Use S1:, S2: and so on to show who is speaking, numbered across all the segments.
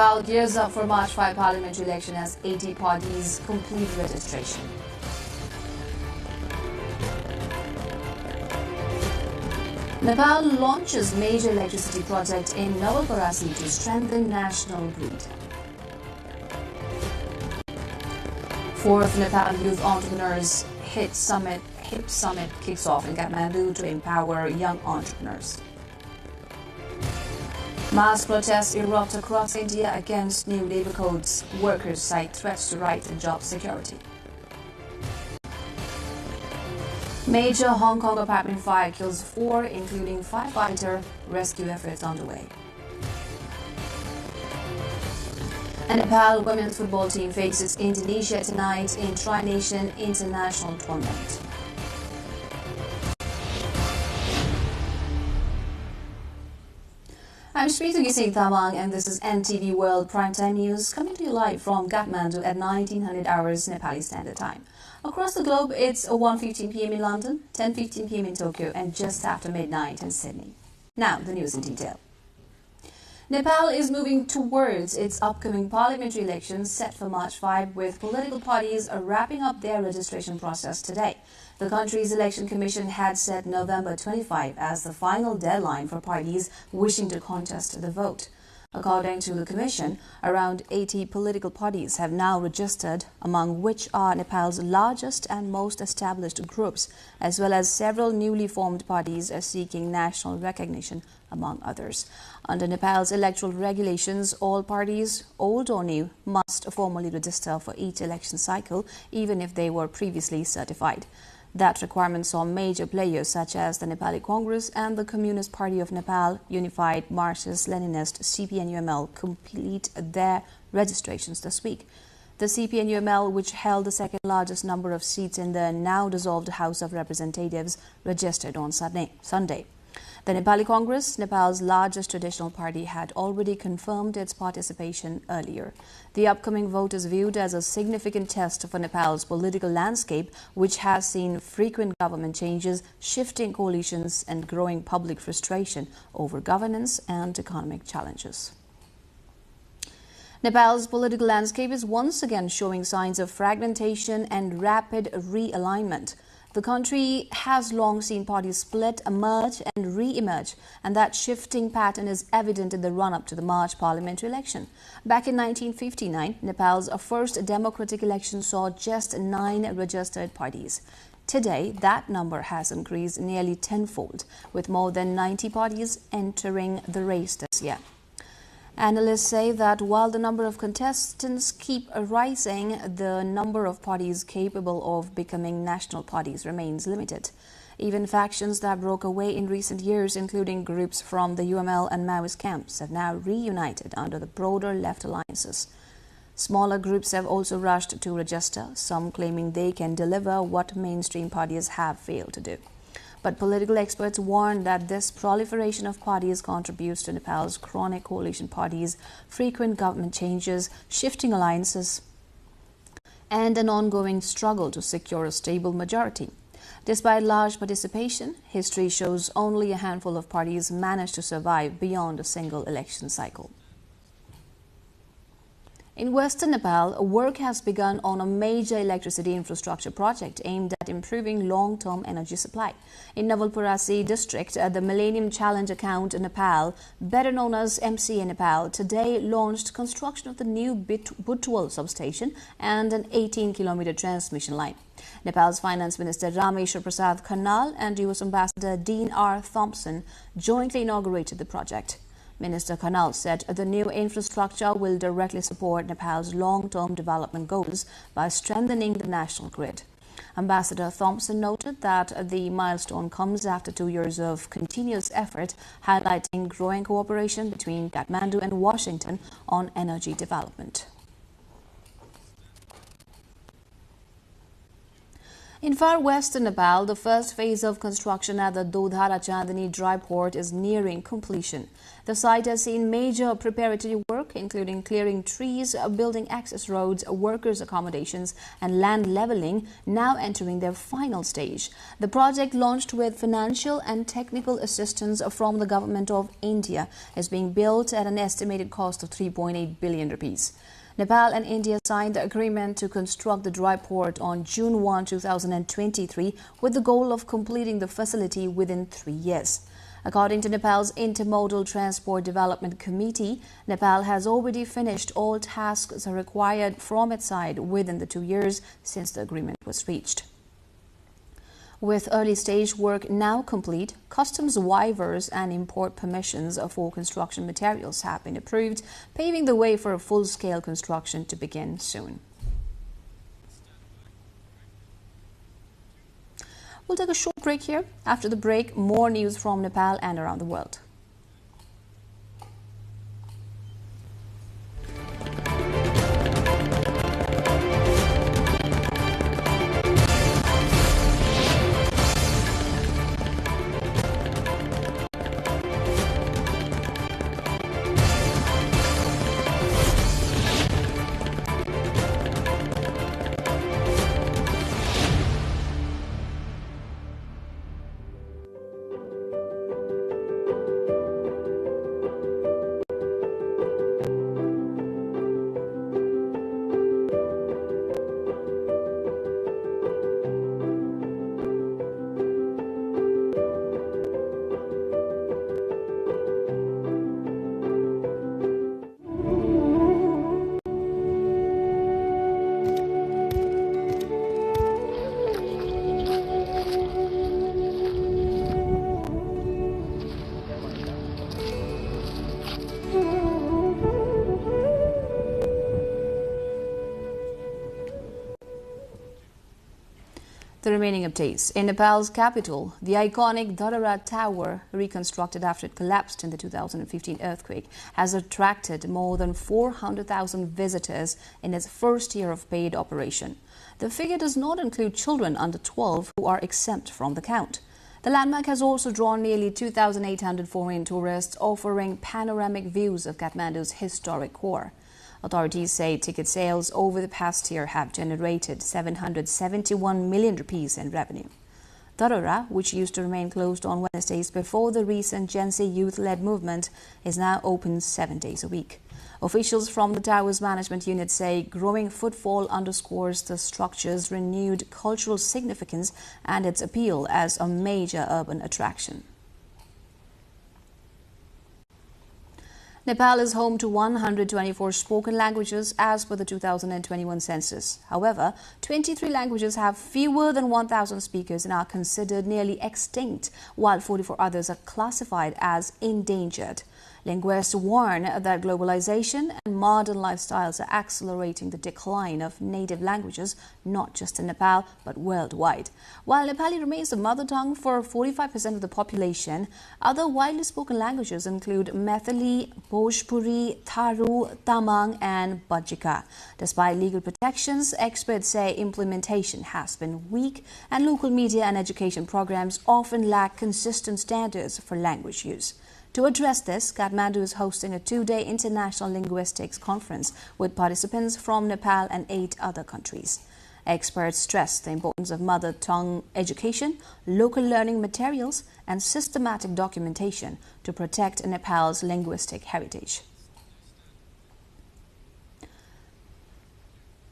S1: Nepal gears up for March 5 parliamentary election as 80 parties complete registration. Nepal launches major electricity project in Nov.2025 to strengthen national grid. Fourth Nepal Youth Entrepreneurs HIP Summit kicks off in Kathmandu to empower young entrepreneurs. Mass protests erupt across India against new labour codes. Workers cite threats to rights and job security. Major Hong Kong apartment fire kills 4, including firefighter. Rescue efforts underway. And Nepal women's football team faces Indonesia tonight in Tri-Nation International Tournament. I'm Smriti Singh Thamang, and this is NTV World Primetime News, coming to you live from Kathmandu at 1900 hours Nepali Standard Time. Across the globe, it's 1:15 p.m. in London, 10:15 p.m. in Tokyo, and just after midnight in Sydney. Now, the news in detail. Nepal is moving towards its upcoming parliamentary elections set for March 5, with political parties wrapping up their registration process today. The country's election commission had set November 25 as the final deadline for parties wishing to contest the vote. According to the commission, around 80 political parties have now registered, among which are Nepal's largest and most established groups, as well as several newly formed parties seeking national recognition, among others. Under Nepal's electoral regulations, all parties, old or new, must formally register for each election cycle, even if they were previously certified. That requirement saw major players such as the Nepali Congress and the Communist Party of Nepal, Unified Marxist-Leninist CPNUML, complete their registrations this week. The CPNUML, which held the second largest number of seats in the now dissolved House of Representatives, registered on Sunday. The Nepali Congress, Nepal's largest traditional party, had already confirmed its participation earlier. The upcoming vote is viewed as a significant test for Nepal's political landscape, which has seen frequent government changes, shifting coalitions, and growing public frustration over governance and economic challenges. Nepal's political landscape is once again showing signs of fragmentation and rapid realignment. The country has long seen parties split, emerge and re-emerge, and that shifting pattern is evident in the run-up to the March parliamentary election. Back in 1959, Nepal's first democratic election saw just 9 registered parties. Today, that number has increased nearly tenfold, with more than 90 parties entering the race this year. Analysts say that while the number of contestants keep rising, the number of parties capable of becoming national parties remains limited. Even factions that broke away in recent years, including groups from the UML and Maoist camps, have now reunited under the broader left alliances. Smaller groups have also rushed to register, some claiming they can deliver what mainstream parties have failed to do. But political experts warn that this proliferation of parties contributes to Nepal's chronic coalition parties, frequent government changes, shifting alliances, and an ongoing struggle to secure a stable majority. Despite large participation, history shows only a handful of parties manage to survive beyond a single election cycle. In western Nepal, work has begun on a major electricity infrastructure project aimed at improving long-term energy supply. In Nov.2025 district, the Millennium Challenge account in Nepal, better known as MCA Nepal, today launched construction of the new Butwal substation and an 18-kilometer transmission line. Nepal's Finance Minister Rameshwar Prasad Khanal and US Ambassador Dean R. Thompson jointly inaugurated the project. Minister Khanal said the new infrastructure will directly support Nepal's long-term development goals by strengthening the national grid. Ambassador Thompson noted that the milestone comes after 2 years of continuous effort, highlighting growing cooperation between Kathmandu and Washington on energy development. In far western Nepal, the first phase of construction at the Dodhara Chandani dry port is nearing completion. The site has seen major preparatory work, including clearing trees, building access roads, workers' accommodations, and land leveling, now entering their final stage. The project, launched with financial and technical assistance from the government of India, is being built at an estimated cost of 3.8 billion rupees. Nepal and India signed the agreement to construct the dry port on June 1, 2023, with the goal of completing the facility within 3 years. According to Nepal's Intermodal Transport Development Committee, Nepal has already finished all tasks required from its side within the 2 years since the agreement was reached. With early stage work now complete, customs waivers and import permissions for construction materials have been approved, paving the way for a full-scale construction to begin soon. We'll take a short break here. After the break, more news from Nepal and around the world. The remaining updates. In Nepal's capital, the iconic Dodara Tower, reconstructed after it collapsed in the 2015 earthquake, has attracted more than 400,000 visitors in its first year of paid operation. The figure does not include children under 12 who are exempt from the count. The landmark has also drawn nearly 2,800 foreign tourists, offering panoramic views of Kathmandu's historic core. Authorities say ticket sales over the past year have generated 771 million rupees in revenue. Dodara, which used to remain closed on Wednesdays before the recent Gen Z youth-led movement, is now open 7 days a week. Officials from the tower's management unit say growing footfall underscores the structure's renewed cultural significance and its appeal as a major urban attraction. Nepal is home to 124 spoken languages as per the 2021 census. However, 23 languages have fewer than 1,000 speakers and are considered nearly extinct, while 44 others are classified as endangered. Linguists warn that globalization and modern lifestyles are accelerating the decline of native languages, not just in Nepal, but worldwide. While Nepali remains the mother tongue for 45% of the population, other widely spoken languages include Maithili, Bhojpuri, Tharu, Tamang, and Bajika. Despite legal protections, experts say implementation has been weak, and local media and education programs often lack consistent standards for language use. To address this, Kathmandu is hosting a 2-day international linguistics conference with participants from Nepal and 8 other countries. Experts stress the importance of mother tongue education, local learning materials, and systematic documentation to protect Nepal's linguistic heritage.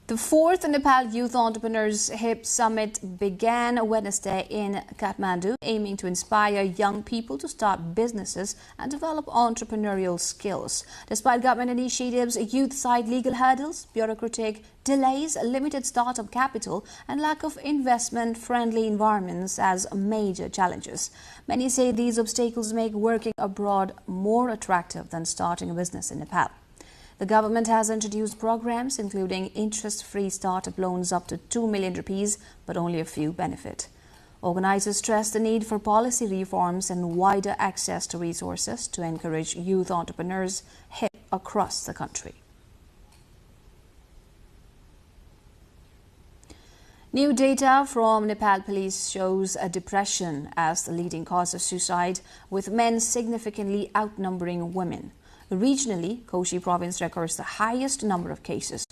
S1: The 4th Nepal Youth Entrepreneurs HIP Summit began Wednesday in Kathmandu, aiming to inspire young people to start businesses and develop entrepreneurial skills. Despite government initiatives, youth-side legal hurdles, bureaucratic delays, limited startup capital, and lack of investment-friendly environments as major challenges. Many say these obstacles make working abroad more attractive than starting a business in Nepal. The government has introduced programs including interest-free startup loans up to 2 million rupees, but only a few benefit. Organizers stress the need for policy reforms and wider access to resources to encourage youth entrepreneurs HIP across the country. New data from Nepal police shows a depression as the leading cause of suicide, with men significantly outnumbering women. Regionally, Koshi province records the highest number of cases.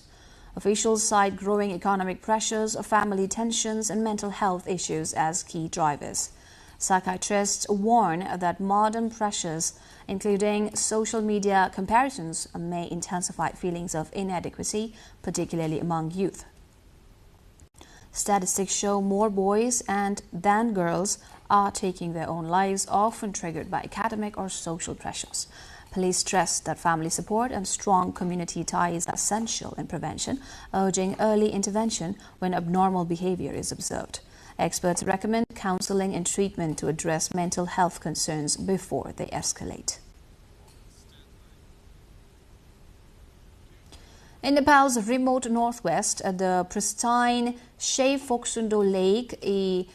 S1: Officials cite growing economic pressures, family tensions, and mental health issues as key drivers. Psychiatrists warn that modern pressures, including social media comparisons, may intensify feelings of inadequacy, particularly among youth. Statistics show more boys than girls are taking their own lives, often triggered by academic or social pressures. Police stress that family support and strong community ties are essential in prevention, urging early intervention when abnormal behavior is observed. Experts recommend counseling and treatment to address mental health concerns before they escalate. In Nepal's remote northwest, the pristine Phoksundo Lake, a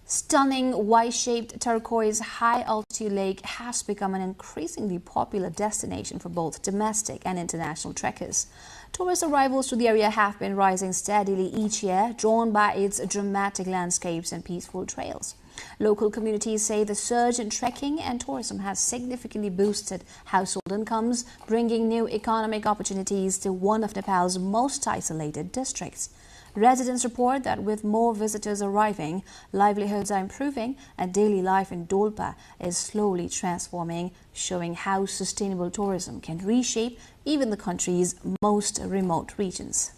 S1: stunning Y-shaped turquoise high-altitude lake, has become an increasingly popular destination for both domestic and international trekkers. Tourist arrivals to the area have been rising steadily each year, drawn by its dramatic landscapes and peaceful trails. Local communities say the surge in trekking and tourism has significantly boosted household incomes, bringing new economic opportunities to one of Nepal's most isolated districts. Residents report that with more visitors arriving, livelihoods are improving and daily life in Dolpa is slowly transforming, showing how sustainable tourism can reshape even the country's most remote regions.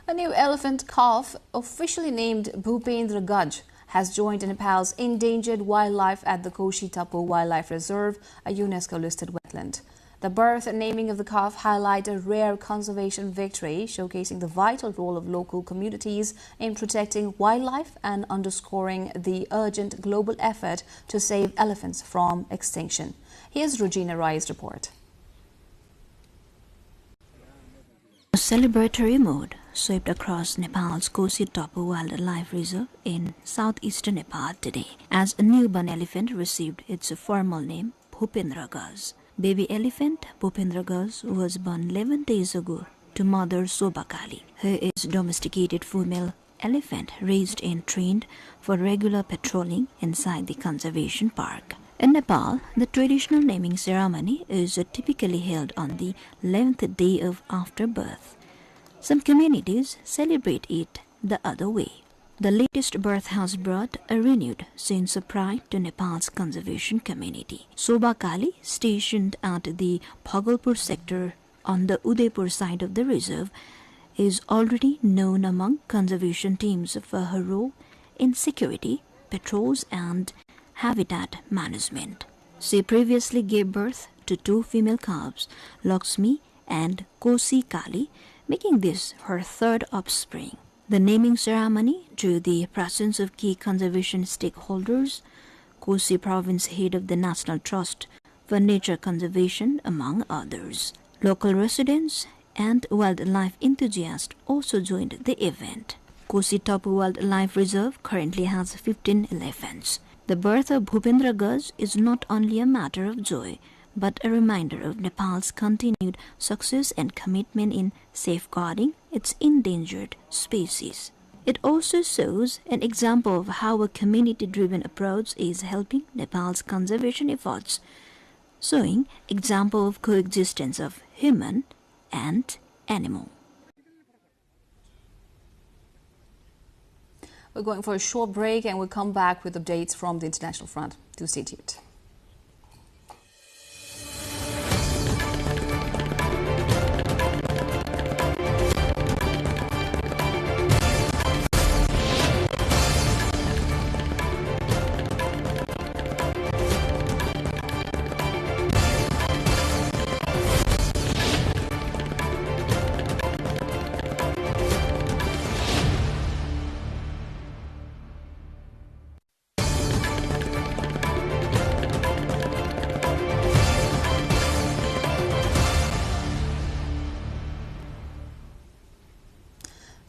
S1: A new elephant calf, officially named Bhupendra Gaj, has joined Nepal's endangered wildlife at the Koshi Tapu Wildlife Reserve, a UNESCO-listed wetland. The birth and naming of the calf highlight a rare conservation victory, showcasing the vital role of local communities in protecting wildlife and underscoring the urgent global effort to save elephants from extinction. Here's Regina Rai's report.
S2: A celebratory mood swept across Nepal's Koshi Tapu Wildlife Reserve in southeastern Nepal today as a newborn elephant received its formal name, Bhupendra Gaj. Baby elephant Bhupendra Gaj was born 11 days ago to mother Sobakali, who is a domesticated female elephant raised and trained for regular patrolling inside the conservation park. In Nepal, the traditional naming ceremony is typically held on the 11th day of after birth. Some communities celebrate it the other way. The latest birth has brought a renewed sense of pride to Nepal's conservation community. Sobakali, stationed at the Bhagalpur sector on the Udaipur side of the reserve, is already known among conservation teams for her role in security, patrols and habitat management. She previously gave birth to two female calves, Lakshmi and Kosi Kali, making this her third offspring. The naming ceremony drew the presence of key conservation stakeholders, Kosi Province head of the National Trust for Nature Conservation, among others. Local residents and wildlife enthusiasts also joined the event. Koshi Tapu Wildlife Reserve currently has 15 elephants. The birth of Bhupendra Gaj is not only a matter of joy, but a reminder of Nepal's continued success and commitment in safeguarding its endangered species. It also shows an example of how a community-driven approach is helping Nepal's conservation efforts, showing example of coexistence of human and animal.
S1: We're going for a short break and we'll come back with updates from the international front. Do stay tuned.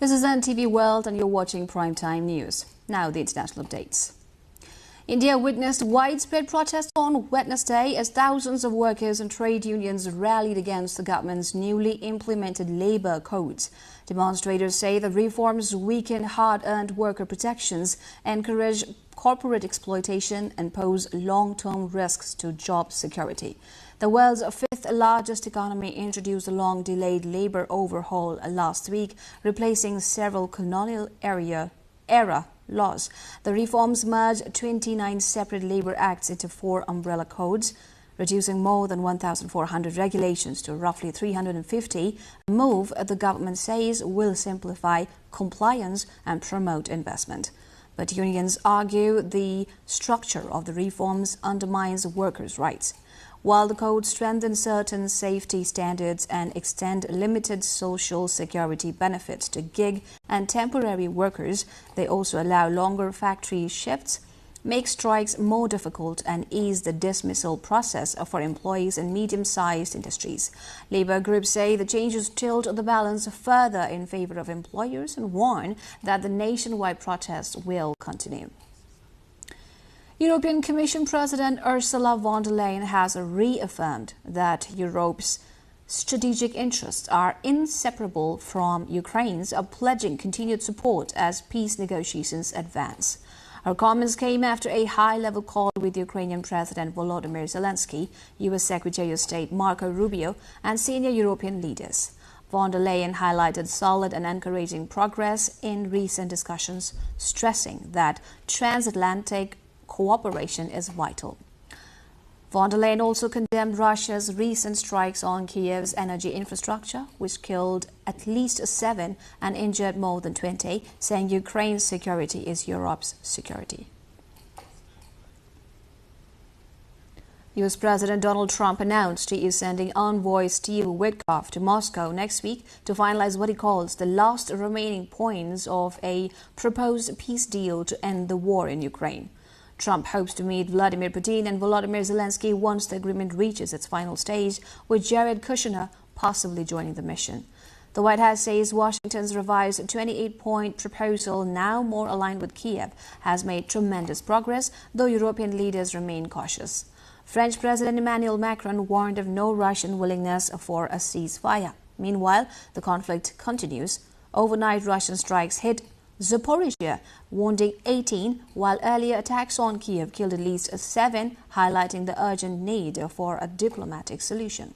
S1: This is NTV World and you're watching Primetime News. Now the international updates. India witnessed widespread protests on Wednesday as thousands of workers and trade unions rallied against the government's newly implemented labour codes. Demonstrators say the reforms weaken hard-earned worker protections, encourage corporate exploitation and pose long-term risks to job security. The world's fifth-largest economy introduced a long-delayed labour overhaul last week, replacing several colonial-era laws. The reforms merged 29 separate labour acts into 4 umbrella codes, reducing more than 1,400 regulations to roughly 350, a move the government says will simplify compliance and promote investment. But unions argue the structure of the reforms undermines workers' rights. While the code strengthens certain safety standards and extend limited social security benefits to gig and temporary workers, they also allow longer factory shifts, make strikes more difficult and ease the dismissal process for employees in medium-sized industries. Labour groups say the changes tilt the balance further in favour of employers and warn that the nationwide protests will continue. European Commission President Ursula von der Leyen has reaffirmed that Europe's strategic interests are inseparable from Ukraine's, pledging continued support as peace negotiations advance. Her comments came after a high-level call with Ukrainian President Volodymyr Zelensky, U.S. Secretary of State Marco Rubio, and senior European leaders. Von der Leyen highlighted solid and encouraging progress in recent discussions, stressing that transatlantic cooperation is vital. Von der Leyen also condemned Russia's recent strikes on Kiev's energy infrastructure, which killed at least 7 and injured more than 20, saying Ukraine's security is Europe's security. U.S. President Donald Trump announced he is sending envoy Steve Witkoff to Moscow next week to finalize what he calls the last remaining points of a proposed peace deal to end the war in Ukraine. Trump hopes to meet Vladimir Putin and Volodymyr Zelensky once the agreement reaches its final stage, with Jared Kushner possibly joining the mission. The White House says Washington's revised 28-point proposal, now more aligned with Kiev, has made tremendous progress, though European leaders remain cautious. French President Emmanuel Macron warned of no Russian willingness for a ceasefire. Meanwhile, the conflict continues. Overnight Russian strikes hit Zaporizhia, wounding 18, while earlier attacks on Kiev killed at least 7, highlighting the urgent need for a diplomatic solution.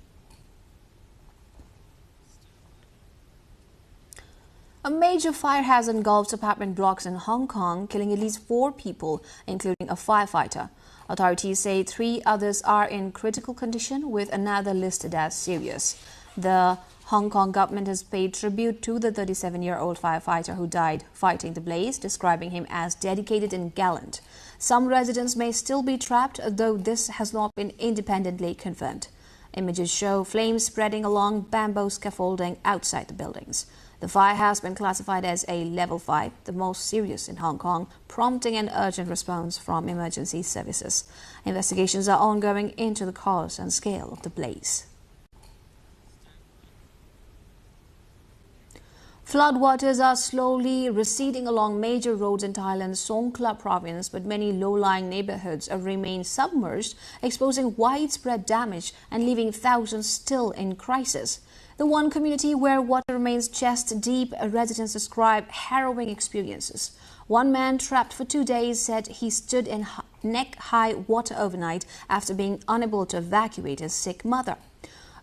S1: A major fire has engulfed apartment blocks in Hong Kong, killing at least 4 people, including a firefighter. Authorities say 3 others are in critical condition, with another listed as serious. The Hong Kong government has paid tribute to the 37-year-old firefighter who died fighting the blaze, describing him as dedicated and gallant. Some residents may still be trapped, though this has not been independently confirmed. Images show flames spreading along bamboo scaffolding outside the buildings. The fire has been classified as a level 5, the most serious in Hong Kong, prompting an urgent response from emergency services. Investigations are ongoing into the cause and scale of the blaze. Floodwaters are slowly receding along major roads in Thailand's Songkhla province, but many low-lying neighborhoods remain submerged, exposing widespread damage and leaving thousands still in crisis. The one community where water remains chest-deep, residents describe harrowing experiences. One man trapped for 2 days said he stood in neck-high water overnight after being unable to evacuate his sick mother.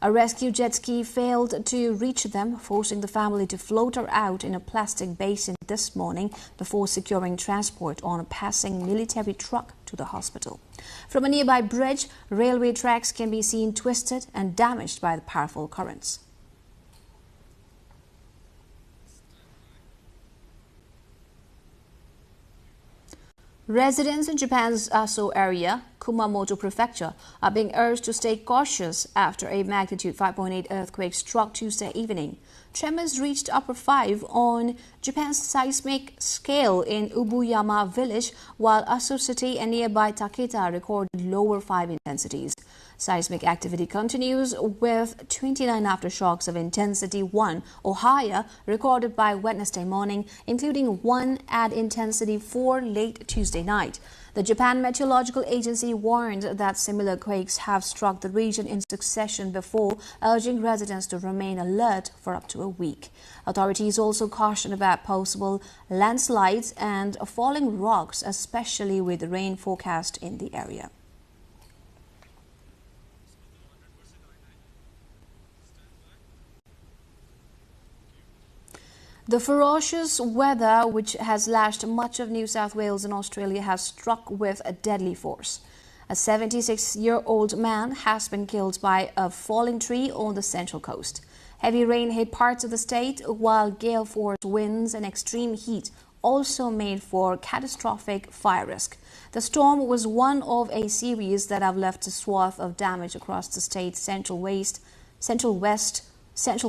S1: A rescue jet ski failed to reach them, forcing the family to float her out in a plastic basin this morning before securing transport on a passing military truck to the hospital. From a nearby bridge, railway tracks can be seen twisted and damaged by the powerful currents. Residents in Japan's Aso area, Kumamoto Prefecture, are being urged to stay cautious after a magnitude 5.8 earthquake struck Tuesday evening. Tremors reached upper 5 on Japan's seismic scale in Ubuyama village, while Aso City and nearby Taketa recorded lower 5 intensities. Seismic activity continues, with 29 aftershocks of intensity 1 or higher recorded by Wednesday morning, including one at intensity 4 late Tuesday night. The Japan Meteorological Agency warned that similar quakes have struck the region in succession before, urging residents to remain alert for up to a week. Authorities also cautioned about possible landslides and falling rocks, especially with rain forecast in the area. The ferocious weather, which has lashed much of New South Wales and Australia, has struck with a deadly force. A 76-year-old man has been killed by a falling tree on the Central Coast. Heavy rain hit parts of the state, while gale force winds and extreme heat also made for catastrophic fire risk. The storm was one of a series that have left a swath of damage across the state's Central West, Central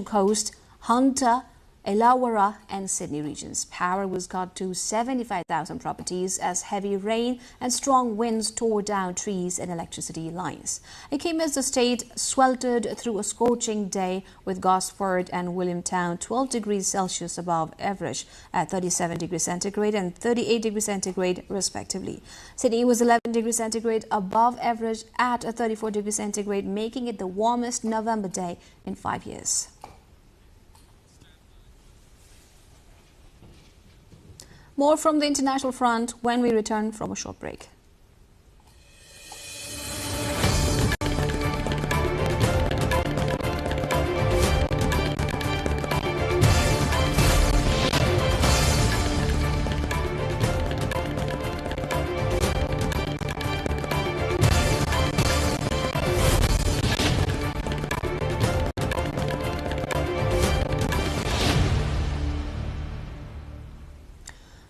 S1: Coast, Hunter, Illawarra and Sydney regions. Power was cut to 75,000 properties as heavy rain and strong winds tore down trees and electricity lines. It came as the state sweltered through a scorching day, with Gosford and Williamtown 12 degrees Celsius above average at 37 degrees centigrade and 38 degrees centigrade respectively. Sydney was 11 degrees centigrade above average at 34 degrees centigrade, making it the warmest November day in 5 years. More from the international front when we return from a short break.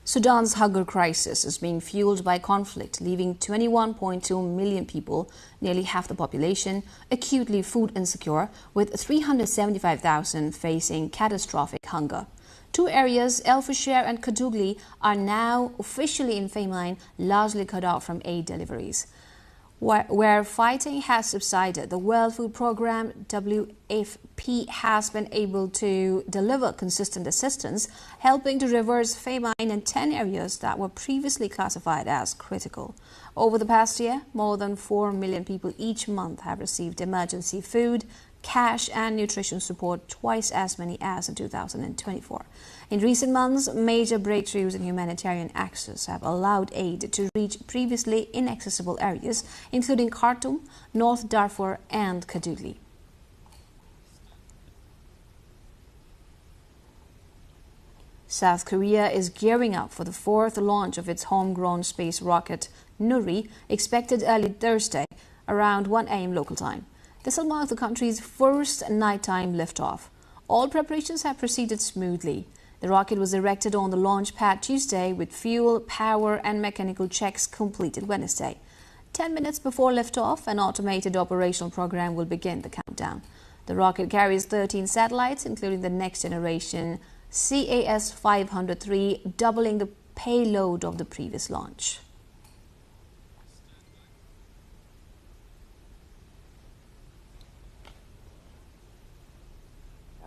S1: Sudan's hunger crisis is being fueled by conflict, leaving 21.2 million people, nearly half the population, acutely food insecure, with 375,000 facing catastrophic hunger. Two areas, El Fasher and Kadugli, are now officially in famine, largely cut off from aid deliveries. Where fighting has subsided, the World Food Programme WFP has been able to deliver consistent assistance, helping to reverse famine in 10 areas that were previously classified as critical. Over the past year, more than 4 million people each month have received emergency food, cash and nutrition support, twice as many as in 2024. In recent months, major breakthroughs in humanitarian access have allowed aid to reach previously inaccessible areas, including Khartoum, North Darfur and Kadugli. South Korea is gearing up for the fourth launch of its homegrown space rocket, Nuri, expected early Thursday around 1 a.m. local time. This will mark the country's first nighttime liftoff. All preparations have proceeded smoothly. The rocket was erected on the launch pad Tuesday, with fuel, power and mechanical checks completed Wednesday. 10 minutes before liftoff, an automated operational program will begin the countdown. The rocket carries 13 satellites, including the next generation CAS-503, doubling the payload of the previous launch.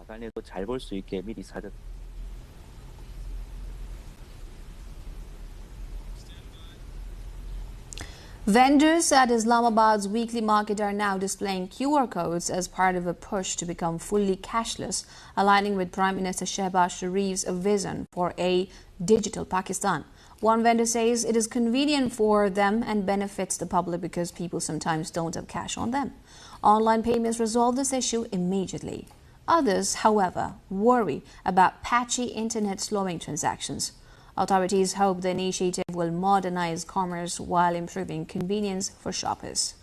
S3: 야간에도 잘 볼 수 있게 미리 사전.
S1: Vendors at Islamabad's weekly market are now displaying QR codes as part of a push to become fully cashless, aligning with Prime Minister Shehbaz Sharif's vision for a digital Pakistan. One vendor says it is convenient for them and benefits the public because people sometimes don't have cash on them. Online payments resolve this issue immediately. Others, however, worry about patchy internet slowing transactions. Authorities hope the initiative will modernize commerce while improving convenience for shoppers.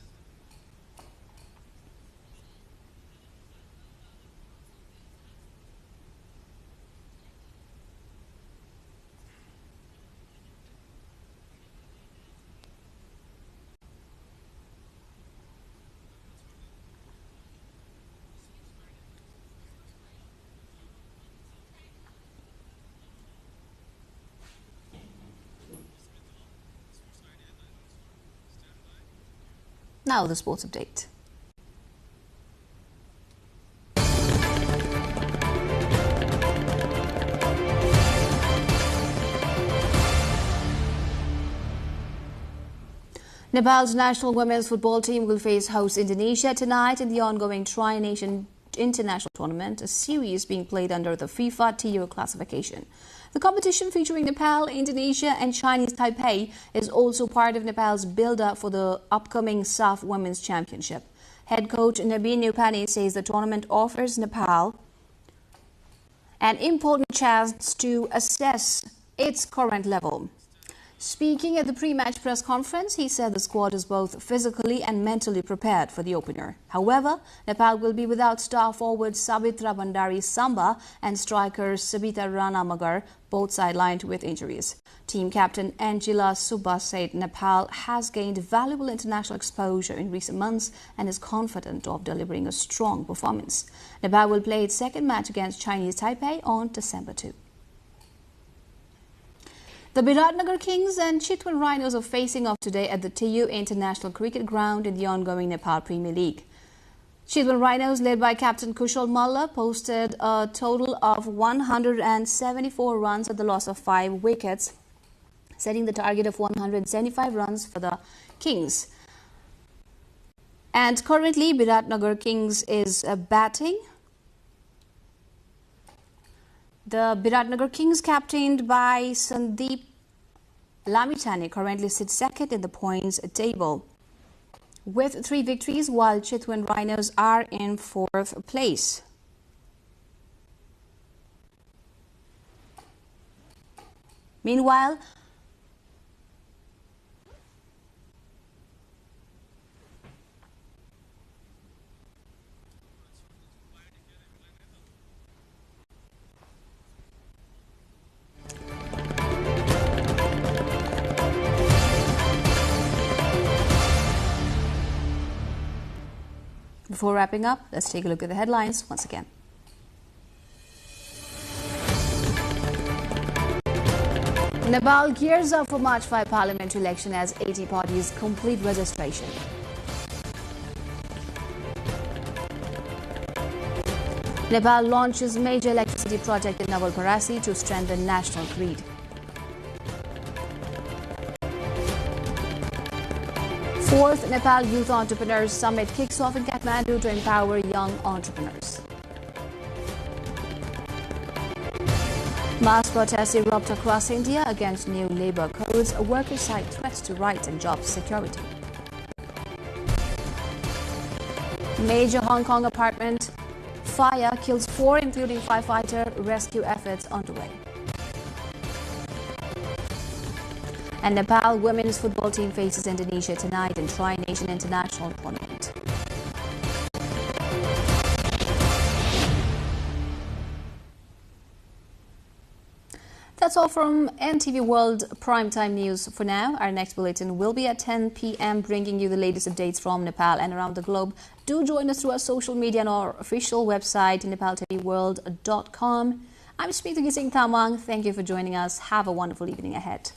S1: Now the sports update. Nepal's national women's football team will face host Indonesia tonight in the ongoing Tri-Nation International Tournament, a series being played under the FIFA TO classification. The competition, featuring Nepal, Indonesia and Chinese Taipei, is also part of Nepal's build-up for the upcoming SAF Women's Championship. Head coach Nabin Nupani says the tournament offers Nepal an important chance to assess its current level. Speaking at the pre-match press conference, he said the squad is both physically and mentally prepared for the opener. However, Nepal will be without star forward Sabitra Bandari Samba and striker Sabita Rana Magar, both sidelined with injuries. Team captain Angela Subba said Nepal has gained valuable international exposure in recent months and is confident of delivering a strong performance. Nepal will play its second match against Chinese Taipei on December 2. The Biratnagar Kings and Chitwan Rhinos are facing off today at the TU International Cricket Ground in the ongoing Nepal Premier League. Chitwan Rhinos, led by captain Kushal Malla, posted a total of 174 runs at the loss of 5 wickets, setting the target of 175 runs for the Kings. And currently, Biratnagar Kings is batting. The Biratnagar Kings, captained by Sandeep Lamitani, currently sits second in the points table with 3 victories, while Chitwan Rhinos are in 4th place. Meanwhile, before wrapping up, let's take a look at the headlines once again. Nepal gears up for March 5 parliamentary election as 80 parties complete registration. Nepal launches major electricity project in Nawalparasi to strengthen national grid. Fourth Nepal Youth Entrepreneurs Summit kicks off in Kathmandu to empower young entrepreneurs. Mass protests erupt across India against new labour codes. Workers cite threats to rights and job security. Major Hong Kong apartment fire kills 4, including firefighter. Rescue efforts underway. And Nepal women's football team faces Indonesia tonight in Tri-Nation International Tournament. That's all from NTV World Primetime News for now. Our next bulletin will be at 10 p.m. bringing you the latest updates from Nepal and around the globe. Do join us through our social media and our official website, nepaltelevision.com. I'm Smita Gising Tamang. Thank you for joining us. Have a wonderful evening ahead.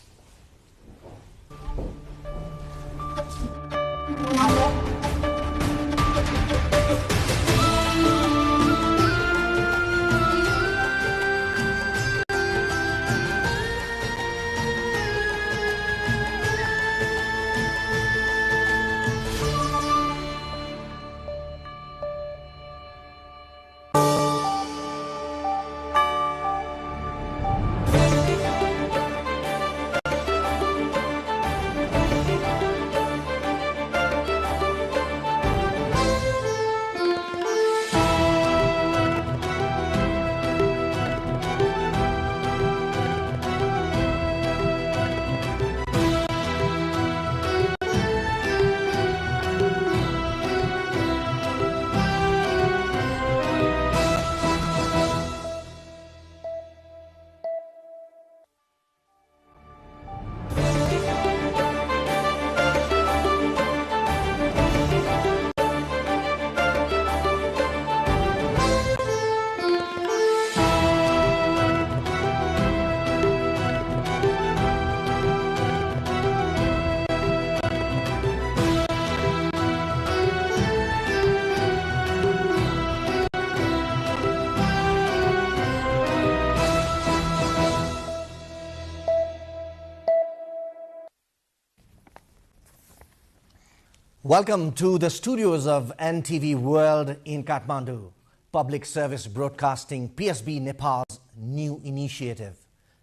S4: Welcome to the studios of NTV World in Kathmandu. Public Service Broadcasting PSB Nepal's new initiative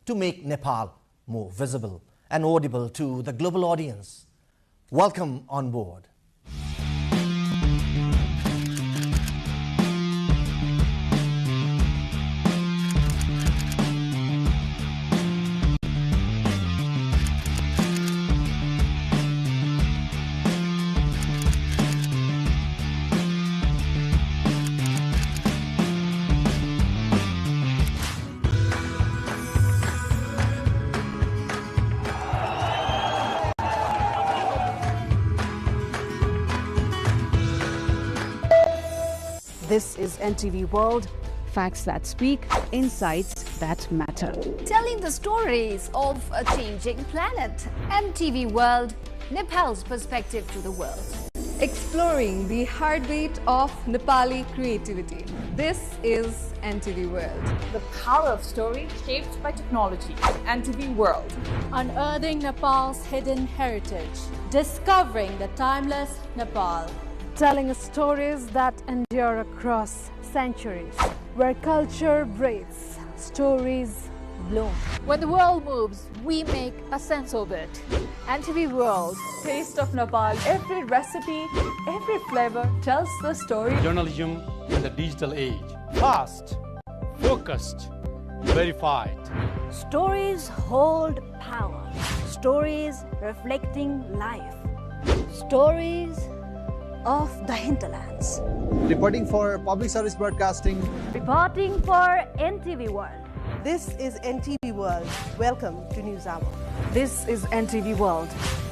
S4: to make Nepal more visible and audible to the global audience. Welcome on board.
S5: This is NTV World, facts that speak, insights that matter.
S6: Telling the stories of a changing planet. NTV World, Nepal's perspective to the world.
S7: Exploring the heartbeat of Nepali creativity. This is NTV World.
S8: The power of story shaped by technology. NTV World.
S9: Unearthing Nepal's hidden heritage. Discovering the timeless Nepal.
S10: Telling stories that endure across centuries. Where culture breathes, stories bloom.
S8: When the world moves, we make a sense of it. NTV World.
S7: Taste of Nepal. Every recipe, every flavor tells the story.
S11: Journalism in the digital age. Fast, focused, verified.
S2: Stories hold power. Stories reflecting life. Stories of the hinterlands.
S12: Reporting for Public Service Broadcasting.
S2: Reporting for NTV World.
S13: This is NTV World. Welcome to News Hour.
S5: This is NTV World.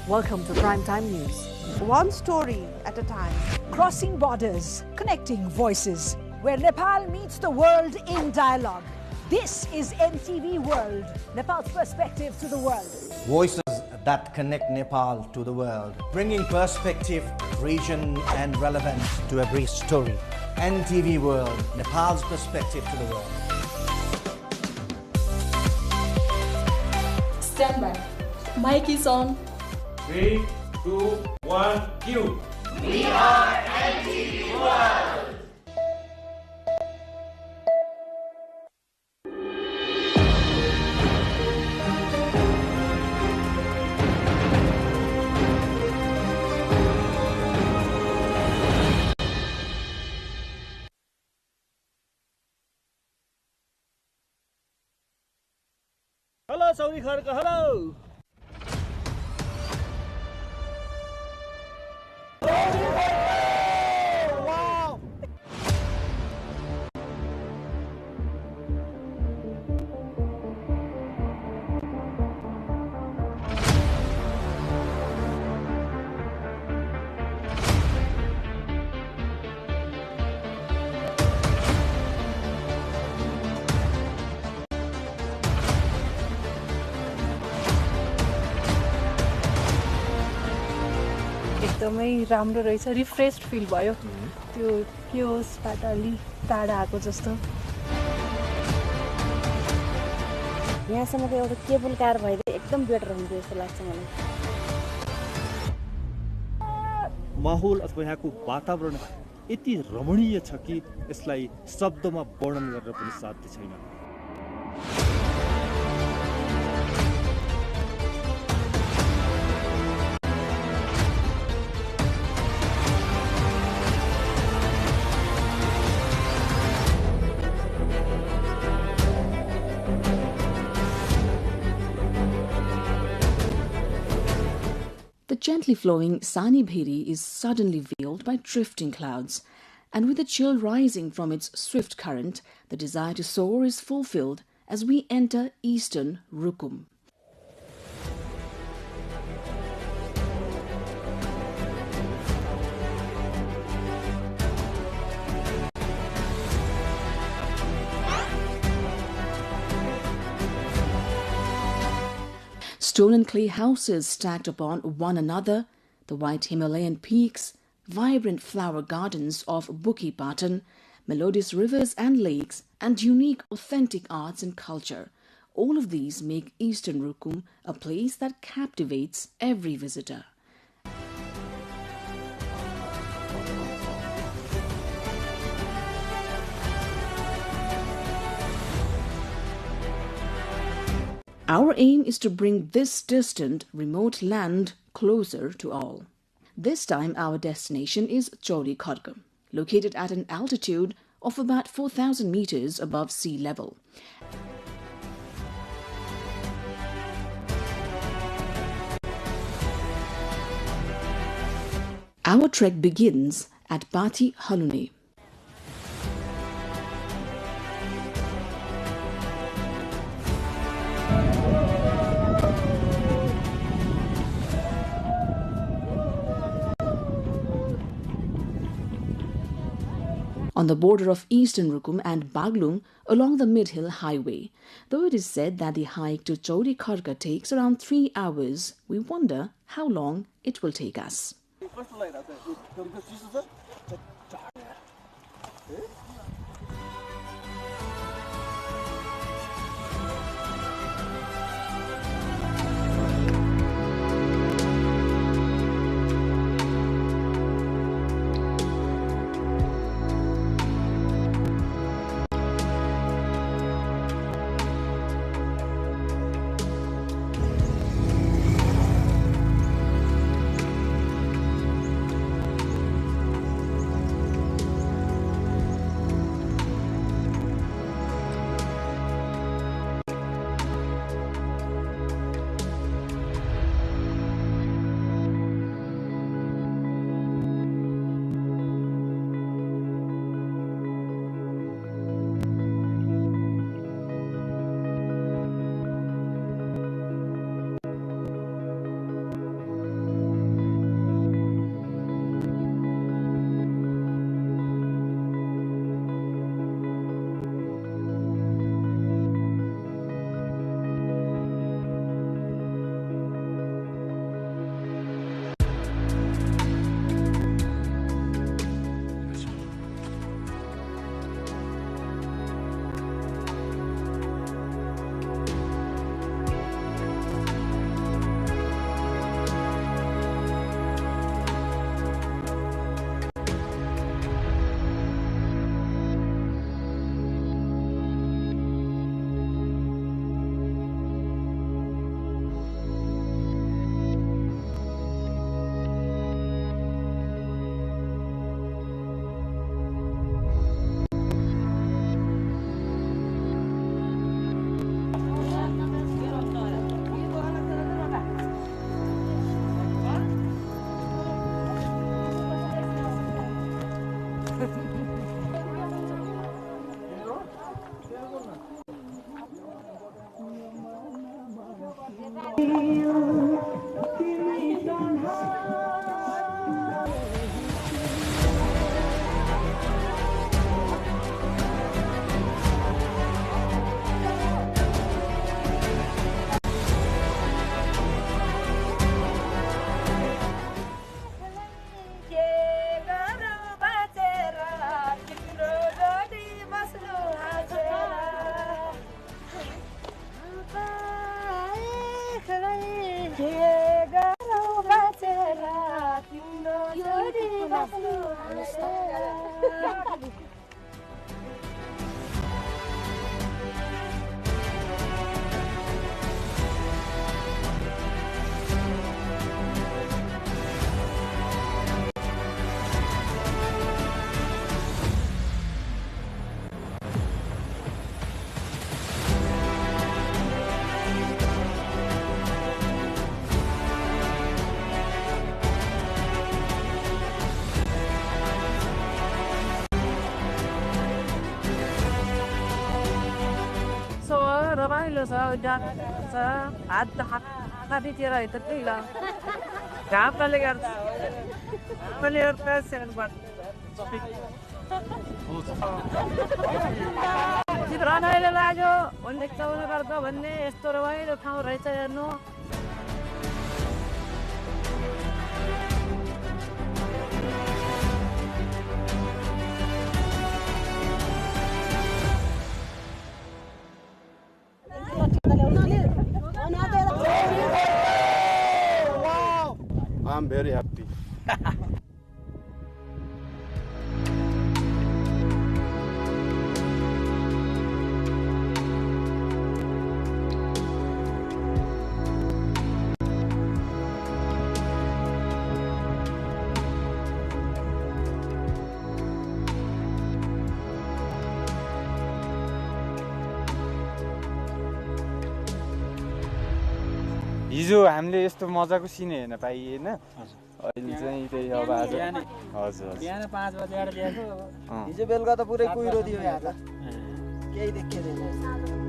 S5: Welcome to Primetime News.
S13: One story at a time.
S14: Crossing borders, connecting voices, where Nepal meets the world in dialogue. This is NTV World, Nepal's perspective to the world.
S4: Voices that connect Nepal to the world, bringing perspective, region and relevance to every story. NTV World, Nepal's perspective to the world.
S9: Stand by. Mic is on.
S15: 3, 2, 1, cue.
S16: We are NTV World.
S11: Hello, Saudi Kharka, hello! Wow!
S10: एकदमै राम्रो रहेछ refreshed fill भयो त्यो क्योसबाट अलि टाढा आएको जस्तो
S17: यहाँसम्मको एउटा केबल कार भइदिए एकदम बेटर हुन्थ्यो जस्तो लाग्छ मलाई
S18: माहौल अथवा यहाँको वातावरण यति रमणीय छ कि यसलाई शब्दमा वर्णन गर्न पनि साध्य छैन
S5: The gently flowing Sani Bheri is suddenly veiled by drifting clouds, and with the chill rising from its swift current, the desire to soar is fulfilled as we enter eastern Rukum. Stone and clay houses stacked upon one another, the white Himalayan peaks, vibrant flower gardens of Bukit Batan, melodious rivers and lakes, and unique authentic arts and culture. All of these make Eastern Rukum a place that captivates every visitor. Our aim is to bring this distant, remote land closer to all. This time our destination is Chauri Kharga, located at an altitude of about 4,000 meters above sea level. Our trek begins at Bati Halune. On the border of eastern Rukum and Baglung along the Mid-Hill Highway. Though it is said that the hike to Chauri Kharga takes around 3 hours, we wonder how long it will take us.
S19: रमाइलो छ डाक छ हात हातीतिर यतै ल घामले गर्छ मैले एउटा सेकेन्ड बार रमाइलो लाग्यो भन्ने चौन गर्दा भन्ने यस्तो रमाइलो ठाउँ रहेछ हेर्नु
S20: I'm very happy. हिजो हामीले यस्तो मजाको सिन हेर्न पाइएन अहिले चाहिँ त्यही अब आज हजुर
S19: बिहान 5 बजेर ल्याएको
S21: हिजो बेलुका त पुरै कुहिरो थियो यहाँ त केही देखिँदैन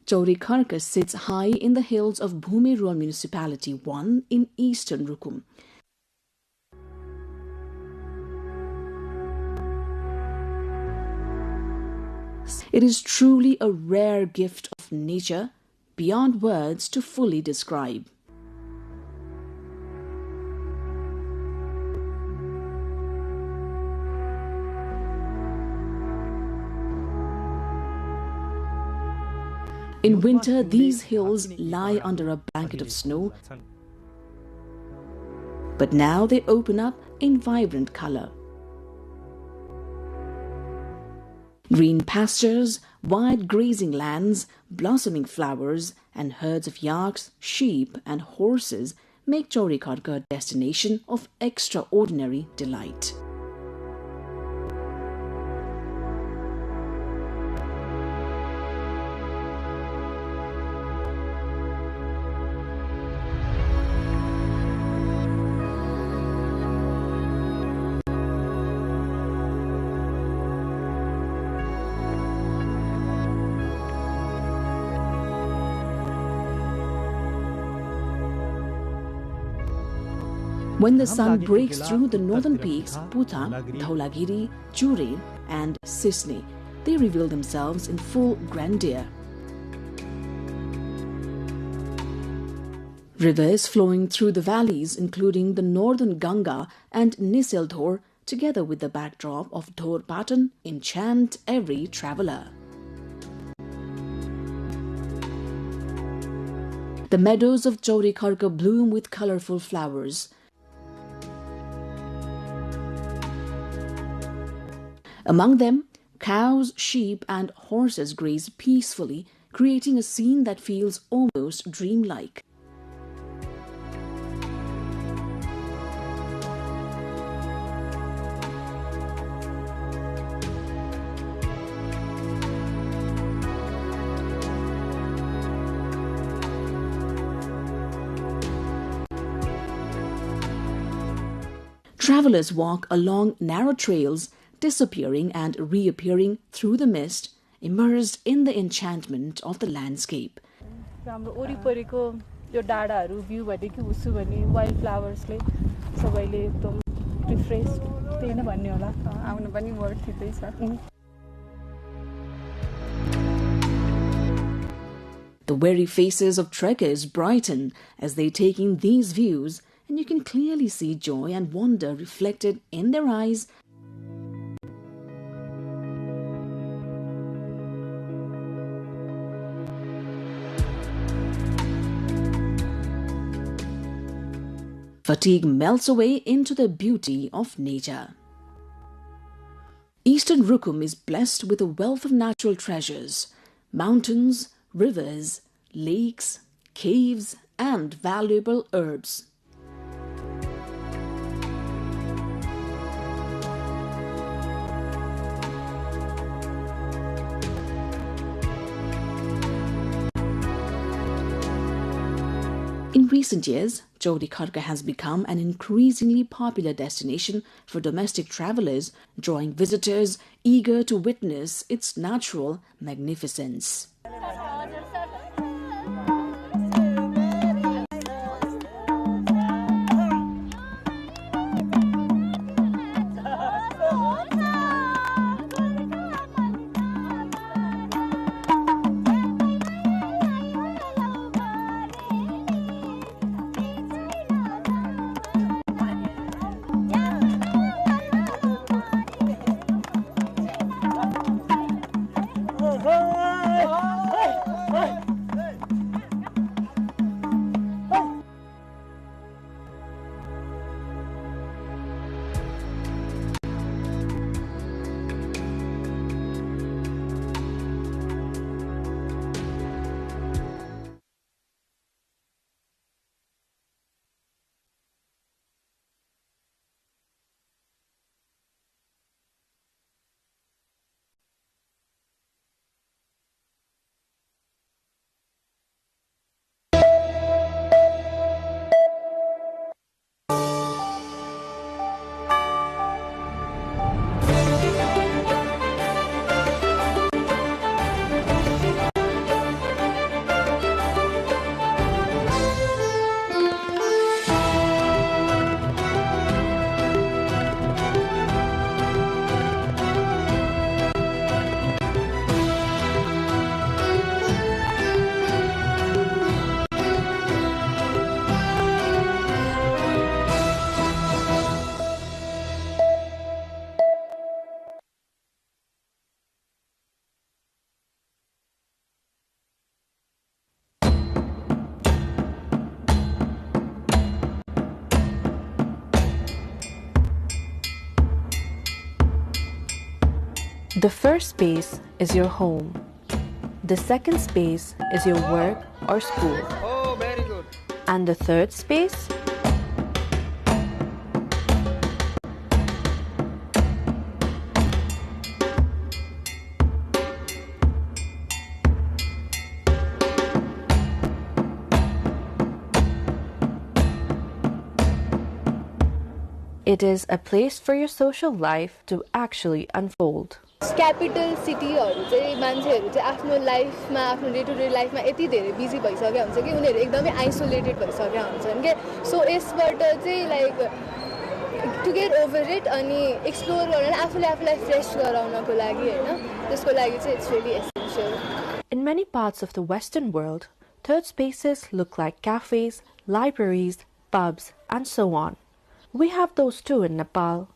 S5: Chorikarka sits high in the hills of Bhumi Rural Municipality 1 in eastern Rukum. It is truly a rare gift of nature, beyond words to fully describe. In winter, these hills lie under a blanket of snow, but now they open up in vibrant color. Green pastures, wide grazing lands, blossoming flowers, and herds of yaks, sheep, and horses make Chorikarka a destination of extraordinary delight. When the sun breaks through the northern peaks, Puta, Dhaulagiri, Churi, and Sisne, they reveal themselves in full grandeur. Rivers flowing through the valleys, including the northern Ganga and Niseldhor, together with the backdrop of Dhor Patan, enchant every traveler. The meadows of Chorikarka bloom with colorful flowers. Among them, cows, sheep, and horses graze peacefully, creating a scene that feels almost dreamlike. Travelers walk along narrow trails, disappearing and reappearing through the mist, immersed in the enchantment of the landscape.
S10: हाम्रो वरिपरिको त्यो डाँडाहरू view भनेको उसु भने wild फ्लावर्सले सबैले एकदम refresh त्यही नै भन्ने होला आउनु पनि वर्थ इटै छ.
S5: The weary faces of trekkers brighten as they take in these views, and you can clearly see joy and wonder reflected in their eyes. Fatigue melts away into the beauty of nature. Eastern Rukum is blessed with a wealth of natural treasures, mountains, rivers, lakes, caves, and valuable herbs. In recent years, Chaudhry Kharga has become an increasingly popular destination for domestic travelers, drawing visitors eager to witness its natural magnificence.
S3: The first space is your home. The second space is your work or school.
S21: Oh, very good.
S3: And the third space? It is a place for your social life to actually unfold.
S22: Capital city-हरु चाहिँ मान्छेहरु चाहिँ आफ्नो लाइफमा आफ्नो day to day लाइफमा यति धेरै busy भइसकेका हुन्छ कि उनीहरु एकदमै आइसोलेटेड भइसकेका हुन्छन् के सो यसबाट चाहिँ like to get over it अनि एक्सप्लोर गर्न आफूले आफूलाई फ्रेश गराउनको लागि हैन त्यसको लागि चाहिँ it's really essential.
S3: In many parts of the Western world, third spaces look like cafes, libraries, pubs, and so on. We have those too in Nepal,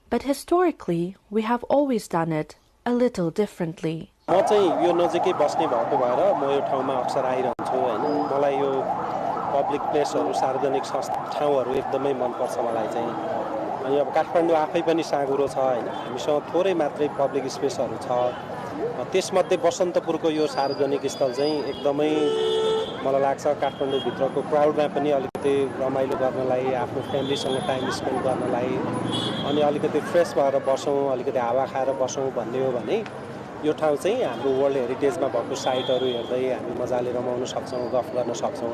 S3: but historically we have always done it a little differently.
S23: म चाहिँ यो नजिकै बस्ने भएको भएर म यो ठाउँमा अक्सर आइरहन्छु हैन मलाई यो पब्लिक प्लेसहरु सार्वजनिक ठाउँहरु एकदमै मन पर्छ मलाई चाहिँ अनि अब काठमाडौँ आफै पनि साँगुरो छ हैन हामीसँग थोरै मात्रै पब्लिक स्पेसहरु छ त्यसमध्ये बसन्तपुरको यो सार्वजनिक स्थल चाहिँ एकदमै मलाई लाग्छ काठमाडौँ भित्रको क्राउडमा पनि अलिकति रमाइलो गर्नलाई आफ्नो फ्यामिलीसँग टाइम स्पेन्ड गर्नलाई अनि अलिकति फ्रेश भएर बसौं अलिकति हावा खाएर बसौं भन्ने हो भने यो ठाउँ चाहिँ हाम्रो वर्ल्ड हेरिटेजमा भएको साइटहरु हेर्दै हामी मजाले रमाउन सक्छौं गफ गर्न सक्छौं.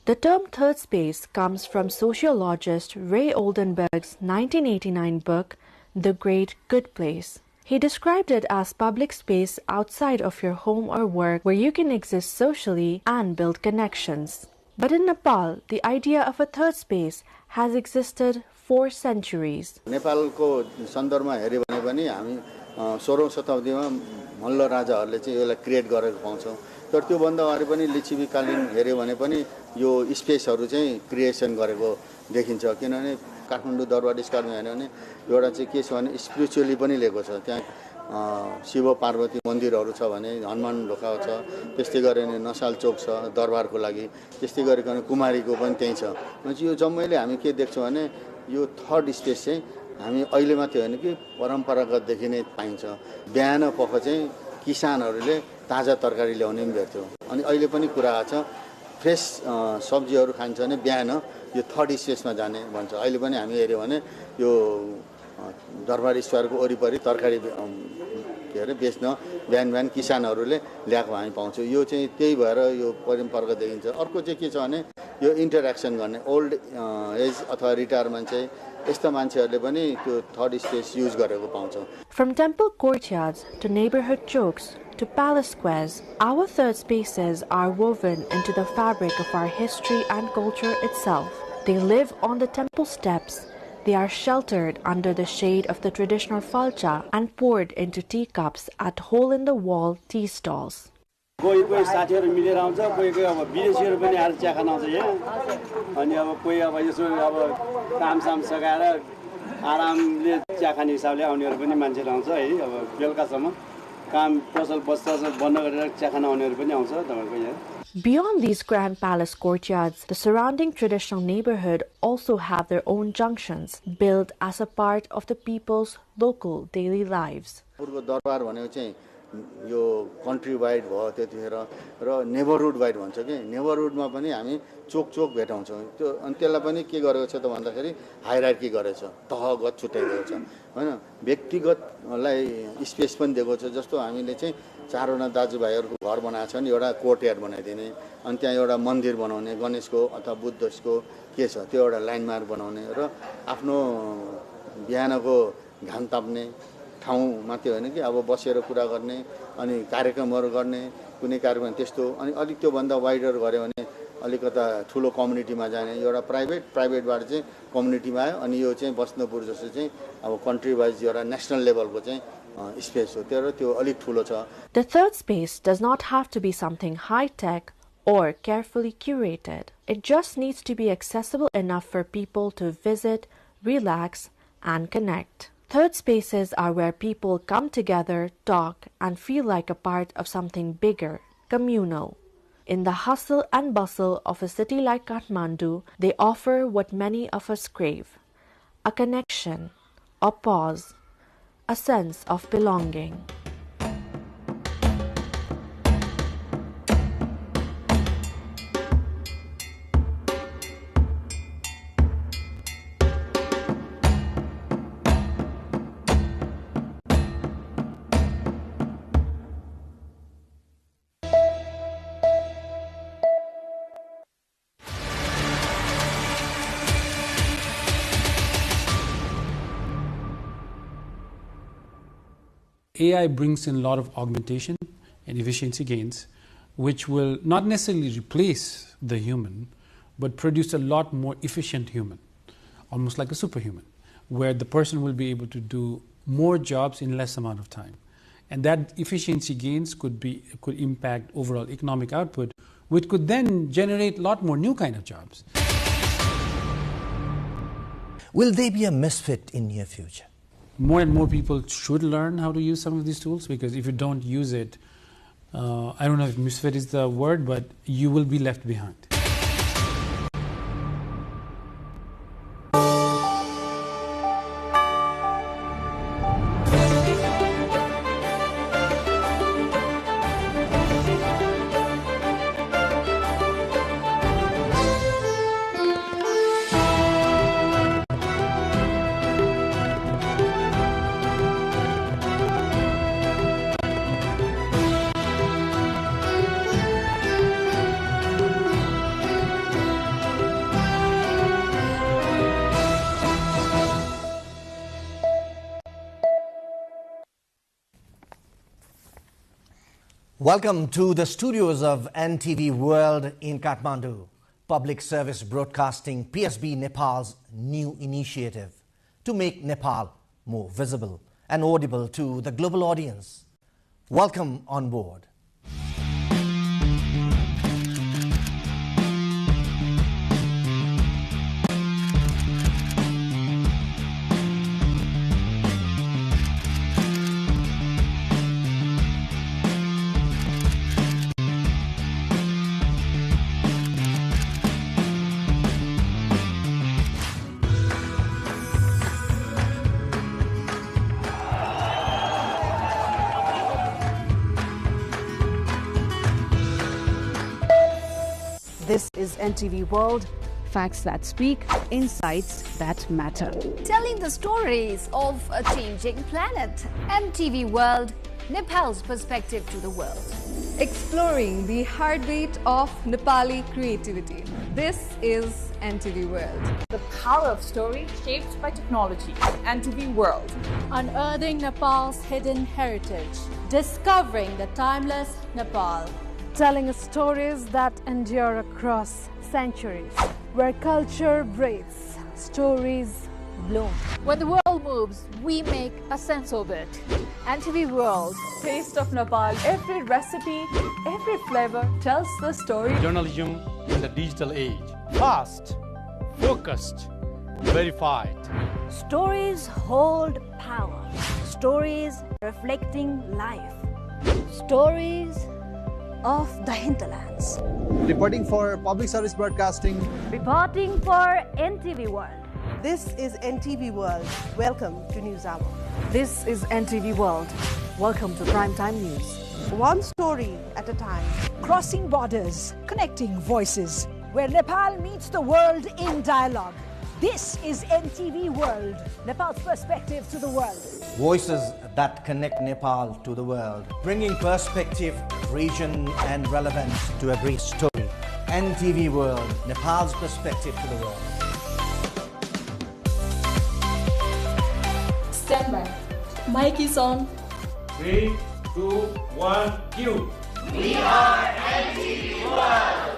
S3: The term third space comes from sociologist Ray Oldenburg's 1989 book The Great Good Place. He described it as public space outside of your home or work where you can exist socially and build connections. But in Nepal, the idea of a third space has existed for centuries.
S24: नेपालको सन्दर्भमा हेर्यो भने पनि हामी 16औं शताब्दीमा मल्ल राजाहरूले चाहिँ यसलाई create गरेको पाउँछौं. तर त्यो भन्दा अगाडि पनि लिच्छवीकालीन हेर्यो भने पनि यो स्पेसहरु चाहिँ क्रिएसन गरेको देखिन्छ किनभने काठमाडौँ दरबार स्क्वायरमा हेर्यो भने एउटा चाहिँ के छ भने स्पिरिचुअली पनि लिएको छ. त्यहाँ शिव पार्वती मन्दिरहरु छ भने हनुमान ढोका छ त्यस्तै गरेर नसाल चोक छ दरबारको लागि त्यस्तै गरिकन कुमारीको पनि त्यही छ. यो जम्मैले हामी के देख्छौं भने यो थर्ड स्पेस चाहिँ हामी अहिले मात्रै हैन कि परम्परागत देखि नै पाइन्छ. बिहान पख चाहिँ किसानहरुले ताजा तरकारी ल्याउने पनि भेट्थ्यौ अनि अहिले पनि कुरा छ फ्रेश सब्जीहरु खान्छ भने बिहान यो थर्ड स्पेसमा जाने भन्छ. अहिले पनि हामी हेर्यो भने यो दरबार स्क्वायरको वरिपरि तरकारी के अरे बेच्न बिहान बिहान किसानहरुले ल्याएको हामी पाउँछौं. यो चाहिँ त्यही भएर यो परम्परागत देखिन्छ. अर्को चाहिँ के छ भने यो इन्टरेक्सन गर्ने ओल्ड एज अथवा रिटायर मान्छे यस्ता मान्छेहरूले पनि त्यो थर्ड स्पेस युज गरेको पाउँछौँ.
S3: From temple courtyards to neighborhood jokes to palace squares, our third spaces are woven into the fabric of our history and culture itself. They live on the temple steps. They are sheltered under the shade of the traditional falcha and poured into teacups at hole-in-the-wall tea stalls.
S1: कोही साथीहरु मिलेर आउँछ, कोही अब विदेशीहरु पनि आएर chia Khan आउँछ यहाँ. अनि अब कोही अब यसो अब कामसाम सकाएर आरामले चिया खाने हिसाबले आउनेहरु पनि मान्छेहरु आउँछ है. अब बेलुकासम्म काम पसल बन्द गरेर चिया खान आउनेहरु पनि आउँछ तपाईको यहाँ.
S3: Beyond these grand palace courtyards, the surrounding traditional neighborhood also have their own junctions, built as a part of the people's local daily lives.
S24: पूर्व दरबार भनेको चाहिँ यो कन्ट्री वाइड भयो त्यतिखेर र नेबरहुड वाइड भन्छ कि नेबरहुडमा पनि हामी चोक चोक भेटाउँछौँ. त्यो अनि त्यसलाई पनि के गरेको छ त भन्दाखेरि हायरार्की गरेछ, तहगत छुट्याइदिएको छ हैन. व्यक्तिगतलाई स्पेस पनि दिएको छ. जस्तो हामीले चाहिँ चारवटा दाजुभाइहरूको घर बनाएको छ नि, एउटा कोर्टयार्ड बनाइदिने, अनि त्यहाँ एउटा मन्दिर बनाउने गणेशको अथवा बुद्धको के छ त्यो एउटा ल्यान्डमार्क बनाउने र आफ्नो बिहानको घाम ताप्ने ठाउँ मात्रै होइन कि अब बसेर कुरा गर्ने अनि कार्यक्रमहरू गर्ने कुनै कार्यक्रम त्यस्तो. अनि अलिक त्योभन्दा वाइडर गऱ्यो भने अलिकता ठुलो कम्युनिटीमा जाने, एउटा प्राइभेटबाट चाहिँ कम्युनिटीमा आयो. अनि यो चाहिँ बस्नपुर जस्तो चाहिँ अब कन्ट्री वाइज एउटा नेसनल लेभलको चाहिँ स्पेस हो, त्यो अलिक ठुलो छ.
S3: The third space does not have to be something high-tech or carefully curated. It just needs to be accessible enough for people to visit, relax, and connect. Third spaces are where people come together, talk, and feel like a part of something bigger, communal. In the hustle and bustle of a city like Kathmandu, they offer what many of us crave: a connection, a pause, a sense of belonging.
S6: AI brings in a lot of augmentation and efficiency gains, which will not necessarily replace the human, but produce a lot more efficient human, almost like a superhuman, where the person will be able to do more jobs in less amount of time. And that efficiency gains could impact overall economic output, which could then generate a lot more new kind of jobs.
S4: Will they be a misfit in near future?
S6: More and more people should learn how to use some of these tools, because if you don't use it, I don't know if misfit is the word, but you will be left behind.
S4: Welcome to the studios of NTV World in Kathmandu. Public Service Broadcasting PSB Nepal's new initiative to make Nepal more visible and audible to the global audience. Welcome on board.
S14: This is NTV World. Facts that speak, insights that matter.
S7: Telling the stories of a changing planet. NTV World, Nepal's perspective to the world. exploring the heartbeat of Nepali creativity. This is NTV World.
S2: The power of story shaped by technology. NTV World.
S9: Unearthing Nepal's hidden heritage. Discovering the timeless Nepal.
S10: Telling stories that endure across centuries. Where culture breathes, stories bloom.
S2: When the world moves, we make a sense of it. NTV World. Taste of Nepal. Every recipe, every flavor tells the story.
S11: Journalism in the digital age. Fast, focused, verified.
S14: Stories hold power. Stories reflecting life. Stories of the hinterlands.
S8: Reporting for public service broadcasting.
S14: Reporting for NTV World.
S12: This is NTV World. Welcome to News Hour.
S14: This is NTV World. Welcome to Primetime News.
S12: One story at a time.
S14: Crossing borders, connecting voices, where Nepal meets the world in dialogue. This is NTV World, Nepal's perspective to the world.
S4: Voices that connect Nepal to the world, bringing perspective, region and relevance to every story. NTV World, Nepal's perspective to the world.
S9: Stand by. Mic is on.
S15: 3, 2, 1, cue.
S16: We are NTV World.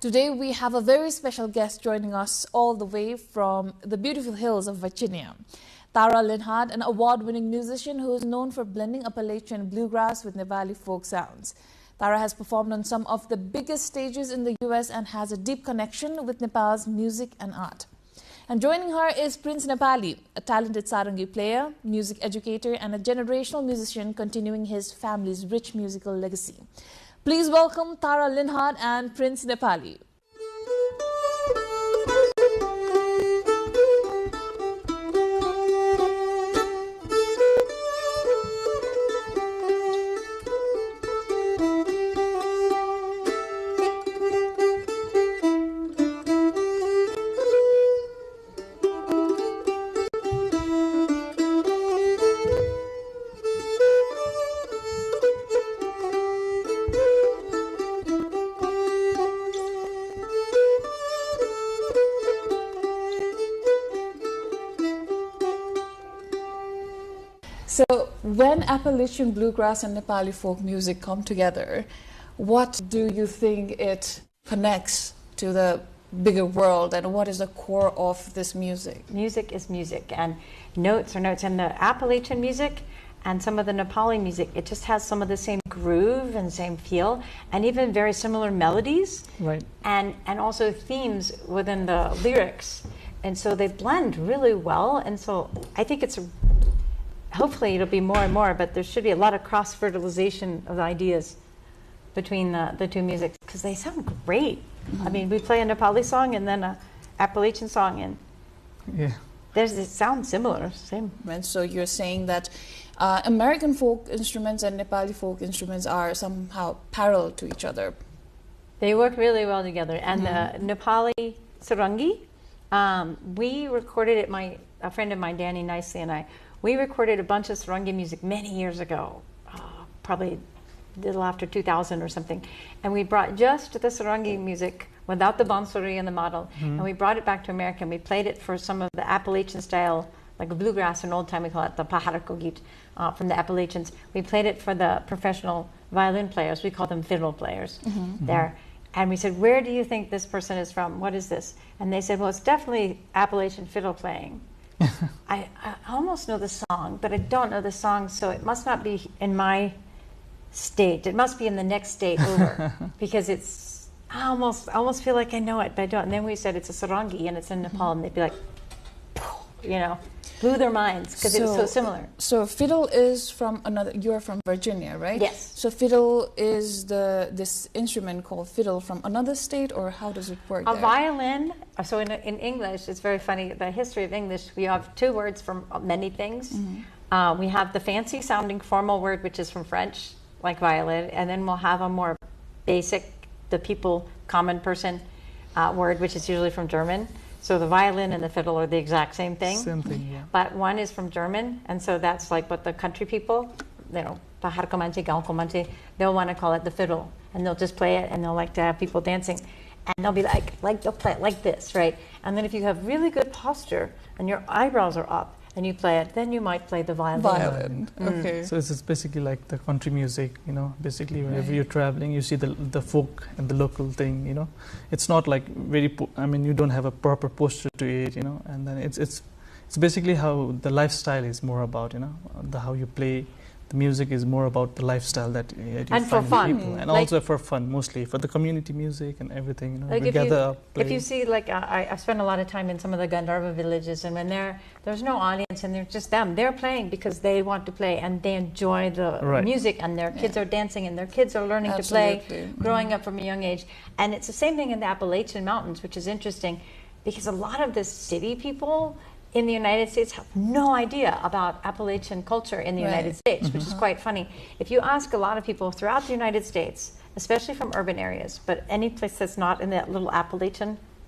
S2: Today we have a very special guest joining us all the way from the beautiful hills of Virginia. Tara Linhart, an award-winning musician who is known for blending Appalachian bluegrass with Nepali folk sounds. Tara has performed on some of the biggest stages in the US and has a deep connection with Nepal's music and art. And joining her is Prince Nepali, a talented sarangi player, music educator and a generational musician continuing his family's rich musical legacy. Please welcome Tara Linhart and Prince Nepali. So, when Appalachian bluegrass and Nepali folk music come together, what do you think it connects to the bigger world, and what is the core of this music?
S13: Music is music, and notes are notes. And the Appalachian music and some of the Nepali music, it just has some of the same groove and same feel, and even very similar melodies,
S2: right?
S13: And also themes within the lyrics, and so they blend really well. And so I think it's hopefully it'll be more and more, but there should be a lot of cross-fertilization of ideas between the two musics, because they sound great. Mm-hmm. I mean, we play a Nepali song and then a Appalachian song, and it sounds similar, same.
S2: And so you're saying that American folk instruments and Nepali folk instruments are somehow parallel to each other.
S13: They work really well together. And the Nepali sarangi, we recorded it, a friend of mine, Danny Nicely, and I, we recorded a bunch of sarangi music many years ago, probably a little after 2000 or something. And we brought just the sarangi music without the bansuri and the model. Mm-hmm. And we brought it back to America, and we played it for some of the Appalachian style, like bluegrass and old time, we call it the paharakogit, from the Appalachians. We played it for the professional violin players. We call them fiddle players there. And we said, where do you think this person is from? What is this? And they said, well, it's definitely Appalachian fiddle playing. I almost know the song, but I don't know the song, so it must not be in my state. It must be in the next state over, because it's I almost feel like I know it, but I don't. And then we said it's a sarangi and it's in Nepal, and they'd be like, you know, blew their minds because it was so similar.
S2: So fiddle is from another. You're from Virginia, right?
S13: Yes.
S2: So fiddle is this instrument called fiddle from another state, or how does it work?
S13: A violin. So in English, it's very funny. The history of English, we have two words from many things. We have the fancy sounding formal word, which is from French, like violin, and then we'll have a more basic, the people, common person word, which is usually from German. So the violin and the fiddle are the exact same thing.
S17: Same thing, yeah.
S13: But one is from German, and so that's like what the country people, you know, they'll want to call it the fiddle, and they'll just play it, and they'll like to have people dancing, and they'll be like they'll play it like this, right? And then if you have really good posture and your eyebrows are up, and you play it, then you might play the violin.
S2: Okay.
S17: So it's basically like the country music, you know. Basically, whenever you're traveling, you see the folk and the local thing, you know. It's not like very. I mean, you don't have a proper posture to it, you know. And then it's basically how the lifestyle is more about, you know, how you play. The music is more about the lifestyle that you
S13: and
S17: find
S13: for fun,
S17: people. And like, also for fun, mostly for the community music and everything. You know,
S13: like
S17: we gather up. Play.
S13: If you see, like I spend a lot of time in some of the Gandharva villages, and when there's no audience and they're just them, they're playing because they want to play and they enjoy the music, and their kids are dancing and their kids are learning to play, growing up from a young age. And it's the same thing in the Appalachian Mountains, which is interesting because a lot of the city people in the United States have no idea about Appalachian culture in the United States, which is quite funny. If you ask a lot of people throughout the United States, especially from urban areas, but any place that's not in that little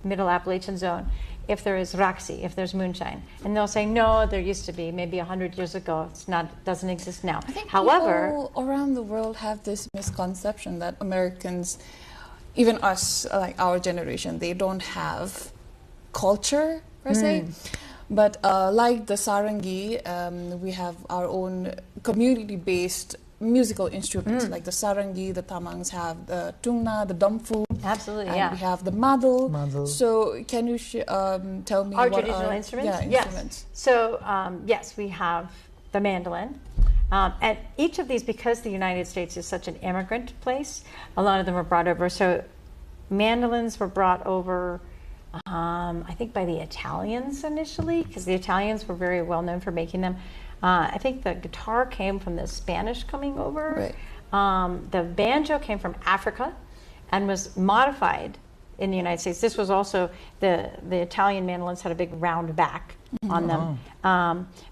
S13: middle Appalachian zone, if there is Raksi, if there's moonshine, and they'll say, no, there used to be maybe 100 years ago. It's not, doesn't exist now.
S2: I think
S13: However,
S2: people around the world have this misconception that Americans, even us, like our generation, they don't have culture per se. But like the sarangi, we have our own community-based musical instruments, like the sarangi. The Tamangs have the tungna, the damfu.
S13: Absolutely,
S2: and we have the madal. So can you tell me
S13: our
S2: what
S13: traditional
S2: are
S13: instruments?
S2: Yeah, instruments.
S13: Yes. So yes, we have the mandolin. And each of these, because the United States is such an immigrant place, a lot of them were brought over. So mandolins were brought over, I think, by the Italians initially, because the Italians were very well known for making them. I think the guitar came from the Spanish coming over. The banjo came from Africa and was modified in the United States. This was also, the Italian mandolins had a big round back on them.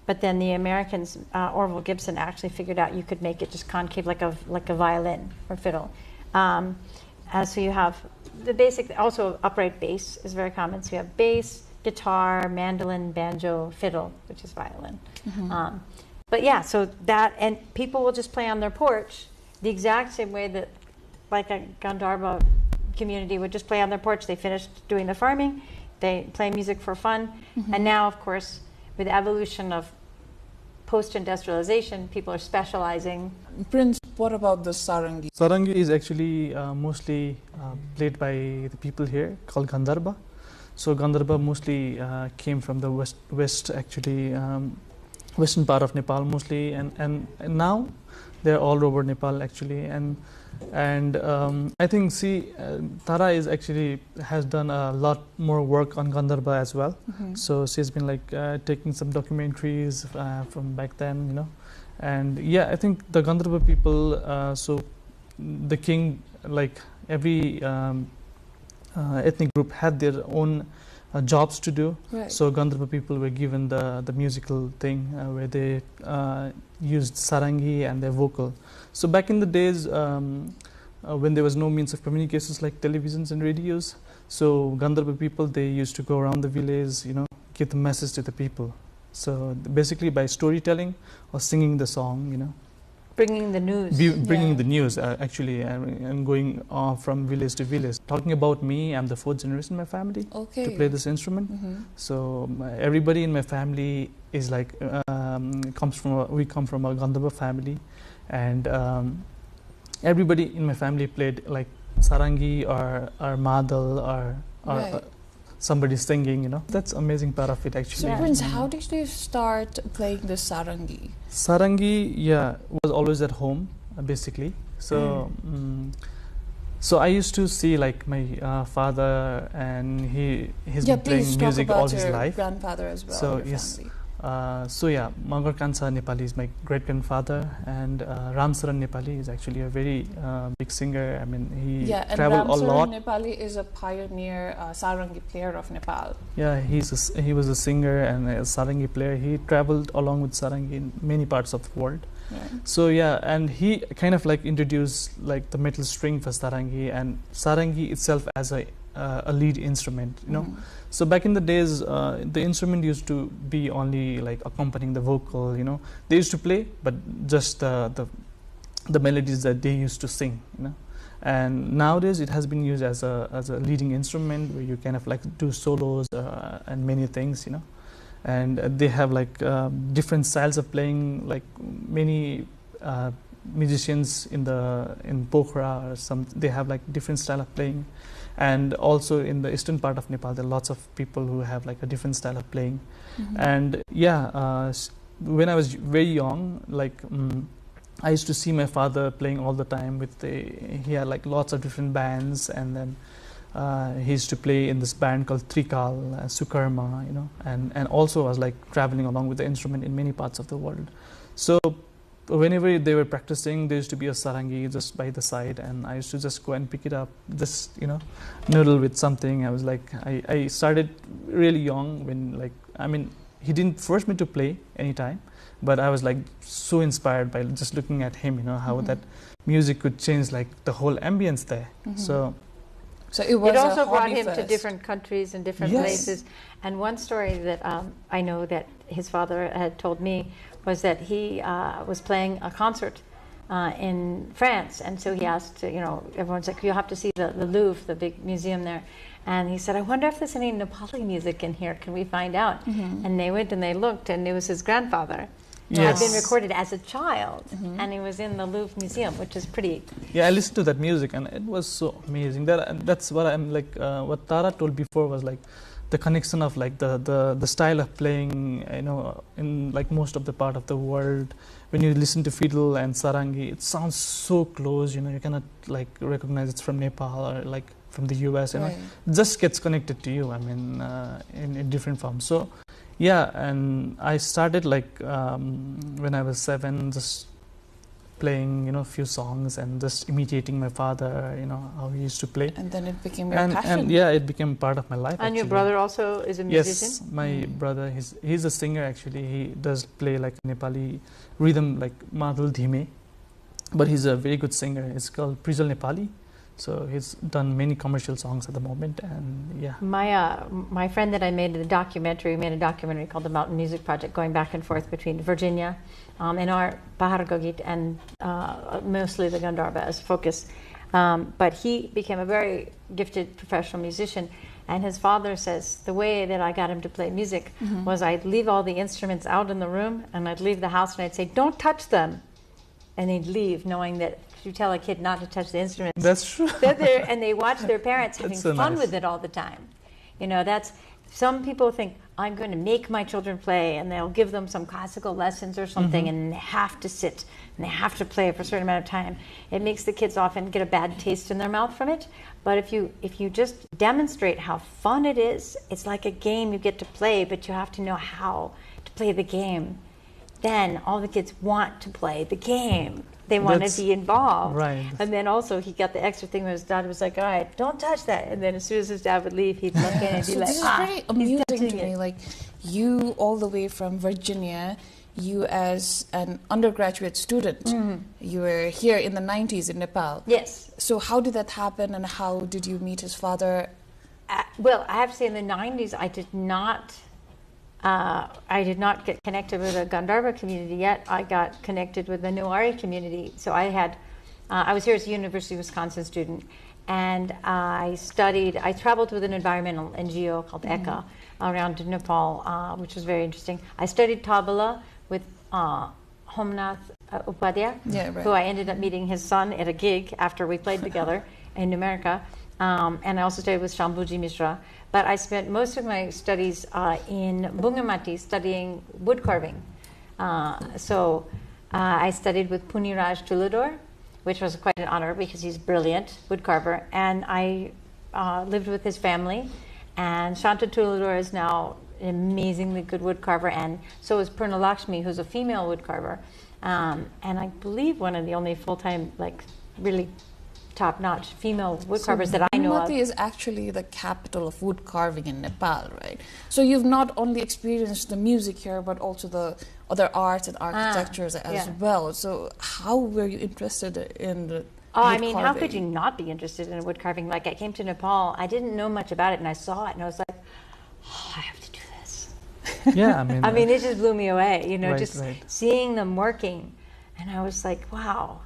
S13: But then the Americans, Orville Gibson actually figured out you could make it just concave like a violin or fiddle. So you have the basic, also upright bass is very common. So you have bass, guitar, mandolin, banjo, fiddle, which is violin. But yeah, so that, and people will just play on their porch the exact same way that like a Gandharva community would just play on their porch. They finished doing the farming, they play music for fun. And now, of course, with the evolution of post-industrialization, people are specializing.
S2: Prince, what about the sarangi?
S17: Sarangi is actually mostly played by the people here, called Gandharva. So Gandharva mostly came from the west actually, western part of Nepal mostly, and now they're all over Nepal actually. And I think Tara is actually has done a lot more work on Gandharva as well. So she's been like taking some documentaries from back then, you know. And yeah, I think the Gandharva people, so the king, like every ethnic group had their own jobs to do. So Gandharva people were given the musical thing where they used sarangi and their vocal. So back in the days when there was no means of communications like televisions and radios, so Gandharva people, they used to go around the village, you know, give the message to the people. So basically by storytelling or singing the song, you know.
S13: Bringing the news.
S17: Bringing the news, actually, and going from village to village. Talking about me, I'm the fourth generation in my family to play this instrument. So everybody in my family is like, we come from a Gandharva family, and everybody in my family played like sarangi or madal or somebody singing, you know. That's amazing part of it actually.
S2: So Prince, how did you start playing the sarangi?
S17: Sarangi, was always at home basically. So So I used to see like my father, and he's been playing music all his life.
S2: Grandfather as well.
S17: So yes. So yeah, Magar Kansa Nepali is my great grandfather, and Ram Saran Nepali is actually a very big singer. I mean, he traveled a lot.
S2: Ram Saran Nepali is a pioneer sarangi player of Nepal.
S17: Yeah, he was a singer and a sarangi player. He traveled along with sarangi in many parts of the world.
S2: Right.
S17: So yeah, and he kind of like introduced like the metal string for sarangi, and sarangi itself as a lead instrument, you know. So back in the days, the instrument used to be only like accompanying the vocal, you know. They used to play, but just the melodies that they used to sing, you know. And nowadays it has been used as a leading instrument, where you kind of like do solos and many things, you know. And they have like different styles of playing, like many musicians in Pokhara or some, they have like different style of playing. And also in the eastern part of Nepal, there are lots of people who have like a different style of playing. And yeah, when I was very young, like I used to see my father playing all the time with he had like lots of different bands, and then he used to play in this band called Trikal, Sukarma, you know, and also was like traveling along with the instrument in many parts of the world. So whenever they were practicing, there used to be a sarangi just by the side, and I used to just go and pick it up, just, you know, noodle with something. I was like, I started really young, when like, I mean, he didn't force me to play anytime, but I was like so inspired by just looking at him, you know, how that music could change like the whole ambience there. So
S2: it was
S13: also brought him to different countries and different places. And one story that I know that his father had told me was that he was playing a concert in France, and so he asked, you know, everyone's like, you have to see the Louvre, the big museum there. And he said, I wonder if there's any Nepali music in here, can we find out? And they went and they looked, and it was his grandfather. Had been recorded as a child, and he was in the Louvre Museum, which is pretty.
S17: Yeah, I listened to that music, and it was so amazing. That's what I'm like. What Tara told before was like the connection of like the style of playing, you know, in like most of the part of the world. When you listen to fiddle and sarangi, it sounds so close. You know, you cannot like recognize it's from Nepal or like from the US. You know, it just gets connected to you. I mean, in different forms. So. Yeah, and I started like when I was 7, just playing, you know, a few songs and just imitating my father, you know, how he used to play.
S2: And then it became your passion.
S17: And yeah, it became part of my life.
S13: And your brother also is a musician?
S17: Yes, my brother, he's a singer actually. He does play like Nepali rhythm, like Madhul Dhime, but he's a very good singer. It's called Prijal Nepali. So he's done many commercial songs at the moment, and yeah.
S13: My friend that I made a documentary called The Mountain Music Project, going back and forth between Virginia and our Bahar Gogit and mostly the Gandharva as focus. But he became a very gifted professional musician, and his father says the way that I got him to play music was I'd leave all the instruments out in the room, and I'd leave the house and I'd say, don't touch them. And he'd leave knowing that if you tell a kid not to touch the instruments,
S17: that's true.
S13: And they watch their parents having
S17: so
S13: fun
S17: nice.
S13: with it all the time. You know, that's, some people think, I'm going to make my children play, and they'll give them some classical lessons or something, and they have to sit and they have to play for a certain amount of time. It makes the kids often get a bad taste in their mouth from it. But if you just demonstrate how fun it is, it's like a game you get to play, but you have to know how to play the game. Then all the kids want to play the game. They want to be involved.
S17: Right.
S13: And then also he got the extra thing where his dad was like, all right, don't touch that. And then as soon as his dad would leave, he'd look in and be like,
S2: this is very amusing to me. Like, you all the way from Virginia, you as an undergraduate student, you were here in the 90s in Nepal.
S13: Yes.
S2: So how did that happen, and how did you meet his father?
S13: Well, I have to say in the 90s, I did not get connected with the Gandharva community yet. I got connected with the Newari community. So I was here as a University of Wisconsin student, and I traveled with an environmental NGO called ECA around Nepal, which was very interesting. I studied tabla with Homnath Upadhyay, who I ended up meeting his son at a gig after we played together in America. And I also studied with Shambhuji Mishra. But I spent most of my studies in Bungamati studying wood carving. So I studied with Puniraj Tulador, which was quite an honor because he's brilliant woodcarver. And I lived with his family. And Shanta Tulador is now an amazingly good woodcarver, and so is Purna Lakshmi, who's a female woodcarver. And I believe one of the only full-time, like, really top-notch female woodcarvers that I know of.
S2: Almaty is actually the capital of wood carving in Nepal, right? So you've not only experienced the music here, but also the other arts and architectures as well. So how were you interested in the
S13: I mean, how could you not be interested in wood carving? Like, I came to Nepal, I didn't know much about it, and I saw it, and I was like, oh, I have to do this.
S17: Yeah,
S13: I mean, it just blew me away, you know, seeing them working. And I was like, wow,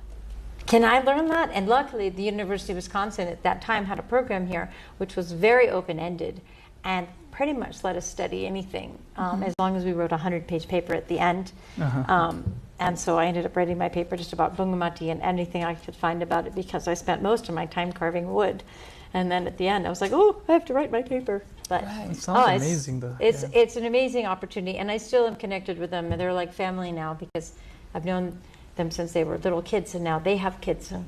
S13: can I learn that? And luckily, the University of Wisconsin at that time had a program here, which was very open-ended and pretty much let us study anything, as long as we wrote a 100-page paper at the end. And so I ended up writing my paper just about Bungamati and anything I could find about it, because I spent most of my time carving wood. And then at the end, I was like, oh, I have to write my paper. But
S17: it sounds amazing, though.
S13: It's an amazing opportunity, and I still am connected with them. They're like family now, because I've known them since they were little kids, and now they have kids. So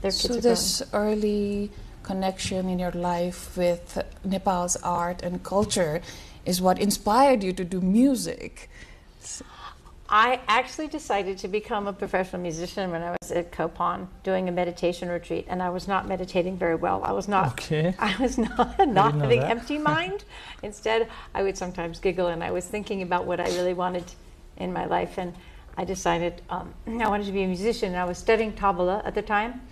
S13: their kids
S2: so
S13: are
S2: this early connection in your life with Nepal's art and culture is what inspired you to do music.
S13: I actually decided to become a professional musician when I was at Kopan doing a meditation retreat, and I was not meditating very well. I was not having empty mind. Instead, I would sometimes giggle, and I was thinking about what I really wanted in my life, and I decided I wanted to be a musician. And I was studying tabla at the time,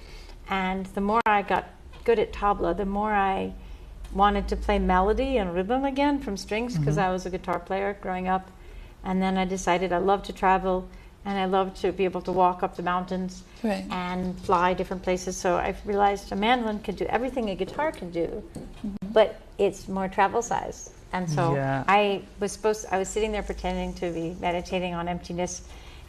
S13: and the more I got good at tabla, the more I wanted to play melody and rhythm again from strings, because I was a guitar player growing up. And then I decided I love to travel, and I love to be able to walk up the mountains and fly different places. So I realized a mandolin could do everything a guitar can do, but it's more travel size. And so I was sitting there pretending to be meditating on emptiness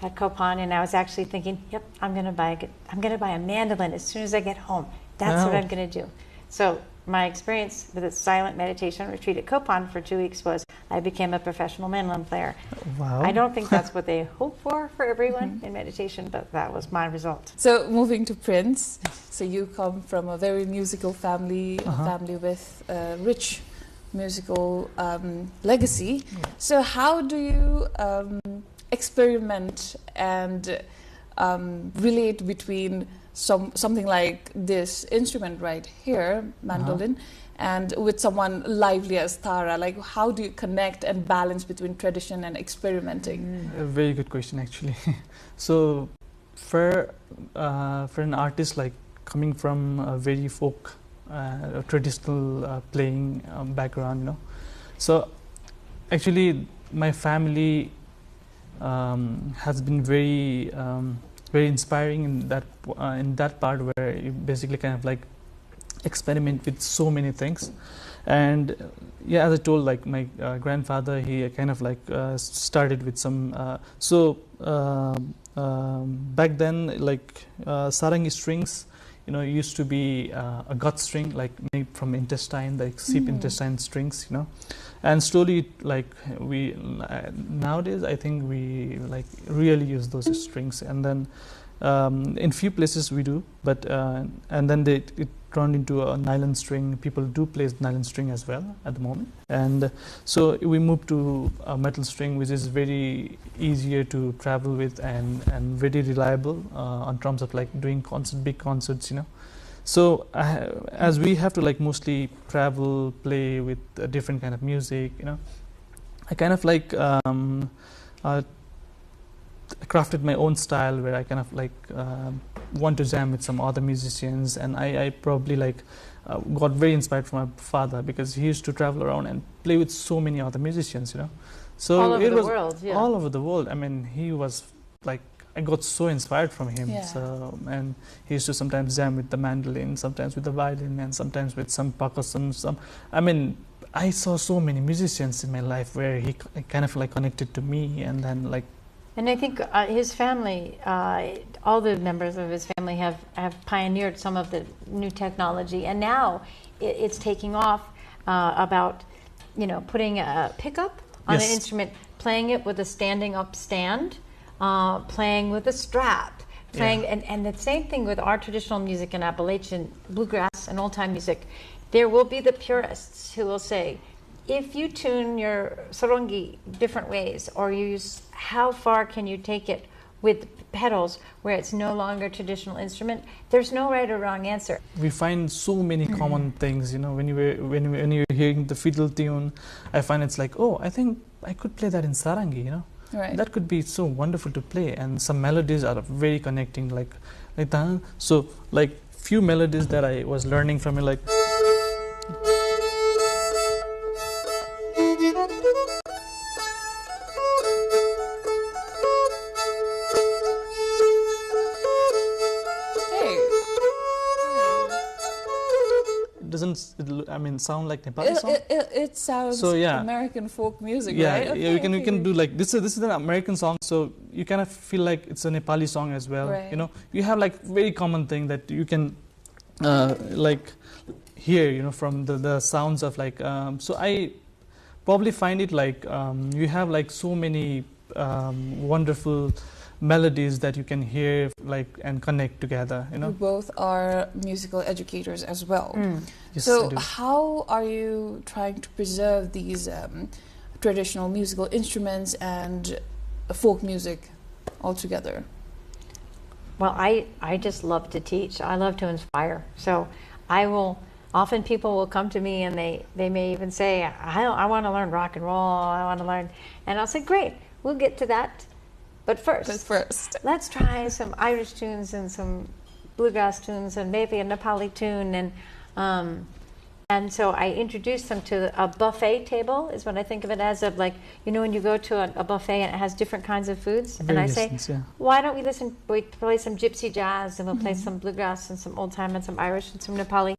S13: at Kopan, and I was actually thinking, yep, I'm gonna buy a mandolin as soon as I get home. That's what I'm gonna do. So my experience with a silent meditation retreat at Kopan for 2 weeks was I became a professional mandolin player.
S17: Wow.
S13: I don't think that's what they hope for everyone in meditation, but that was my result.
S2: So moving to Prince, so you come from a very musical family, a family with a rich musical legacy. So how do you experiment and relate between something like this instrument right here, mandolin, and with someone lively as Tara? Like, how do you connect and balance between tradition and experimenting?
S17: A very good question, actually. So for an artist like coming from a very folk, traditional playing background, you know, so actually my family has been very inspiring in that part, where you basically kind of like experiment with so many things. And yeah, as I told, like my grandfather, he kind of like started with some back then, like sarangi strings, you know, used to be a gut string, like made from intestine, like sheep intestine strings, you know. And slowly, like we nowadays, I think we like really use those strings. And then in few places we do, but and then it turned into a nylon string. People do play nylon string as well at the moment. And so we moved to a metal string, which is very easier to travel with and very reliable on terms of like doing big concerts, you know. So as we have to like mostly travel, play with a different kind of music, you know, I kind of like crafted my own style, where I kind of like want to jam with some other musicians. And I probably like got very inspired from my father, because he used to travel around and play with so many other musicians, you know. So
S13: all over the world, yeah.
S17: All over the world. I mean, he was like, I got so inspired from him.
S2: Yeah.
S17: So, and he used to sometimes jam with the mandolin, sometimes with the violin, and sometimes with some percussion. I mean, I saw so many musicians in my life where he kind of like connected to me, and then like.
S13: And I think his family, all the members of his family have pioneered some of the new technology, and now it's taking off about, you know, putting a pickup on an instrument, playing it with a standing up stand, playing with a strap, playing, and the same thing with our traditional music in Appalachian, bluegrass and old-time music. There will be the purists who will say, if you tune your sarongi different ways, or use, how far can you take it with pedals where it's no longer a traditional instrument, there's no right or wrong answer.
S17: We find so many common things, you know, when you're hearing the fiddle tune, I find it's like, oh, I think I could play that in sarangi, you know.
S2: Right.
S17: That could be so wonderful to play, and some melodies are very connecting, like that. So like few melodies that I was learning from it, like doesn't sound like Nepali song?
S2: It sounds
S17: so, yeah.
S2: American folk music,
S17: yeah,
S2: right?
S17: Yeah, we can do like this is an American song, so you kind of feel like it's a Nepali song as well.
S2: Right.
S17: You know, you have like very common thing that you can like hear, you know, from the sounds of like. So I probably find it like you have like so many wonderful melodies that you can hear like and connect together, you know.
S2: We both are musical educators as well.
S17: Yes,
S2: so
S17: I do.
S2: how are you trying to preserve these traditional musical instruments and folk music all together?
S13: Well, I just love to teach. I love to inspire. So I will, often people will come to me and they may even say, I want to learn rock and roll, I want to learn, and I'll say, great, we'll get to that. But first, let's try some Irish tunes and some bluegrass tunes and maybe a Nepali tune. And so I introduce them to a buffet table, is what I think of it as, of like, you know, when you go to a buffet and it has different kinds of foods. And I say, why don't we play some gypsy jazz, and we'll play some bluegrass and some old time and some Irish and some Nepali.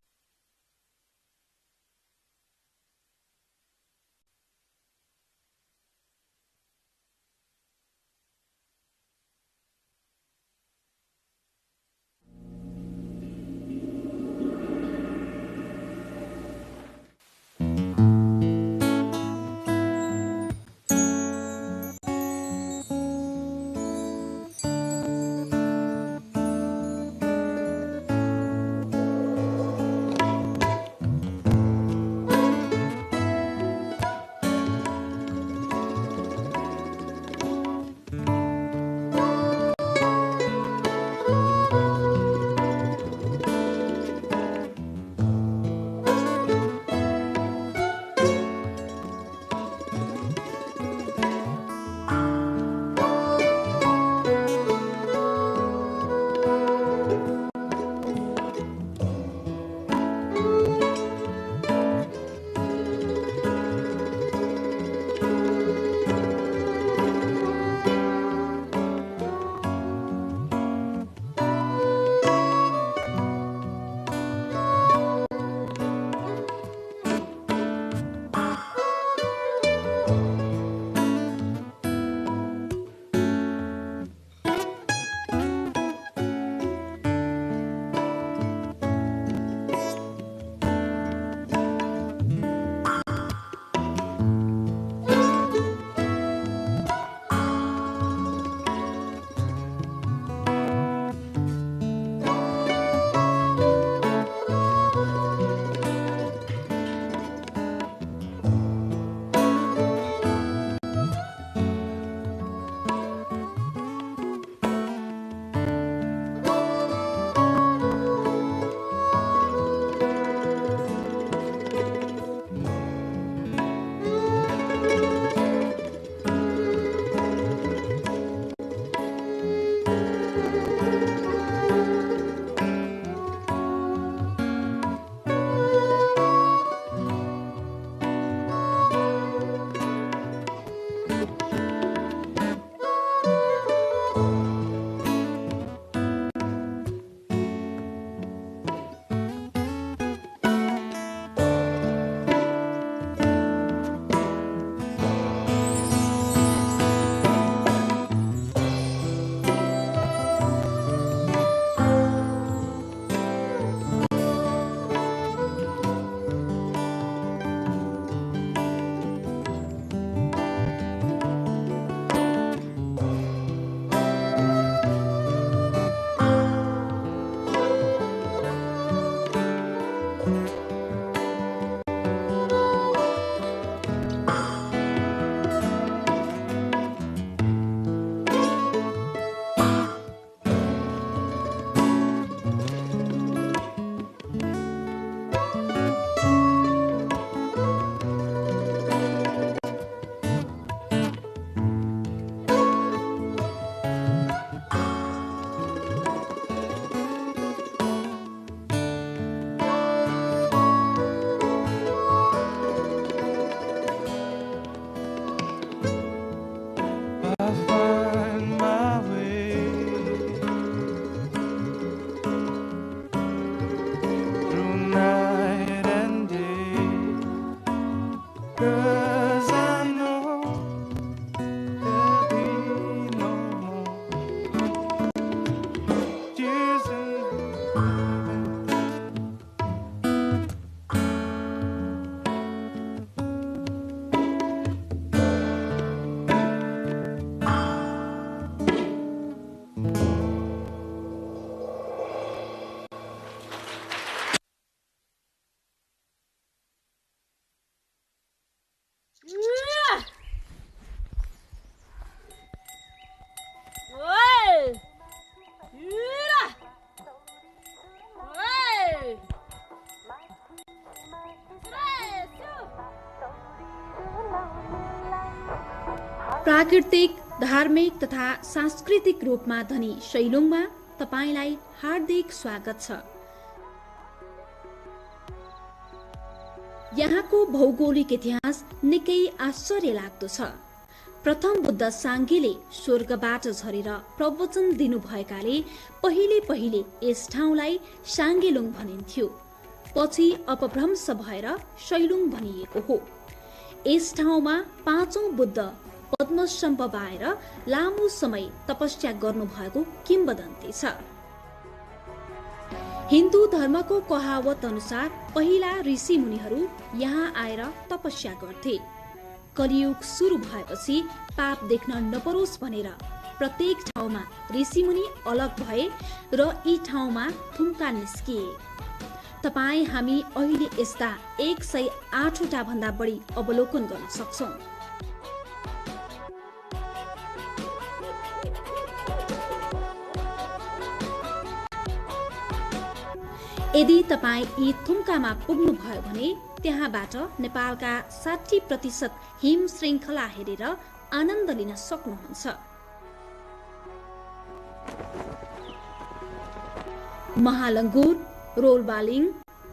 S5: प्राकृतिक, धार्मिक तथा सांस्कृतिक रूपमा धनी सैलुङमा तपाईलाई हार्दिक स्वागत छ। यहाँको भौगोलिक इतिहास निकै आश्चर्य लाग्दो छ। प्रथम बुद्ध साङ्गेले स्वर्गबाट झरेर प्रवचन दिनुभएकाले पहिले यस ठाउँलाई साङ्गेलुङ भनिन्थ्यो। पछि अपभ्रंश भएर सैलुङ भनिएको हो। यस ठाउँमा 5औं बुद्ध पद्मस्तम्भ बाएर लामो समय तपस्या गर्नुभएको किम्वदन्ती छ। हिन्दू धर्मको कहावत अनुसार पहिला ऋषि मुनिहरू यहाँ आएर तपस्या गर्थे। कलियुग सुरु भएपछि पाप देख्न नपरोस् भनेर प्रत्येक ठाउँमा ऋषिमुनि अलग भए र यी ठाउँमा थुम्का निस्किए। तपाई हामी अहिले यस्ता 108 वटा भन्दा बढी अवलोकन गर्न सक्छौं। यदि तपाई यी थुम्कामा पुग्नुभयो भने त्यहाँबाट नेपालका 60% हिम श्रृङ्खला हेरेर आनन्द लिन सक्नुहुन्छ। महालङ्गुर, रोलबालिङ,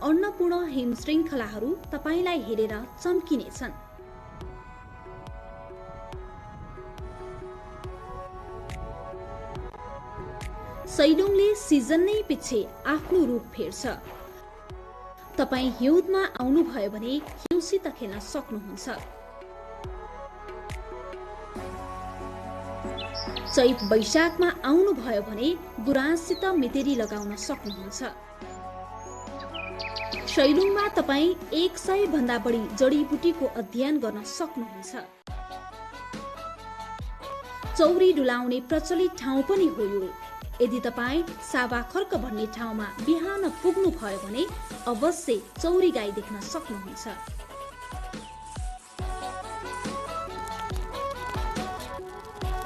S5: अन्नपूर्ण हिम श्रृङ्खलाहरू तपाईलाई हेरेर चम्किनेछन्। सैलुङले सिजन नै पछि आफ्नो रूप फेर्छ। तपाई हिउँदमा आउनुभयो भने हिउँसित खेल्न सक्नुहुन्छ। चैत वैशाखमा आउनुभयो भने गुराँससित मेतेरी लगाउन सक्नुहुन्छ। सैलुङमा तपाई 100 भन्दा बढी जडीबुटीको अध्ययन गर्न सक्नुहुन्छ। चौरी डुलाउने प्रचलित ठाउँ पनि हो यो। यदि तपाई सावाखर्क भन्ने ठाउँमा बिहान पुग्नु भयो भने अवश्य चौरी गाई देख्न सक्नुहुन्छ।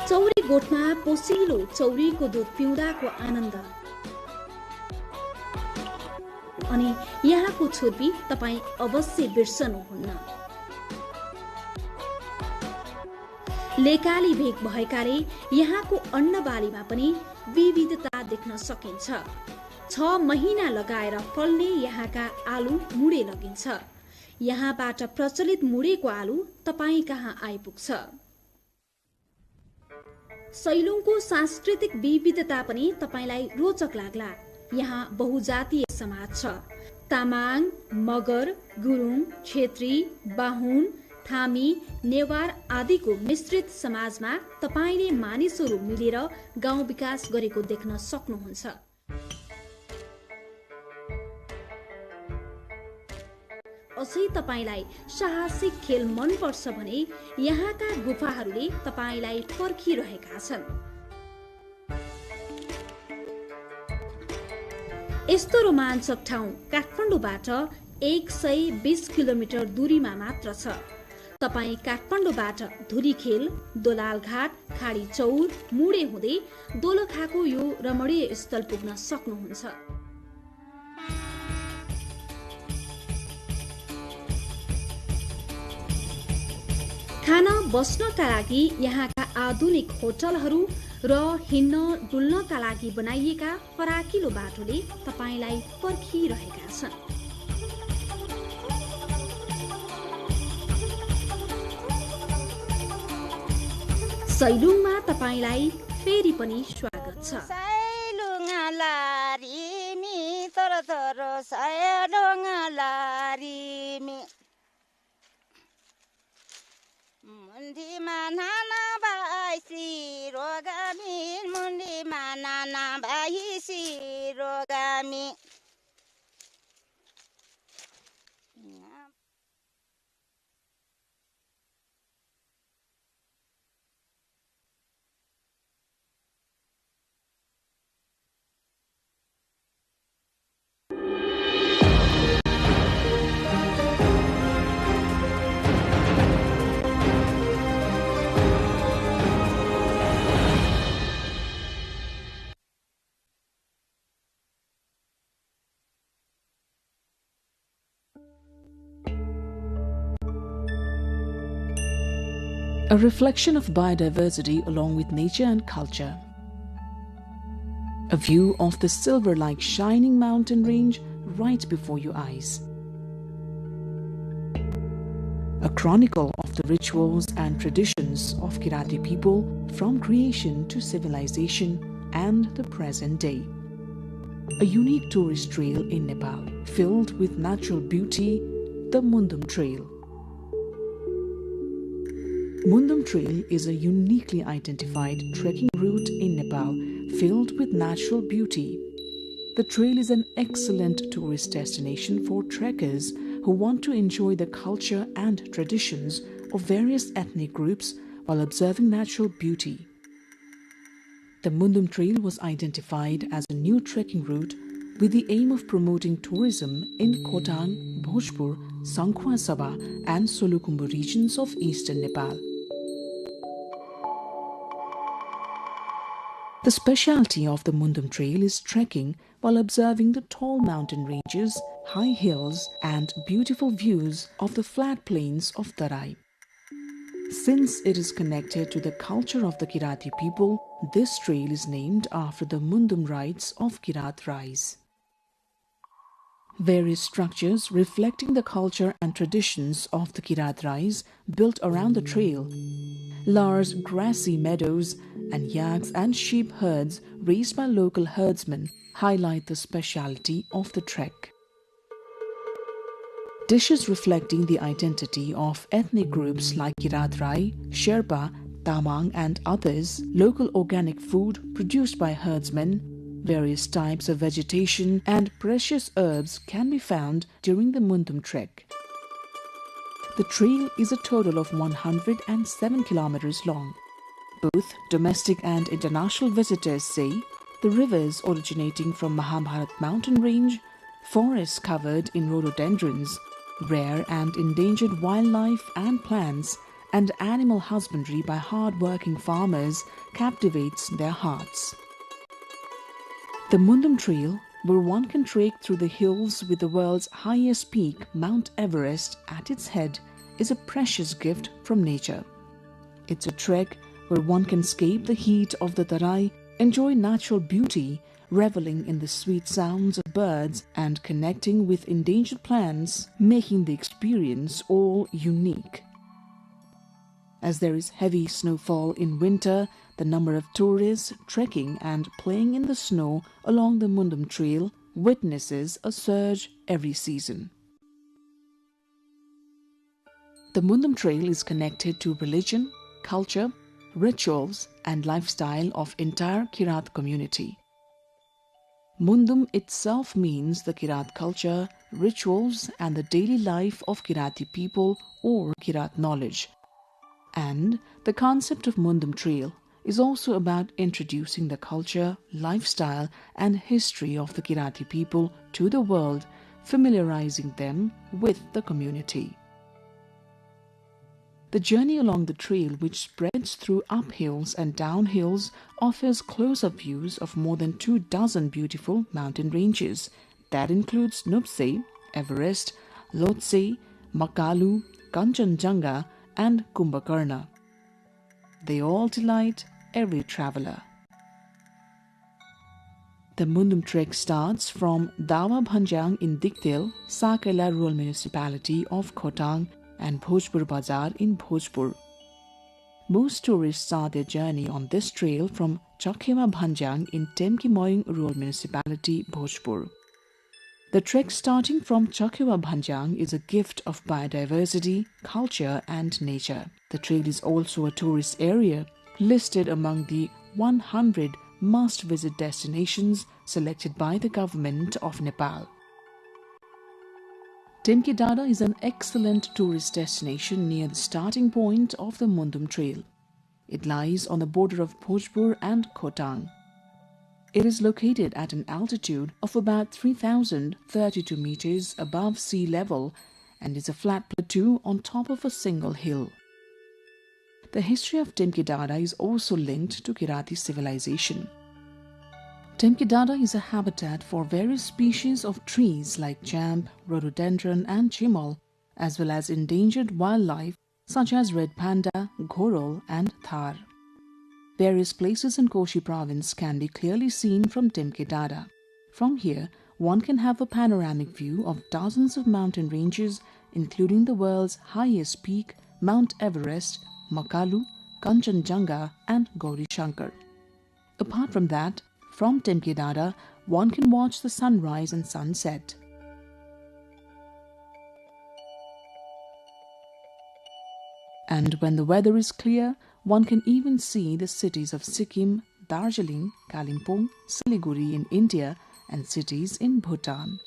S5: चौरी गोठमा पोसिलो चौरीको दुध पिउँदाको आनन्द अनि यहाँको छुर्पी तपाई अवश्य बिर्सनुहुन्न। लेकाली भेग भएकाले यहाँको अन्नबालीमा पनि विविधता देख्न सकिन्छ। 6 महिना लगाएर फल्ने यहाँका आलु मुडे लगिन्छ। यहाँबाट प्रचलित मुडेको आलु तपाई कहाँ आइपुग्छ। सैलुङको सांस्कृतिक विविधता पनि तपाईलाई रोचक लाग्ला। यहाँ बहुजातीय समाज छ। तामाङ, मगर, गुरुङ, छेत्री, बाहुन, थामी, नेवार आदिको मिश्रित समाजमा तपाईले मानिसहरू मिलेर गाउँ विकास गरेको देख्न सक्नुहुन्छ। अझै तपाईलाई साहसिक खेल मन पर्छ भने यहाँका गुफाहरूले तपाईलाई पर्खिरहेका छन्। यस्तो रोमाञ्चक ठाउँ काठमाडौँबाट 120 किलोमिटर दूरीमा मात्र छ। तपाई काठमाडौँबाट धुरीखेल, दोलालघाट, खाडी चौर, मुडे हुँदै दोलखाको यो रमणीय स्थल पुग्न सक्नुहुन्छ। खान बस्नका लागि यहाँका आधुनिक होटलहरू र हिँड्न डुल्नका लागि बनाइएका फराकिलो बाटोले तपाईलाई पर्खिरहेका छन्। सैलुङमा तपाईलाई फेरि पनि स्वागत छ।
S18: मुन्डीमा नाना भाइसी रोगामी, मुन्डीमा नाना भाइसी रोगामी।
S19: a reflection of biodiversity along with nature and culture. A view of the silver-like shining mountain range right before your eyes. A chronicle of the rituals and traditions of Kirati people from creation to civilization and the present day. A unique tourist trail in Nepal, filled with natural beauty, the Mundum Trail. Mundum Trail is a uniquely identified trekking route in Nepal filled with natural beauty. The trail is an excellent tourist destination for trekkers who want to enjoy the culture and traditions of various ethnic groups while observing natural beauty. The Mundum Trail was identified as a new trekking route with the aim of promoting tourism in Khotang, Bhojpur, Sankhua Sabha and Solukhumbu regions of eastern Nepal. The specialty of the Mundum Trail is trekking while observing the tall mountain ranges, high hills and beautiful views of the flat plains of Tarai. Since it is connected to the culture of the Kirati people, this trail is named after the Mundum rites of Kirat Rais. Various structures reflecting the culture and traditions of the Kirat Rais built around the trail. Large grassy meadows and yaks and sheep herds raised by local herdsmen highlight the speciality of the trek. Dishes reflecting the identity of ethnic groups like Kirat Rai, Sherpa, Tamang and others, local organic food produced by herdsmen, various types of vegetation and precious herbs can be found during the Mundum trek. The trail is a total of 107 kilometers long. Both domestic and international visitors say the rivers originating from Mahabharat mountain range, forests covered in rhododendrons, rare and endangered wildlife and plants, and animal husbandry by hard-working farmers captivates their hearts. The Mundum Trail, where one can trek through the hills with the world's highest peak, Mount Everest, at its head, is a precious gift from nature. It's a trek where one can escape the heat of the Tarai, enjoy natural beauty, reveling in the sweet sounds of birds and connecting with endangered plants, making the experience all unique. As there is heavy snowfall in winter, the number of tourists trekking and playing in the snow along the Mundum Trail witnesses a surge every season. The Mundum Trail is connected to religion, culture, rituals and lifestyle of entire Kirat community. Mundum itself means the Kirat culture, rituals and the daily life of Kirati people or Kirat knowledge. And the concept of Mundum Trail is also about introducing the culture, lifestyle and history of the Kirati people to the world, familiarizing them with the community. The journey along the trail, which spreads through uphills and downhills, offers close-up views of more than 24 beautiful mountain ranges. That includes Nuptse, Everest, Lhotse, Makalu, Kanchenjunga and Kumbhakarna. They all delight every traveler. The Mundum trek starts from Dawa Bhanjang in Diktel, Sakaila Rural Municipality of Khotang and Bhojpur Bazar in Bhojpur. Most tourists start their journey on this trail from Chakhema Bhanjang in Temki Moying Rural Municipality, Bhojpur. The trek starting from Chakhema Bhanjang is a gift of biodiversity, culture and nature. The trail is also a tourist area listed among the 100 must-visit destinations selected by the government of Nepal. Temki Dada is an excellent tourist destination near the starting point of the Mundum Trail. It lies on the border of Bhojpur and Khotang. It is located at an altitude of about 3,032 meters above sea level and is a flat plateau on top of a single hill. The history of Temki Dada is also linked to Kirati civilization. Temki Dada is a habitat for various species of trees like jamb, rhododendron and chimal, as well as endangered wildlife such as Red Panda, Ghorol and Thar. Various places in Koshi province can be clearly seen from Temke Dada. From here, one can have a panoramic view of dozens of mountain ranges, including the world's highest peak, Mount Everest, Makalu, Kanchenjunga and Gauri Shankar. Apart from that, from Temke Dada, one can watch the sunrise and sunset. And when the weather is clear, one can even see the cities of Sikkim, Darjeeling, Kalimpong, Siliguri in India and cities in Bhutan.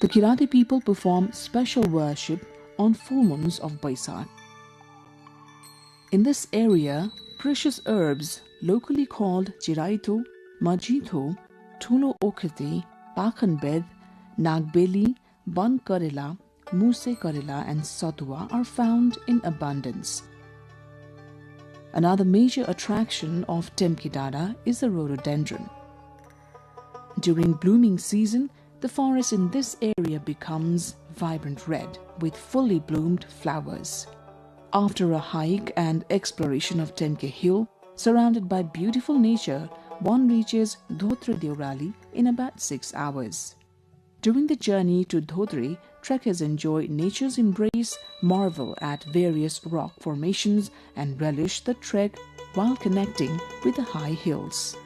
S19: The Kirati people perform special worship on full moons of Baisakh. In this area, precious herbs, locally called Chiraito, Majito, Thulo Okhete, Pakhanbed, Nagbeli, Ban Karela, Muse Karela and Satua are found in abundance. Another major attraction of Temke Dada is the rhododendron. During blooming season, the forest in this area becomes vibrant red with fully bloomed flowers. After a hike and exploration of Temke Hill, surrounded by beautiful nature, one reaches Dhotre Deorali in about 6 hours. During the journey to Dhodre, trekkers enjoy nature's embrace, marvel at various rock formations and relish the trek while connecting with the high hills.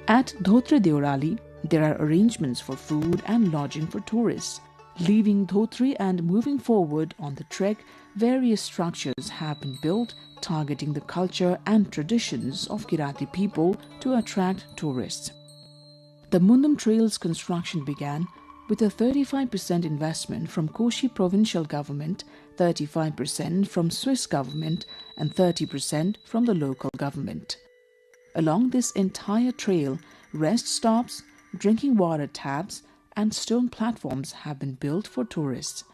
S19: At Dhotre Deorali, there are arrangements for food and lodging for tourists. Leaving Dhotre and moving forward on the trek, various structures have been built targeting the culture and traditions of Kirati people to attract tourists. The Mundum Trail's construction began with a 35% investment from Koshi provincial government, 35% from Swiss government and 30% from the local government. Along this entire trail, rest stops, drinking water taps and stone platforms have been built for tourists.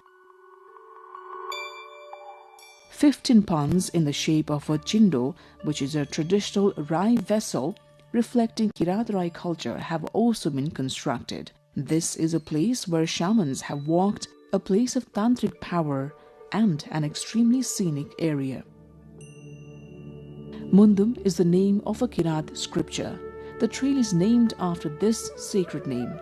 S19: 15 ponds in the shape of a chindo, which is a traditional Rai vessel reflecting Kirat Rai culture, have also been constructed. This is a place where shamans have walked, a place of tantric power and an extremely scenic area. Mundum is the name of a Kirat scripture. The trail is named after this sacred name.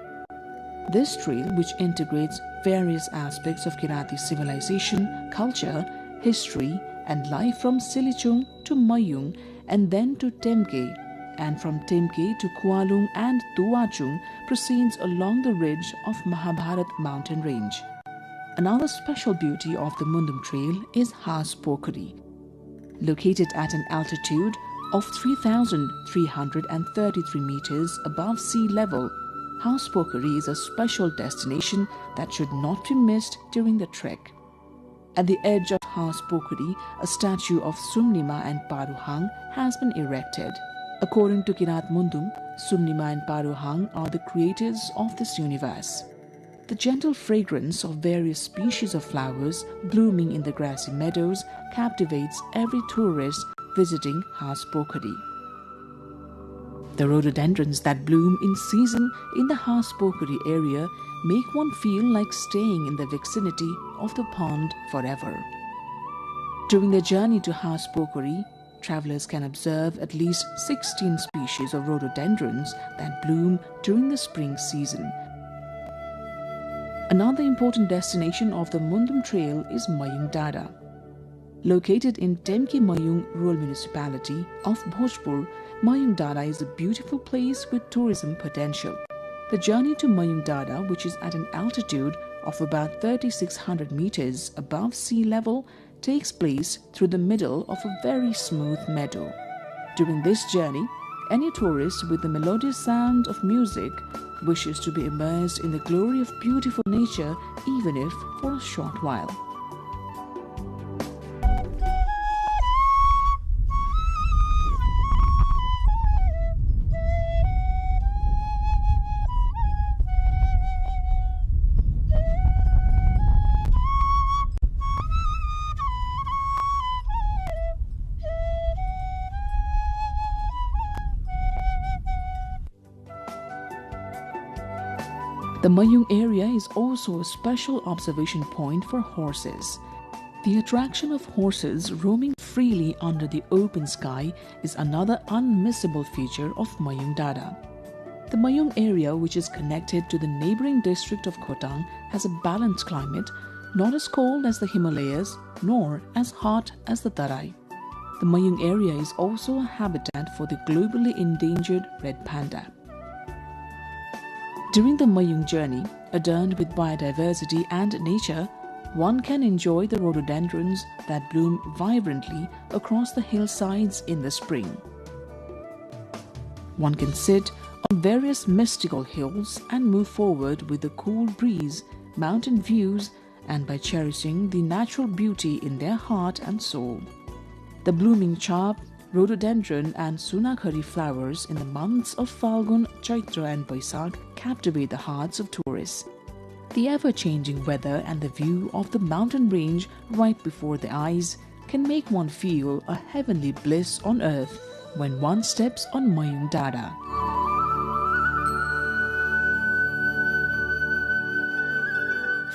S19: This trail, which integrates various aspects of Kirati civilization, culture, history and life from Silichung to Mayung and then to Temke, and from Temke to Kualung and Tuachung, proceeds along the ridge of Mahabharat mountain range. Another special beauty of the Mundum Trail is Has Pokhari. Located at an altitude of 3,333 meters above sea level, Has Pokhari is a special destination that should not be missed during the trek. At the edge of Has Pokhari, a statue of Sumnima and Paruhang has been erected. According to Kirat Mundum, Sumnima and Paruhang are the creators of this universe. The gentle fragrance of various species of flowers blooming in the grassy meadows captivates every tourist visiting Has Pokhari. The rhododendrons that bloom in season in the Has Pokhari area make one feel like staying in the vicinity of the pond forever. During their journey to Has Pokhari, travelers can observe at least 16 species of rhododendrons that bloom during the spring season. Another important destination of the Mundum Trail is Mayung Dada. Located in Temke Mayung Rural Municipality of Bhojpur, Mayung Dada is a beautiful place with tourism potential. The journey to Mayung Dada, which is at an altitude of about 3,600 meters above sea level, takes place through the middle of a very smooth meadow. During this journey, any tourist with the melodious sound of music wishes to be immersed in the glory of beautiful nature, even if for a short while. The Mayung area is also a special observation point for horses. The attraction of horses roaming freely under the open sky is another unmissable feature of Mayung Dada. The Mayung area, which is connected to the neighboring district of Khotang, has a balanced climate, not as cold as the Himalayas, nor as hot as the Tarai. The Mayung area is also a habitat for the globally endangered red panda. During the Mayung journey, adorned with biodiversity and nature, one can enjoy the rhododendrons that bloom vibrantly across the hillsides in the spring. One can sit on various mystical hills and move forward with the cool breeze, mountain views, and by cherishing the natural beauty in their heart and soul. The blooming chap, rhododendron and sunakhari flowers in the months of Falgun, Chaitra and Baisakh captivate the hearts of tourists. The ever-changing weather and the view of the mountain range right before the eyes can make one feel a heavenly bliss on earth when one steps on Mayung Dada.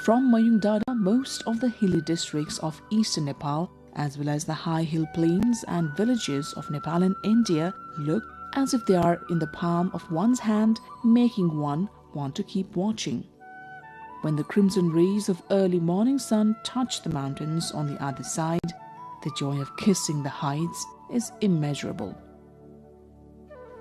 S19: From Mayung Dada, most of the hilly districts of eastern Nepal, as well as the high hill plains and villages of Nepal and India, look as if they are in the palm of one's hand, making one want to keep watching. When the crimson rays of early morning sun touch the mountains on the other side, the joy of kissing the heights is immeasurable.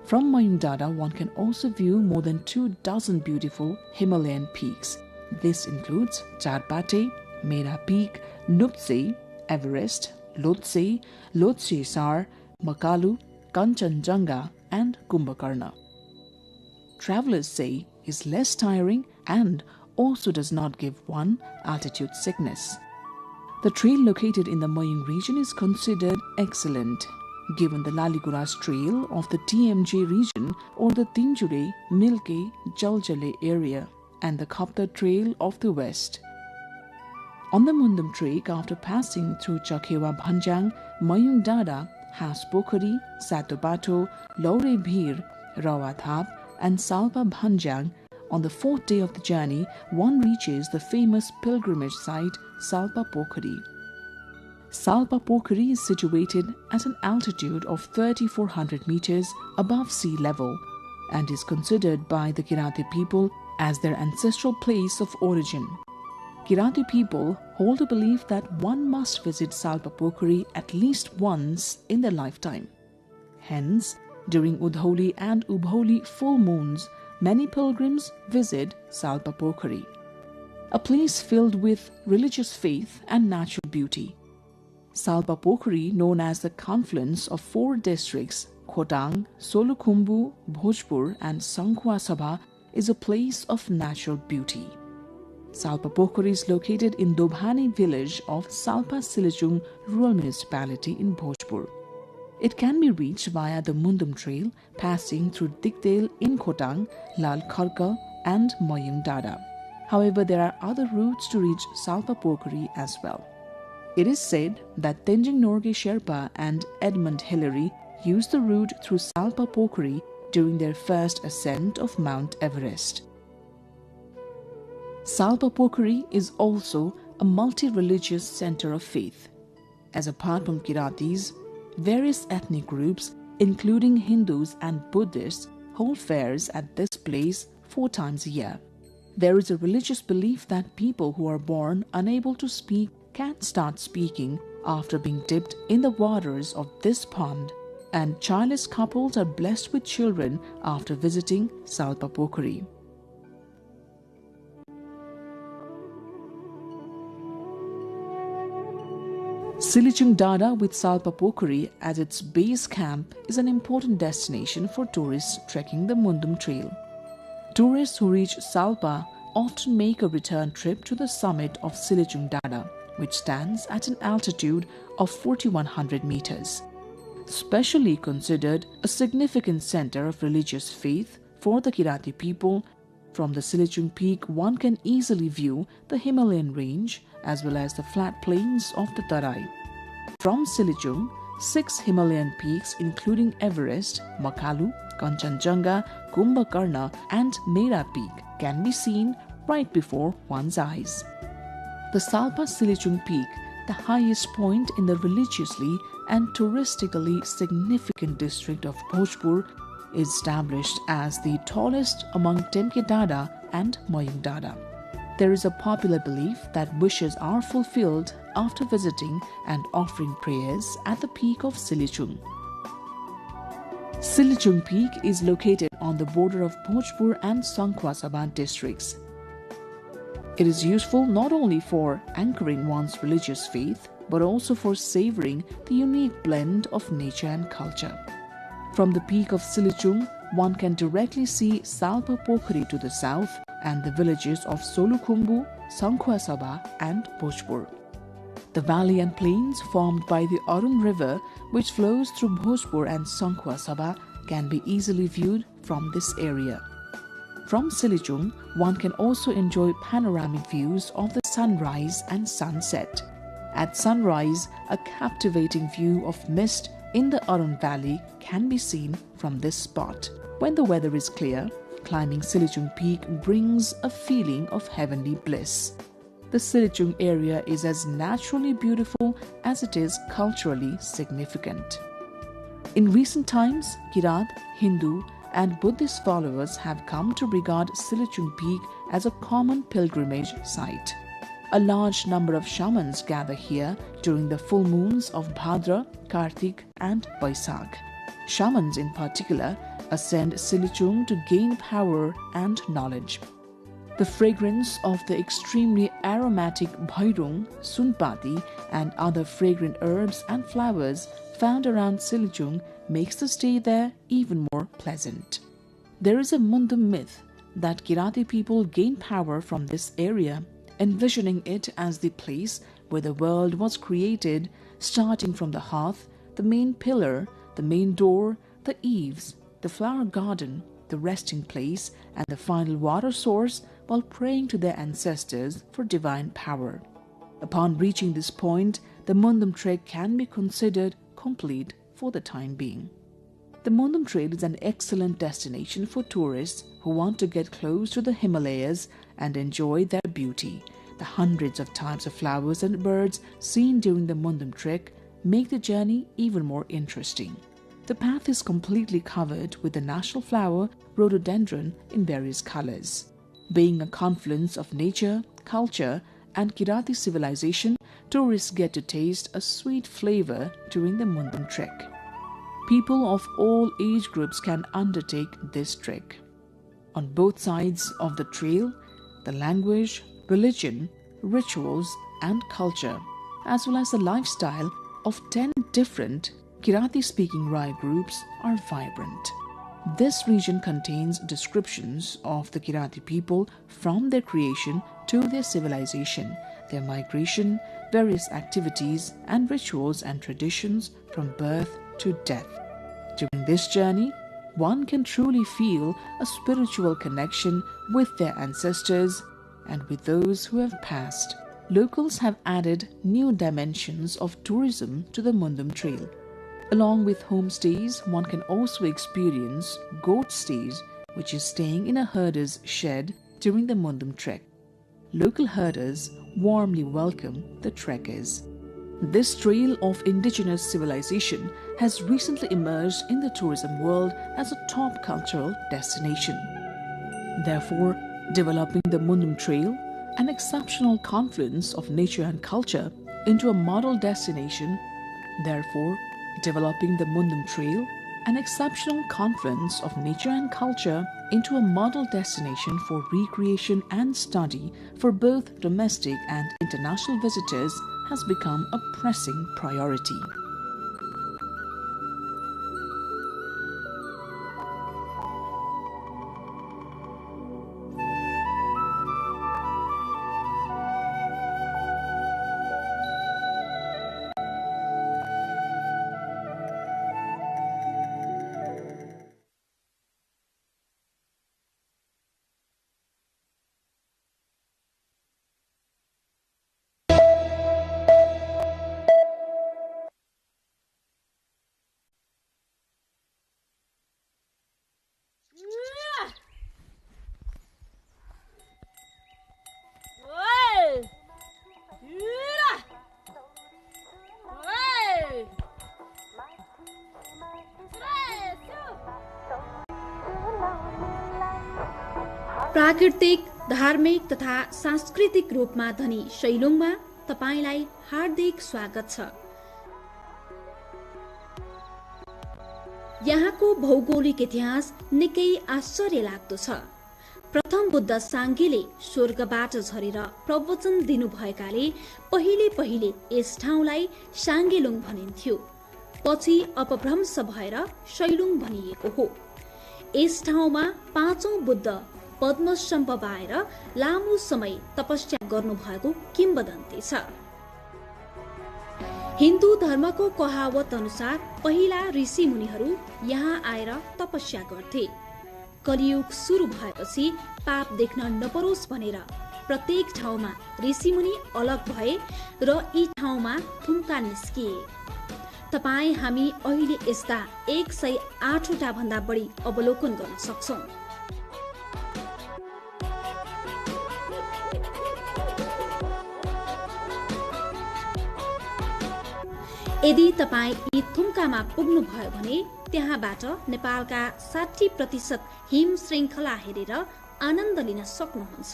S19: From Mayung Dada, one can also view more than 24 beautiful Himalayan peaks. This includes Charbate, Mera Peak, Nuptse, Everest, Lhotse, Lhotse Sar, Makalu, Kanchenjunga and Kumbhakarna. Travelers say is less tiring and also does not give one altitude sickness. The trail located in the Mayung region is considered excellent, given the Laliguras trail of the TMJ region or the Tinjure, Milke, Jaljale area and the Khapta trail of the west. On the Mundum trek, after passing through Chakhewa Bhanjang, Mayung Dada has Pokhari, Satobato, Laure Bhir, Rawathap and Salpa Bhanjang. On the fourth day of the journey, one reaches the famous pilgrimage site Salpa Pokhari. Salpa Pokhari is situated at an altitude of 3,400 meters above sea level and is considered by the Kirati people as their ancestral place of origin. Kirati people hold a belief that one must visit Salpa Pokhari at least once in their lifetime. Hence, during Udholi and Ubholi full moons, many pilgrims visit Salpa Pokhari, a place filled with religious faith and natural beauty. Salpa Pokhari, known as the confluence of 4 districts, Khotang, Solukhumbu, Bhojpur and Sankhwa Sabha, is a place of natural beauty. Salpa Pokhari is located in Dobhani village of Salpa Silichung rural municipality in Bhojpur. It can be reached via the Mundum trail, passing through Dikdel in Khotang, Lal Kharka and Mayung Dada. However, there are other routes to reach Salpa Pokhari as well. It is said that Tenzing Norgay Sherpa and Edmund Hillary used the route through Salpa Pokhari during their first ascent of Mount Everest. Salpa Pokhari is also a multi-religious center of faith. As apart from Kiratis, various ethnic groups, including Hindus and Buddhists, hold fairs at this place 4 times a year. There is a religious belief that people who are born unable to speak can start speaking after being dipped in the waters of this pond, and childless couples are blessed with children after visiting Salpa Pokhari. Silichung Dada with Salpa Pokhari as its base camp is an important destination for tourists trekking the Mundum Trail. Tourists who reach Salpa often make a return trip to the summit of Silichung Dada, which stands at an altitude of 4,100 meters. Specially considered a significant center of religious faith for the Kirati people, from the Silichung peak one can easily view the Himalayan range as well as the flat plains of the Tarai. From Silichung, 6 Himalayan peaks including Everest, Makalu, Kanchenjunga, Kumbhakarna and Mera Peak can be seen right before one's eyes. The Salpa Silichung Peak, the highest point in the religiously and touristically significant district of Bhojpur, is established as the tallest among Temke Dada and Moyung Dada. There is a popular belief that wishes are fulfilled after visiting and offering prayers at the peak of Silichung. Silichung Peak is located on the border of Bhojpur and Sangkhwa districts. It is useful not only for anchoring one's religious faith, but also for savoring the unique blend of nature and culture. From the peak of Silichung, one can directly see Salpa Pokhari to the south and the villages of Solukhumbu, Sangkhwa and Bhojpur. The valley and plains formed by the Arun River, which flows through Bhojpur and Sangkhwa can be easily viewed from this area. From Silichung, one can also enjoy panoramic views of the sunrise and sunset. At sunrise, a captivating view of mist in the Arun Valley can be seen from this spot. When the weather is clear, climbing Silichung Peak brings a feeling of heavenly bliss. The Silichung area is as naturally beautiful as it is culturally significant. In recent times, Kirat, Hindu, and Buddhist followers have come to regard Silichung Peak as a common pilgrimage site. A large number of shamans gather here during the full moons of Bhadra, Kartik, and Vaisakh. Shamans in particular ascend Silichung to gain power and knowledge. The fragrance of the extremely aromatic bhairung, sunpati, and other fragrant herbs and flowers found around Silichung makes the stay there even more pleasant. There is a Mundum myth that Kirati people gain power from this area, envisioning it as the place where the world was created, starting from the hearth, the main pillar, the main door, the eaves, the flower garden, the resting place, and the final water source, while praying to their ancestors for divine power. Upon reaching this point, the Mundum trek can be considered complete for the time being. The Mundum Trail is an excellent destination for tourists who want to get close to the Himalayas and enjoy their beauty. The hundreds of types of flowers and birds seen during the Mundum trek make the journey even more interesting. The path is completely covered with the national flower rhododendron in various colors. Being a confluence of nature, culture, and Kirati civilization, tourists get to taste a sweet flavor during the Mundum trek. People of all age groups can undertake this trek. On both sides of the trail, the language, religion, rituals, and culture, as well as the lifestyle of 10 different Kirati-speaking Rai groups are vibrant. This region contains descriptions of the Kirati people from their creation to their civilization, their migration, various activities and rituals and traditions from birth to death. During this journey, one can truly feel a spiritual connection with their ancestors and with those who have passed. Locals have added new dimensions of tourism to the Mundum Trail. Along with homestays, one can also experience goat stays, which is staying in a herder's shed during the Mundum trek. Local herders warmly welcome the trekkers. This trail of indigenous civilization has recently emerged in the tourism world as a top cultural destination. Therefore, developing the Mundum Trail, an exceptional confluence of nature and culture, into a model destination, developing the Mundum Trail, an exceptional confluence of nature and culture, into a model destination for recreation and study for both domestic and international visitors has become a pressing priority.
S5: प्राकृतिक, धार्मिक तथा सांस्कृतिक रूपमा धनी सैलुङमा तपाईलाई हार्दिक स्वागत छ। यहाँको भौगोलिक इतिहास निकै आश्चर्य लाग्दो छ। प्रथम बुद्ध साङ्गेले स्वर्गबाट झरेर प्रवचन दिनुभएकाले पहिले यस ठाउँलाई साङ्गेलुङ भनिन्थ्यो। पछि अपभ्रंश भएर सैलुङ भनिएको हो। यस ठाउँमा 5औं बुद्ध पद्मस्तम्भ बाएर लामो समय तपस्या गर्नुभएको किम्वदन्ती छ। हिन्दू धर्मको कहावत अनुसार पहिला ऋषि मुनिहरू यहाँ आएर तपस्या गर्थे। कलियुग सुरु भएपछि पाप देख्न नपरोस् भनेर प्रत्येक ठाउँमा ऋषिमुनि अलग भए र यी ठाउँमा थुम्का निस्किए। तपाई हामी अहिले यस्ता 108 भन्दा बढी अवलोकन गर्न सक्छौं। यदि तपाईँ यी थुम्कामा पुग्नुभयो भने त्यहाँबाट नेपालका 60% हिम श्रृङ्खला हेरेर आनन्द लिन सक्नुहुन्छ।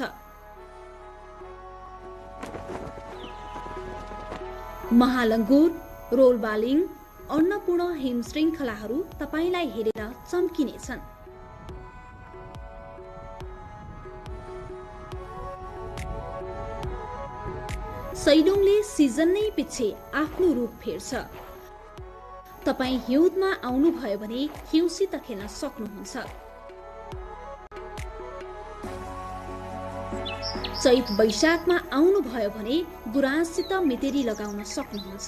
S5: महालङ्गुर, रोलबालिङ, अन्नपूर्ण हिम श्रृङ्खलाहरू तपाईलाई हेरेर चम्किनेछन्। सैलुङले सिजन नै पछि आफ्नो रूप फेर्छ। तपाई हिउँदमा आउनुभयो भने हिउँसित खेल्न सक्नुहुन्छ। चैत वैशाखमा आउनुभयो भने गुराँससित मेतेरी लगाउन सक्नुहुन्छ।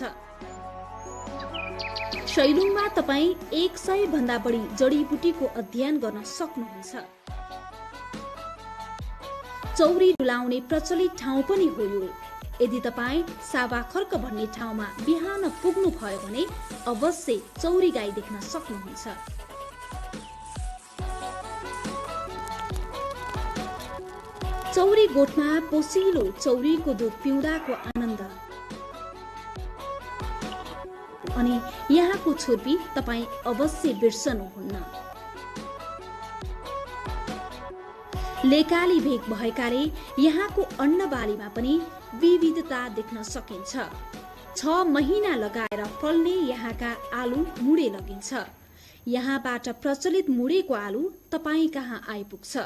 S5: सैलुङमा तपाई 100 भन्दा बढी जडीबुटीको अध्ययन गर्न सक्नुहुन्छ। चौरी डुलाउने प्रचलित ठाउँ पनि हो यो। यदि तपाईँ साबाखर्क भन्ने ठाउँमा बिहान पुग्नु भयो भने अवश्य चौरी गाई देख्न सक्नुहुन्छ। चौरी गोठमा पोसिलो चौरीको दुध पिउँदाको आनन्द अनि यहाँको छुर्पी तपाईँ अवश्य बिर्सनुहुन्न। लेकाली भेग भएकाले यहाँको अन्नबालीमा पनि विविधता देख्न सकिन्छ। 6 महिना लगाएर फल्ने यहाँका आलु मुडे लगिन्छ। यहाँबाट प्रचलित मुडेको आलु तपाईँ कहाँ आइपुग्छ।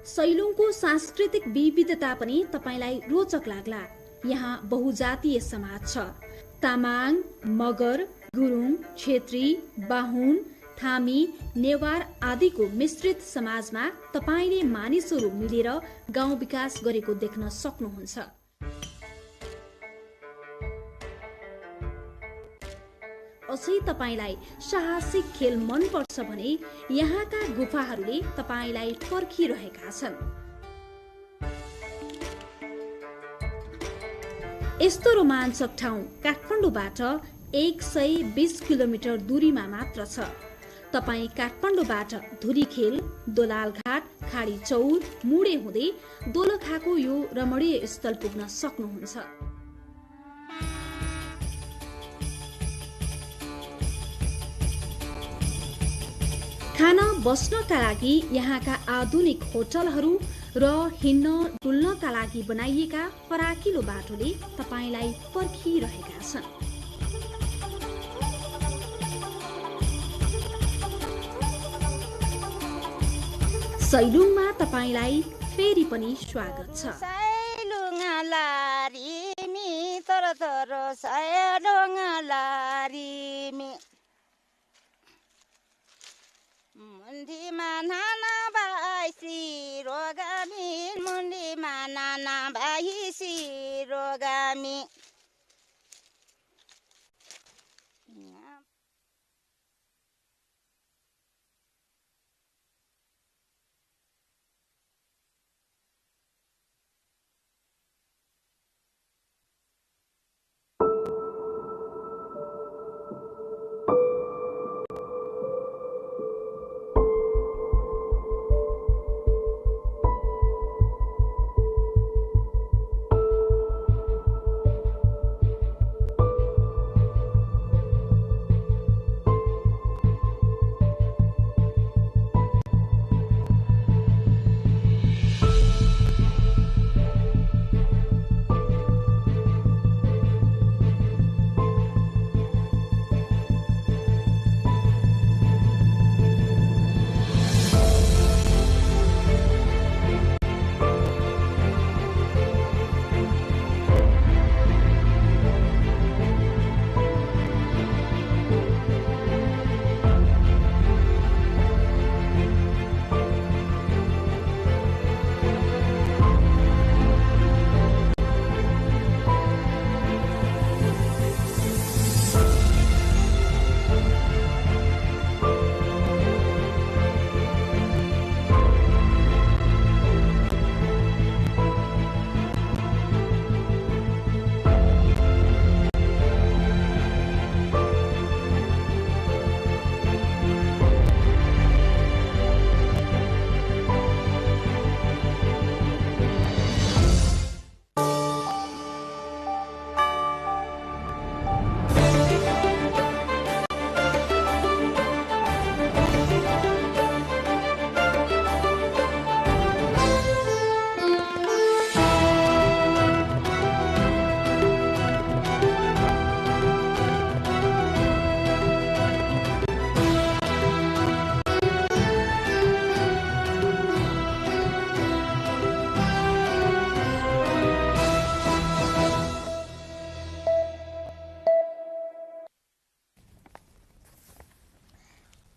S5: सैलुङको सांस्कृतिक विविधता पनि तपाईलाई रोचक लाग्ला। यहाँ बहुजातीय समाज छ। तामाङ, मगर, गुरुङ, छेत्री, बाहुन, थामी, नेवार आदिको मिश्रित समाजमा तपाईले मानिसहरू मिलेर गाउँ विकास गरेको देख्न सक्नुहुन्छ। अझै तपाईलाई साहसिक खेल मन पर्छ भने यहाँका गुफाहरूले तपाईलाई पर्खिरहेका छन्। यस्तो रोमाञ्चक ठाउँ काठमाडौँबाट 120 किलोमिटर दूरीमा मात्र छ। तपाईँ काठमाडौँबाट धुरीखेल, दोलालघाट, खाडी चौर, मुडे हुँदै दोलखाको यो रमणीय स्थल पुग्न सक्नुहुन्छ। खान बस्नका लागि यहाँका आधुनिक होटलहरू र हिँड्न डुल्नका लागि बनाइएका फराकिलो बाटोले तपाईलाई पर्खिरहेका छन्। सैलुङमा तपाईलाई फेरि पनि स्वागत छ।
S18: सैलुङ लारी मी तर तर सैलुङ लारी मी मुन्डीमा नाना बाइसी रोगामी मुन्डीमा नाना बाइसी रोगामी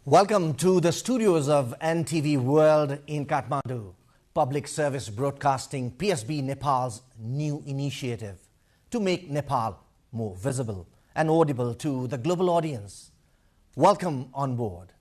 S4: Welcome to the studios of NTV World in Kathmandu. Public Service Broadcasting PSB Nepal's new initiative to make Nepal more visible and audible to the global audience. Welcome on board.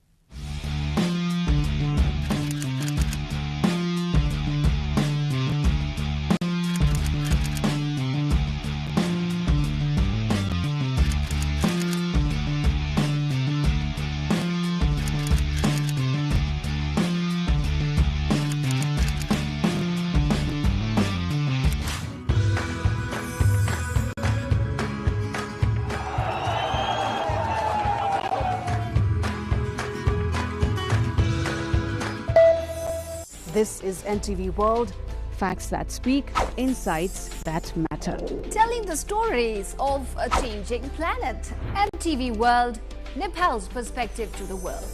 S12: This is NTV World.
S19: Facts that speak, insights that matter.
S20: Telling the stories of a changing planet. NTV World, Nepal's perspective to the world.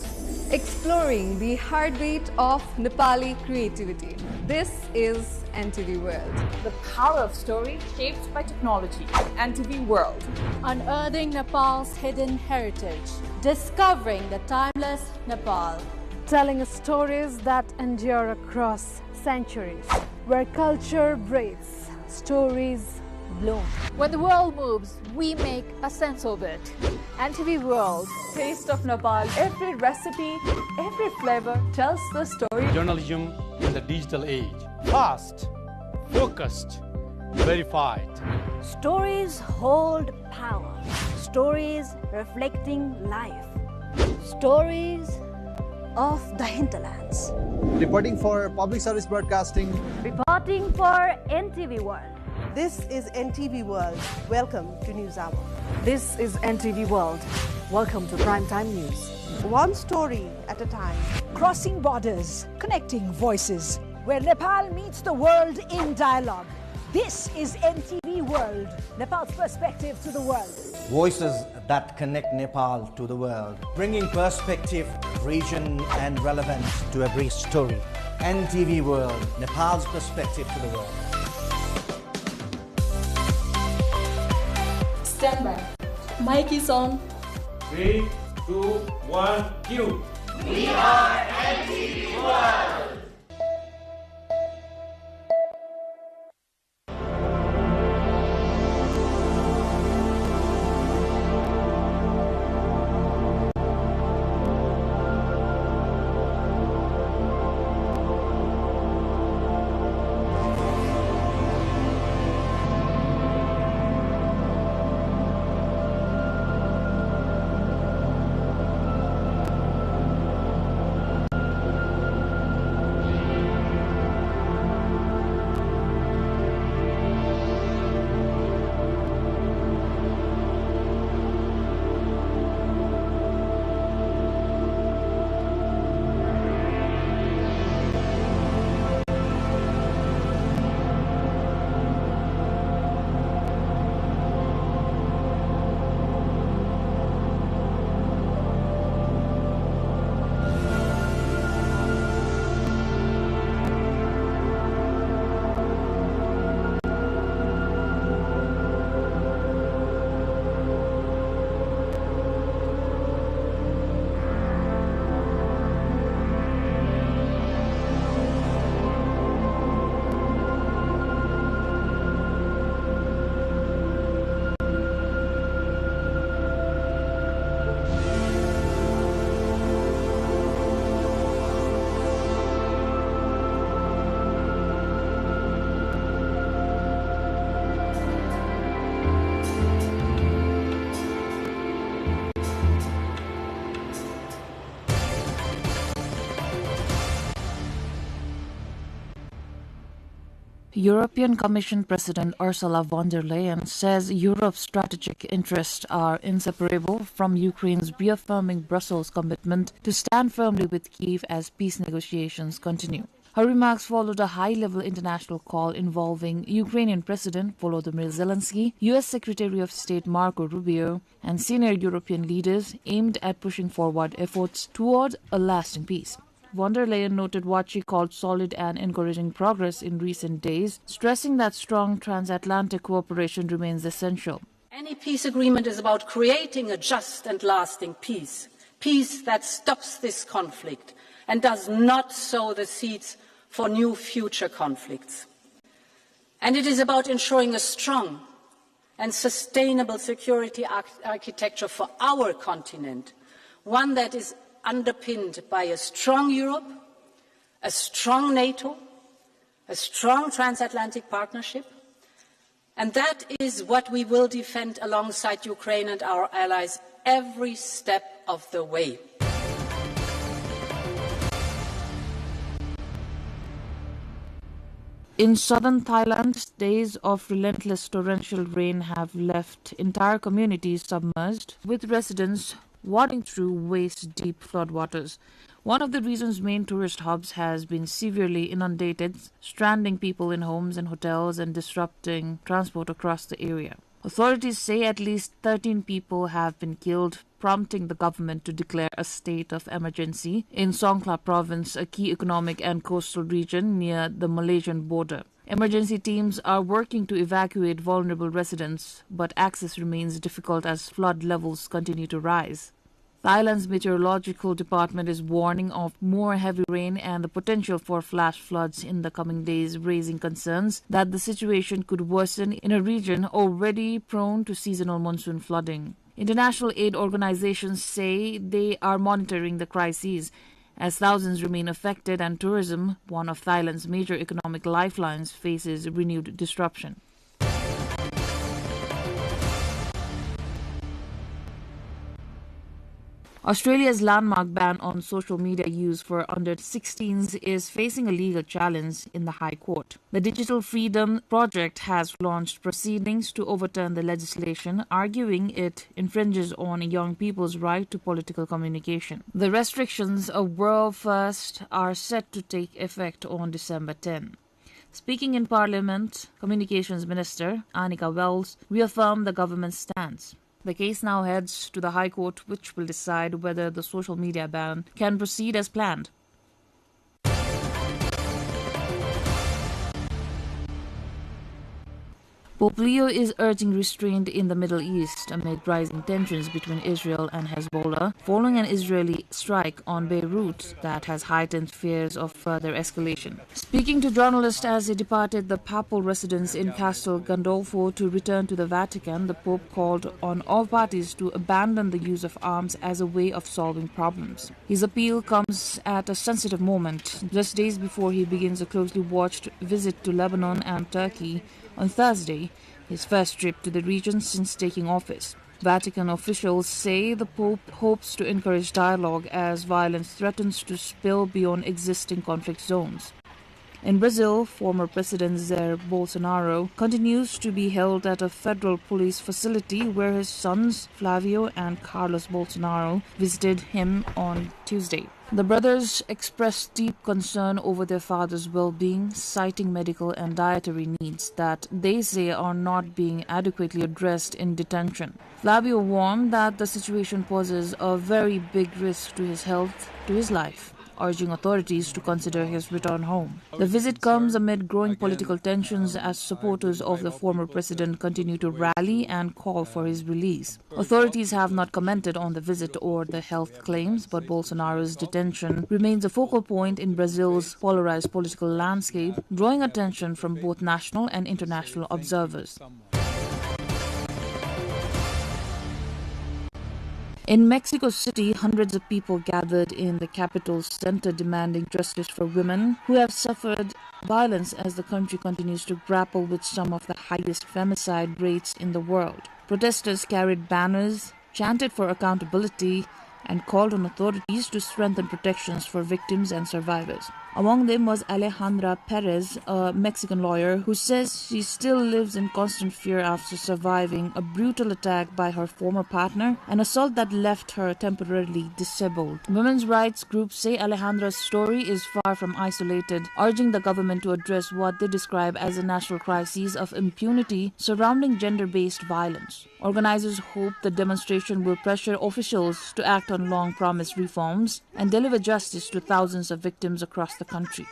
S7: Exploring the heartbeat of Nepali creativity. This is NTV World.
S2: The power of story shaped by technology. NTV World.
S9: Unearthing Nepal's hidden heritage. Discovering the timeless Nepal.
S10: Telling stories that endure across centuries. Where culture breathes, stories bloom.
S2: When the world moves, we make a sense of it. NTV World.
S7: Taste of Nepal. Every recipe, every flavor tells the story.
S11: Journalism in the digital age. Fast, focused, verified.
S14: Stories hold power. Stories reflecting life. Stories of the hinterlands.
S8: Reporting for Public Service Broadcasting.
S14: Reporting for NTV World.
S12: This is NTV World. Welcome to News Hour.
S3: This is NTV World. Welcome to Primetime News.
S12: One story at a time.
S14: Crossing borders, connecting voices. Where Nepal meets the world in dialogue. This is NTV World, Nepal's perspective to the world.
S4: Voices that connect Nepal to the world, bringing perspective, region and relevance to every story. NTV World, Nepal's perspective to the world.
S9: Stand by. Mic is on.
S15: 3, 2, 1, cue.
S16: We are NTV World.
S2: European Commission President Ursula von der Leyen says Europe's strategic interests are inseparable from Ukraine's reaffirming Brussels' commitment to stand firmly with Kyiv as peace negotiations continue. Her remarks followed a high-level international call involving Ukrainian President Volodymyr Zelensky, U.S. Secretary of State Marco Rubio, and senior European leaders aimed at pushing forward efforts toward a lasting peace. Von der Leyen noted what she called solid and encouraging progress in recent days, stressing that strong transatlantic cooperation remains essential.
S9: Any peace agreement is about creating a just and lasting peace. peace that stops this conflict and does not sow the seeds for new future conflicts. And it is about ensuring a strong and sustainable security architecture for our continent, one that is underpinned by a strong Europe, a strong NATO, a strong transatlantic partnership, and that is what we will defend alongside Ukraine and our allies every step of the way.
S2: In southern Thailand, days of relentless torrential rain have left entire communities submerged, with residents wading through waist-deep floodwaters. One of the region's main tourist hubs has been severely inundated, stranding people in homes and hotels and disrupting transport across the area. Authorities say at least 13 people have been killed, prompting the government to declare a state of emergency in Songkhla province, a key economic and coastal region near the Malaysian border. Emergency teams are working to evacuate vulnerable residents, but access remains difficult as flood levels continue to rise. Thailand's meteorological department is warning of more heavy rain and the potential for flash floods in the coming days, raising concerns that the situation could worsen in a region already prone to seasonal monsoon flooding. International aid organizations say they are monitoring the crises as thousands remain affected and tourism, one of Thailand's major economic lifelines, faces renewed disruption. Australia's landmark ban on social media use for under-16s is facing a legal challenge in the High Court. The Digital Freedom Project has launched proceedings to overturn the legislation, arguing it infringes on young people's right to political communication. The restrictions, a world first, are set to take effect on December 10. Speaking in Parliament, Communications Minister Anika Wells reaffirmed the government's stance. The case now heads to the High Court, which will decide whether the social media ban can proceed as planned. Pope Leo is urging restraint in the Middle East amid rising tensions between Israel and Hezbollah following an Israeli strike on Beirut that has heightened fears of further escalation. Speaking to journalists as he departed the papal residence in Castel Gandolfo to return to the Vatican, the Pope called on all parties to abandon the use of arms as a way of solving problems. His appeal comes at a sensitive moment, just days before he begins a closely watched visit to Lebanon and Turkey on Thursday, his first trip to the region since taking office. Vatican officials say the Pope hopes to encourage dialogue as violence threatens to spill beyond existing conflict zones. In Brazil, former President Jair Bolsonaro continues to be held at a federal police facility where his sons Flavio and Carlos Bolsonaro visited him on Tuesday. The brothers expressed deep concern over their father's well-being, citing medical and dietary needs that they say are not being adequately addressed in detention. Flavio warned that the situation poses a very big risk to his health, to his life, urging authorities to consider his return home. The visit comes amid growing political tensions as supporters of the former president continue to rally and call for his release. Authorities have not commented on the visit or the health claims, but Bolsonaro's detention remains a focal point in Brazil's polarized political landscape, drawing attention from both national and international observers. In Mexico City, hundreds of people gathered in the capital's center demanding justice for women who have suffered violence as the country continues to grapple with some of the highest femicide rates in the world. Protesters carried banners, chanted for accountability, and called on authorities to strengthen protections for victims and survivors. Among them was Alejandra Perez, a Mexican lawyer who says she still lives in constant fear after surviving a brutal attack by her former partner, an assault that left her temporarily disabled. Women's rights groups say Alejandra's story is far from isolated, urging the government to address what they describe as a national crisis of impunity surrounding gender-based violence. Organizers hope the demonstration will pressure officials to act on long-promised reforms and deliver justice to thousands of victims across the country.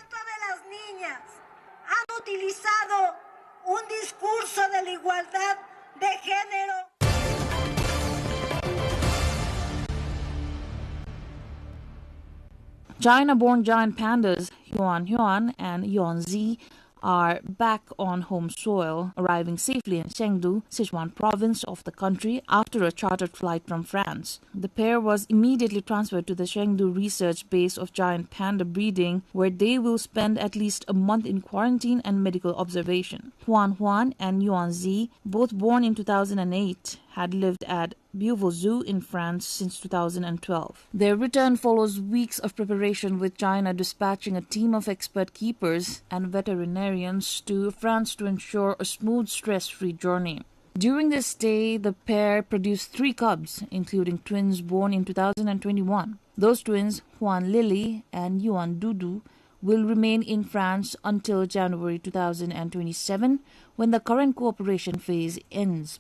S2: China-born giant pandas Huan and Yuanzi are back on home soil, arriving safely in Chengdu, Sichuan province of the country, after a chartered flight from France. The pair was immediately transferred to the Chengdu research base of giant panda breeding, where they will spend at least a month in quarantine and medical observation. Huan and Yuanzi, both born in 2008, had lived at Beauvau Zoo in France since 2012. Their return follows weeks of preparation, with China dispatching a team of expert keepers and veterinarians to France to ensure a smooth, stress-free journey. During this stay, the pair produced 3 cubs, including twins born in 2021. Those twins, Huan Lily and Yuan Dudu, will remain in France until January 2027, when the current cooperation phase ends.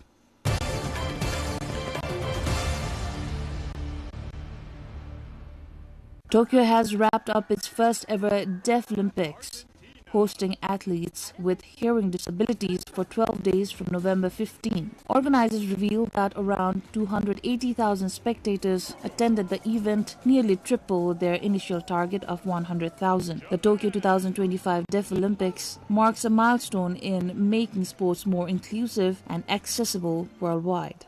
S2: Tokyo has wrapped up its first ever Deaf Olympics, hosting athletes with hearing disabilities for 12 days from November 15. Organizers revealed that around 280,000 spectators attended the event, nearly triple their initial target of 100,000. The Tokyo 2025 Deaf Olympics marks a milestone in making sports more inclusive and accessible worldwide.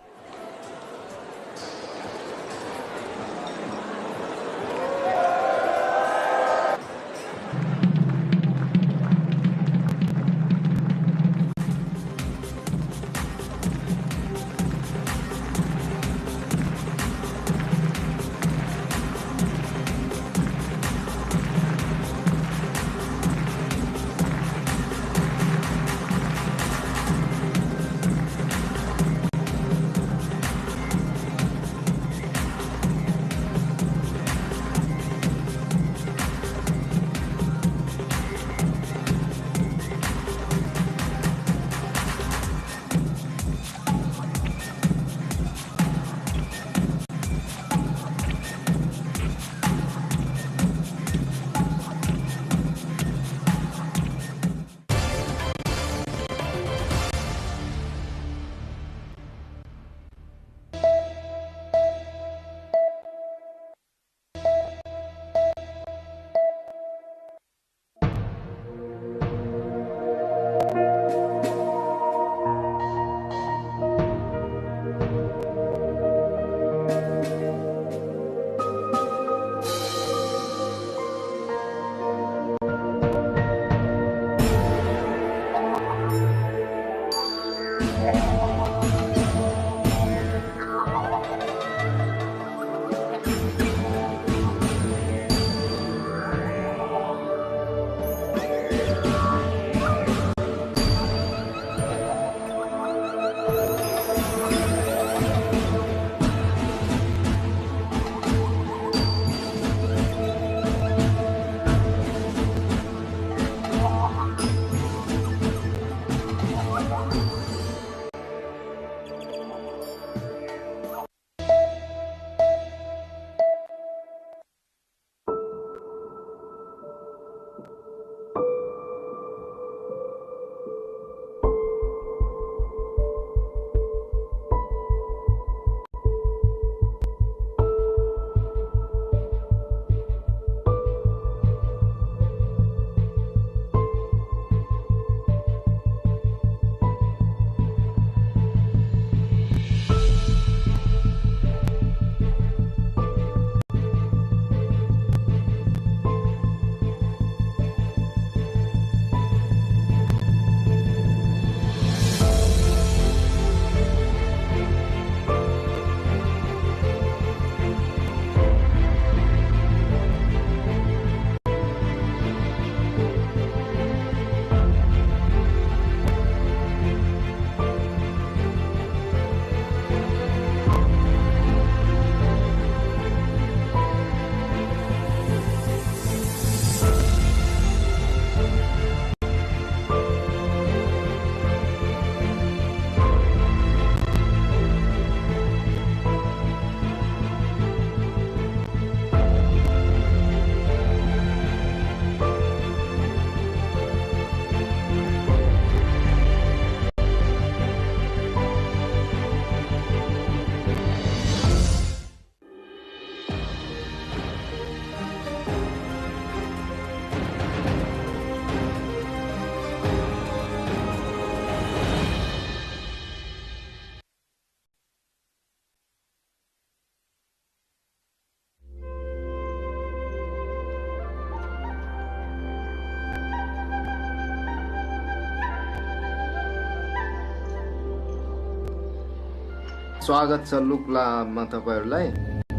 S1: स्वागत छ लुक्लामा तपाईहरुलाई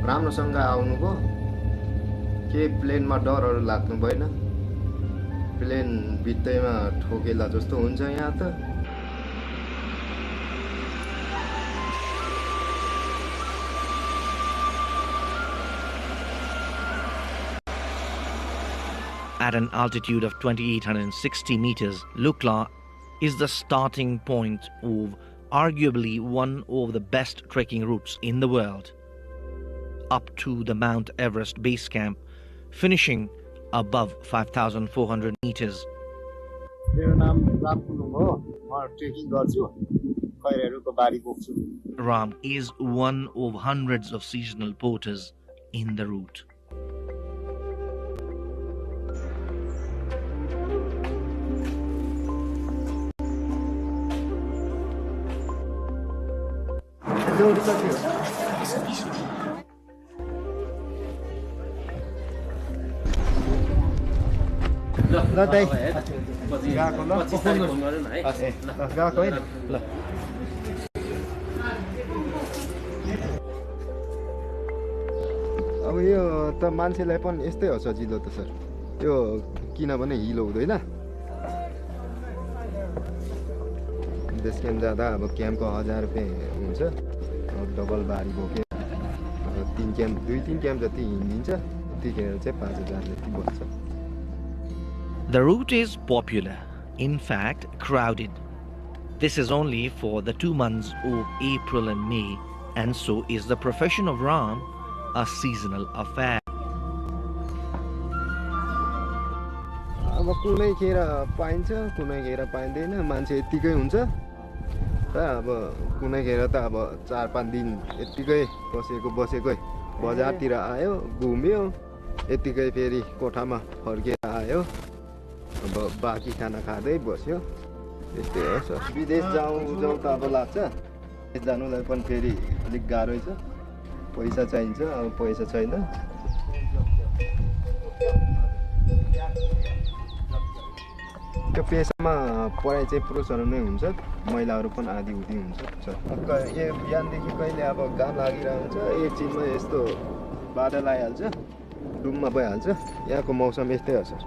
S1: राम्रोसँग आउनुभयो के प्लेनमा डरहरु लाग्नु भएन plane भित्तैमा ठोकेला जस्तो हुन्छ यहाँ त
S4: At an altitude of 2,860 meters, Lukla is the starting point of arguably one of the best trekking routes in the world, up to the Mount Everest base camp, finishing above 5,400 meters. Ram is one of hundreds of seasonal porters in the route.
S1: अब यो त मान्छेलाई पनि यस्तै हो सजिलो त sir यो किनभने हिलो हुँदैन बेस क्याम्प जाँदा अब क्याम्पको 1000 रुपैयाँ हुन्छ डबल बारी बोके दुई तीन क्याम्प जति हिँडिन्छ त्यतिखेर चाहिँ 5000 जति बस्छ
S4: The route is popular, in fact crowded. This is only for the 2 months of April and May, and so is the profession of Ram a seasonal affair.
S1: अब कुनै खेर पाइन्छ कुनै खेर पाइँदैन मान्छे यतिकै हुन्छ त अब कुनै खेर त अब 4-5 दिन यतिकै बसेकै बजारतिर आयो घुम्यो यतिकै फेरि कोठामा फर्केर आयो अब बाकी खाना खाँदै बस्यो त्यस्तै हो सर विदेश जाउँ त अब लाग्छ जानुलाई पनि फेरि अलिक गाह्रो छ पैसा चाहिन्छ अब पैसा छैन त्यो पेसामा पढाइ चाहिँ पुरुषहरु नै हुन्छ महिलाहरु पनि आधी उधी हुन्छ सर बिहानदेखि कहिले अब घाम लागिरहन्छ एकछिनमा यस्तो बादल आइहाल्छ डुममा भइहाल्छ यहाँको मौसम यस्तै हो सर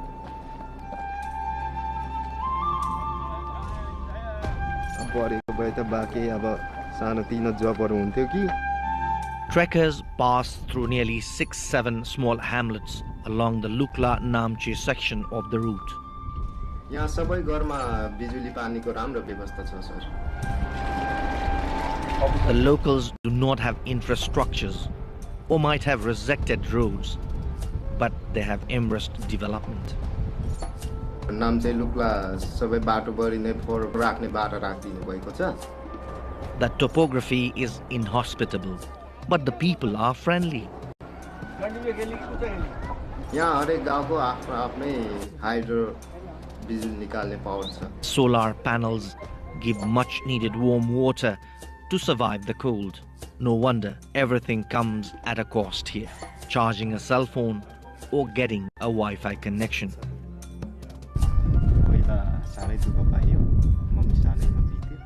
S1: पढेको भए त बाँकी अब सानोतिनो जबहरु हुन्थ्यो कि
S4: Trekkers pass through nearly 6-7 small hamlets along the Lukla-Namche section of the route.
S1: यहाँ सबै घरमा बिजुली पानीको राम्रो व्यवस्था छ sir
S4: The locals do not have infrastructures or might have resected roads, but they have embraced development.
S1: नाम चाहिँ लुक्ला सबै बाटो बढी नै राख्ने बाटो राखिदिनु भएको छ
S4: The topography is inhospitable, but the people are friendly.
S1: यहाँ हरेक गाउँको आफ्नो आफ्नै हाइड्रो बिजुली निकाल्ने पावर छ
S4: Solar panels give much needed warm water to survive the cold. No wonder everything comes at a cost here. Charging a cell phone or getting a Wi-Fi connection.
S1: पहिला सारै दुःख पाइयो मम्मी सानैमा बित्यो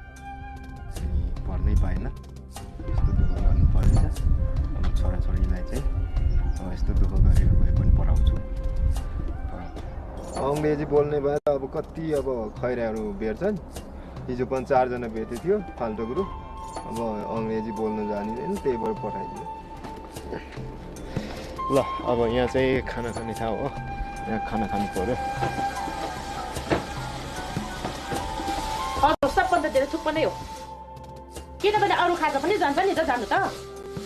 S1: अनि पढ्नै पाएन यस्तो दुःख गर्नु परेछ अब छोराछोरीलाई चाहिँ यस्तो दुःख गरेर भए पनि पढाउँछु अंग्रेजी बोल्ने भए त अब कति अब खैराहरू भेट्छन् हिजो पनि 4 जना भेटे थियो फाल्टो ग्रुप अब अंग्रेजी बोल्न जानिदैन त्यही भएर पठाइदियो ल अब यहाँ चाहिँ खाना खाने ठाउँ हो यहाँ खाना खानु पर्यो
S21: सबभन्दा धेरै थुक्पा नै हो किनभने अरु खाजा पनि जान्छ नि त जानु त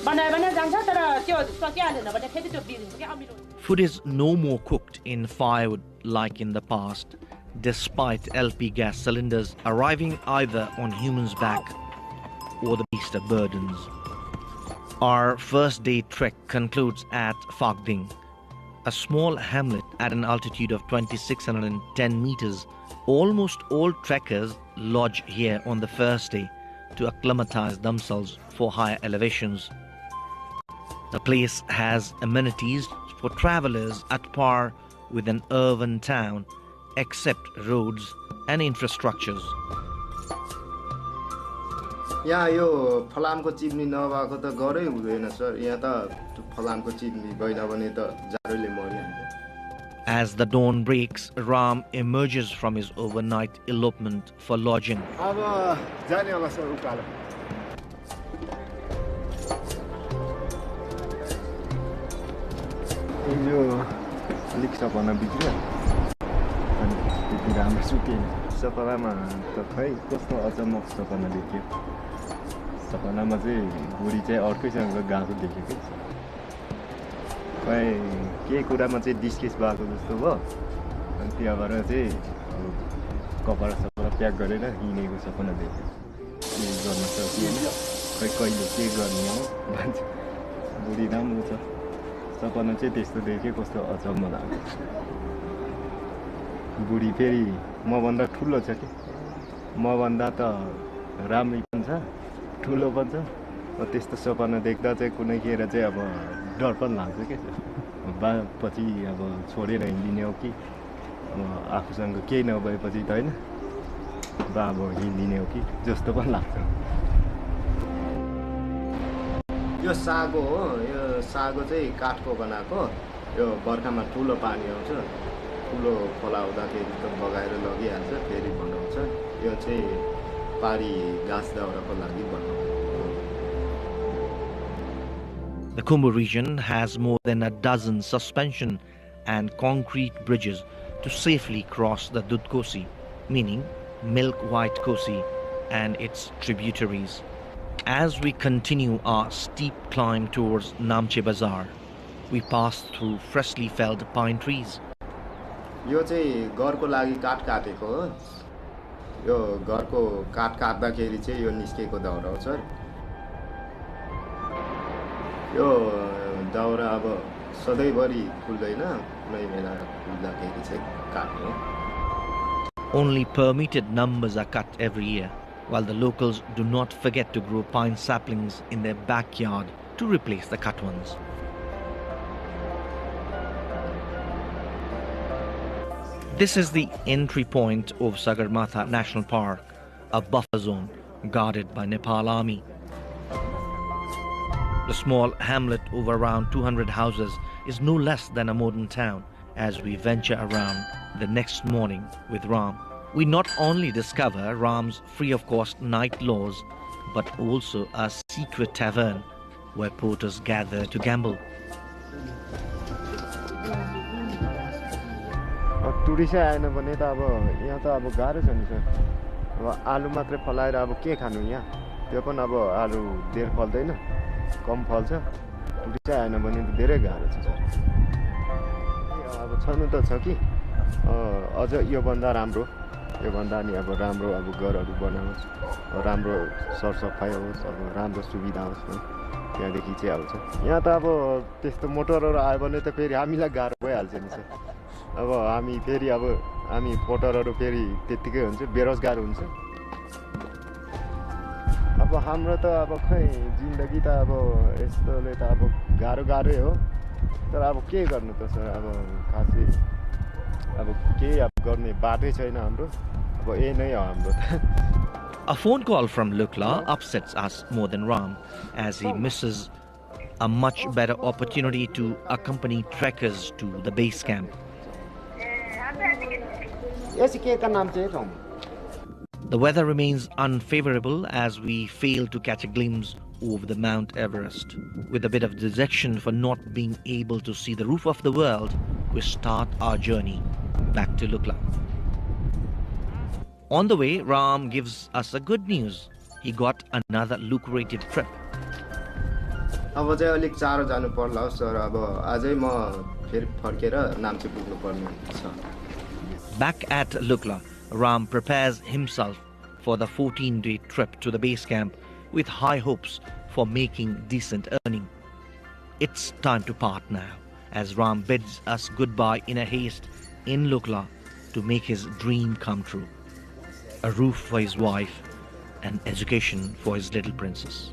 S21: बनाए भने जान्छ तर त्यो सकिहालेन भने फेरि त्यो बिग्रिन्छ के अमिलो
S4: Food is no more cooked in firewood like in the past, despite LP gas cylinders arriving either on humans' back or the beast of burdens. Our first day trek concludes at Phakding, a small hamlet at an altitude of 2,610 meters. Almost all trekkers lodge here on the first day to acclimatize themselves for higher elevations. The place has amenities for travelers at par with an urban town, except roads and infrastructures.
S1: यहाँ यो फलामको चिप्नी नभएको त गरै हुँदैन sir यहाँ त फलामको चिप्नी भएन भने त जाडोले मरिहाल्छ
S4: As the dawn breaks, Ram emerges from his overnight elopement for lodging.
S1: अब जाने अब सर उकालो यो अलिक सपना बिग्रियो अनि त्यति राम्रो सुकेन सपनामा त खै कस्तो अचम्मक सपना देख्यो सपनामा चाहिँ बुढी चाहिँ अर्कैसँग गएको देखेको खै के कुरामा चाहिँ डिस्केस भएको जस्तो भयो अनि त्यहाँबाट चाहिँ कपडा सपडा प्याक गरेर हिँडेको सपना देख्यो के गर्न सकिएन खै कहिले के गर्ने हो भन्छ बुढी राम्रो छ सपना चाहिँ त्यस्तो देखेँ कस्तो अचम्म लाग्यो बुढी फेरि मभन्दा ठुलो छ कि मभन्दा त राम्रै पनि छ ठुलो पनि छ त्यस्तो सपना देख्दा चाहिँ कुनै खेर चाहिँ अब डर पनि लाग्छ क्या बा पछि अब छोडेर हिँडिने हो कि अब आफूसँग केही नभएपछि त होइन बा अब हिँडिने हो कि जस्तो पनि लाग्छ यो सागो हो यो सागो चाहिँ काठको बनाएको यो बर्खामा ठुलो पानी आउँछ ठुलो खोला आउँदाखेरि त बगाएर लगिहाल्छ फेरि बनाउँछ यो चाहिँ पारी घाँस दाउराको लागि बनाउँछ
S4: The Kumbh region has more than a dozen suspension and concrete bridges to safely cross the Dudh Kosi, meaning Milk White Kosi and its tributaries. As we continue our steep climb towards Namche Bazaar, we pass through freshly felled pine trees.
S1: यो चाहिँ घरको लागि काठ काटेको हो यो घरको काठ काट्दाखेरि चाहिँ यो निस्केको दाउरा हो सर यो दाउरा अब सधैँभरि फुल्दैन कुनै बेला फुल्दाखेरि चाहिँ काट्ने
S4: Only permitted numbers are cut every year, while the locals do not forget to grow pine saplings in their backyard to replace the cut ones. This is the entry point of Sagarmatha National Park, a buffer zone guarded by Nepal Army. The small hamlet of around 200 houses is no less than a modern town as we venture around the next morning with Ram. We not only discover Ram's free-of-cost night laws, but also a secret tavern where porters gather to gamble.
S1: Tourist आएन भने त अब यहाँ त अब गाह्रो छ नि सर अब आलु मात्रै फलाएर अब के खानु यहाँ त्यो पनि अब आलु धेर फल्दैन कम फल्छ टुरिस्ट आएन भने त धेरै गाह्रो छ सर अब छनु त छ कि अझ यो भन्दा राम्रो यो भन्दा नि अब राम्रो अब घरहरू बनाओस् राम्रो सरसफाइ होस् अब राम्रो सुविधा होस् त्यहाँदेखि चाहिँ आउँछ यहाँ त अब त्यस्तो मोटरहरू आयो भने त फेरि हामीलाई गाह्रो भइहाल्छ नि सर अब हामी फेरि अब हामी पोटरहरू फेरि त्यतिकै हुन्छ बेरोजगार हुन्छ अब हाम्रो त अब खै जिन्दगी त अब यस्तोले त अब गाह्रै हो तर अब के गर्नु त सर अब खासै अब केही अब गर्ने बाटै छैन हाम्रो अब यही नै हो हाम्रो त
S4: A phone call from Lukla upsets us more than Ram as he misses a much better opportunity to accompany trekkers to the base camp. The weather remains unfavorable as we fail to catch a glimpse of the Mount Everest. With a bit of dejection for not being able to see the roof of the world, we start our journey back to Lukla. On the way, Ram gives us a good news. He got another lucrative trip.
S1: अब चाहिँ अलिक चाँडो जानु पर्ला हो sir अब आजै म फेरि फर्केर नाम्ची पुग्नु पर्ने छ.
S4: Back at Lukla, Ram prepares himself for the 14-day trip to the base camp with high hopes for making decent earning. It's time to part now as Ram bids us goodbye in a haste in Lukla to make his dream come true. A roof for his wife and education for his little princess.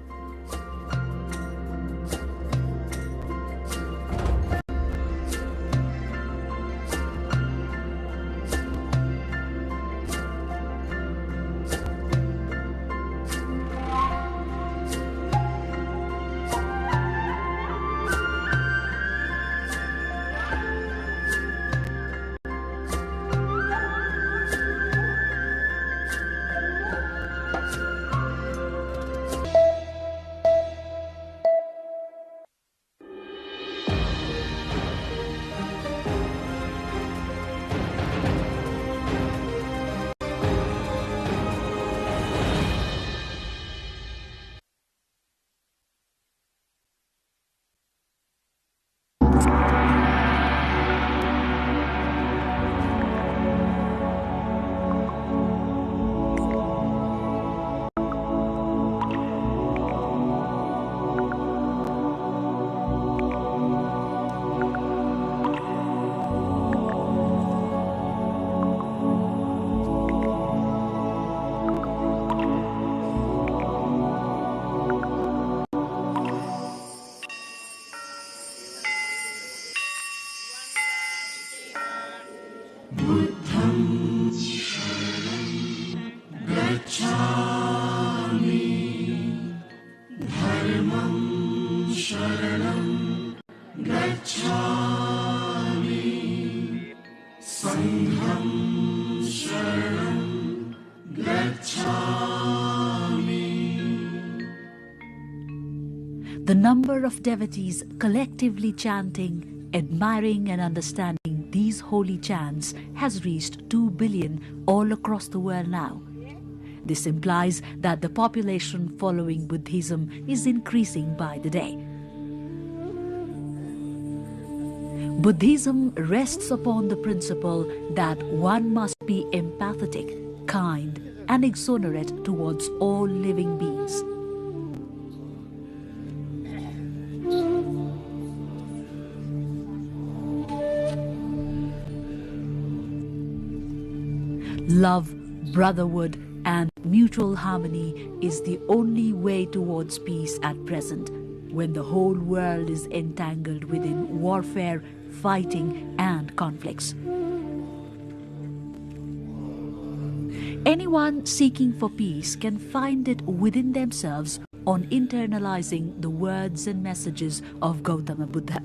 S14: The number of devotees collectively chanting, admiring and understanding these holy chants has reached 2 billion all across the world now. This implies that the population following Buddhism is increasing by the day. Buddhism rests upon the principle that one must be empathetic, kind, and exonerate towards all living beings. Love, brotherhood, and mutual harmony is the only way towards peace at present, when the whole world is entangled within warfare, fighting, and conflicts. Anyone seeking for peace can find it within themselves on internalizing the words and messages of Gautama Buddha.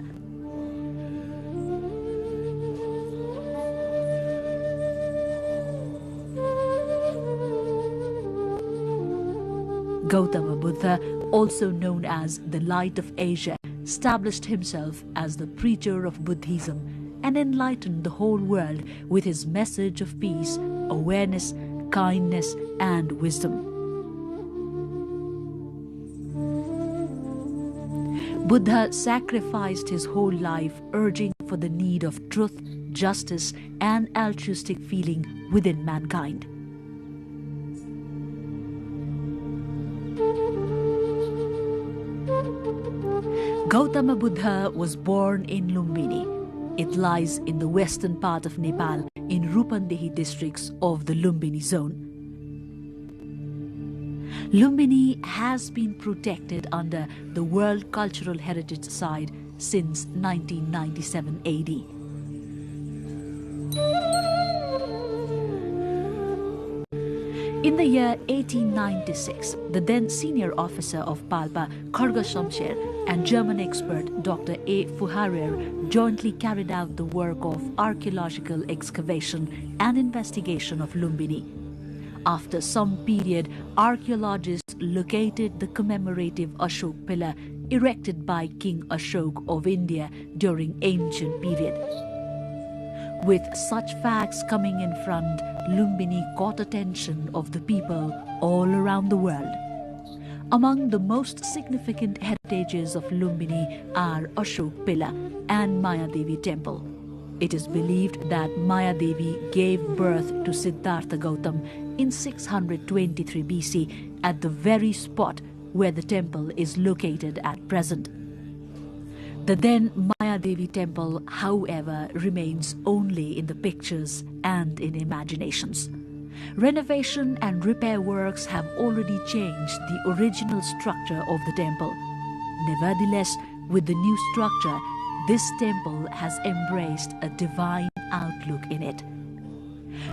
S14: Gautama Buddha, also known as the Light of Asia, established himself as the preacher of Buddhism and enlightened the whole world with his message of peace, awareness, kindness, and wisdom. Buddha sacrificed his whole life urging for the need of truth, justice, and altruistic feeling within mankind. Gautama Buddha was born in Lumbini. It lies in the western part of Nepal in Rupandehi districts of the Lumbini zone. Lumbini has been protected under the World Cultural Heritage Site since 1997 AD. In the year 1896, the then senior officer of Palpa, Kharga Shamsher, and German expert Dr. A. Fuharer jointly carried out the work of archaeological excavation and investigation of Lumbini. After some period, archaeologists located the commemorative Ashok pillar erected by King Ashok of India during ancient period. With such facts coming in front, Lumbini caught attention of the people all around the world. Among the most significant heritages of Lumbini are Ashok Pillar and Mayadevi Temple. It is believed that Mayadevi gave birth to Siddhartha Gautam in 623 BC at the very spot where the temple is located at present. The then Mayadevi temple, however, remains only in the pictures and in imaginations. Renovation and repair works have already changed the original structure of the temple. Nevertheless, with the new structure, this temple has embraced a divine outlook in it.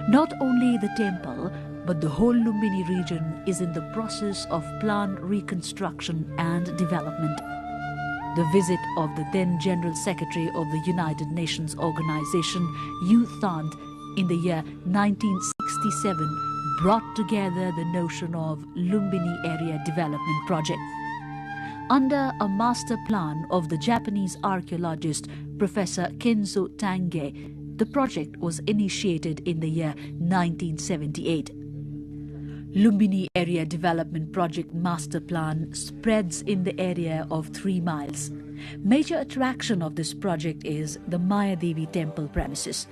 S14: Not only the temple, but the whole Lumbini region is in the process of planned reconstruction and development. The visit of the then General Secretary of the United Nations Organization, U Thant, in the year 1967 brought together the notion of Lumbini Area Development Project. Under a master plan of the Japanese archaeologist Professor Kenzo Tange, the project was initiated in the year 1978. Lumbini Area Development Project Master Plan spreads in the area of 3 miles. Major attraction of this project is the Mayadevi temple premises.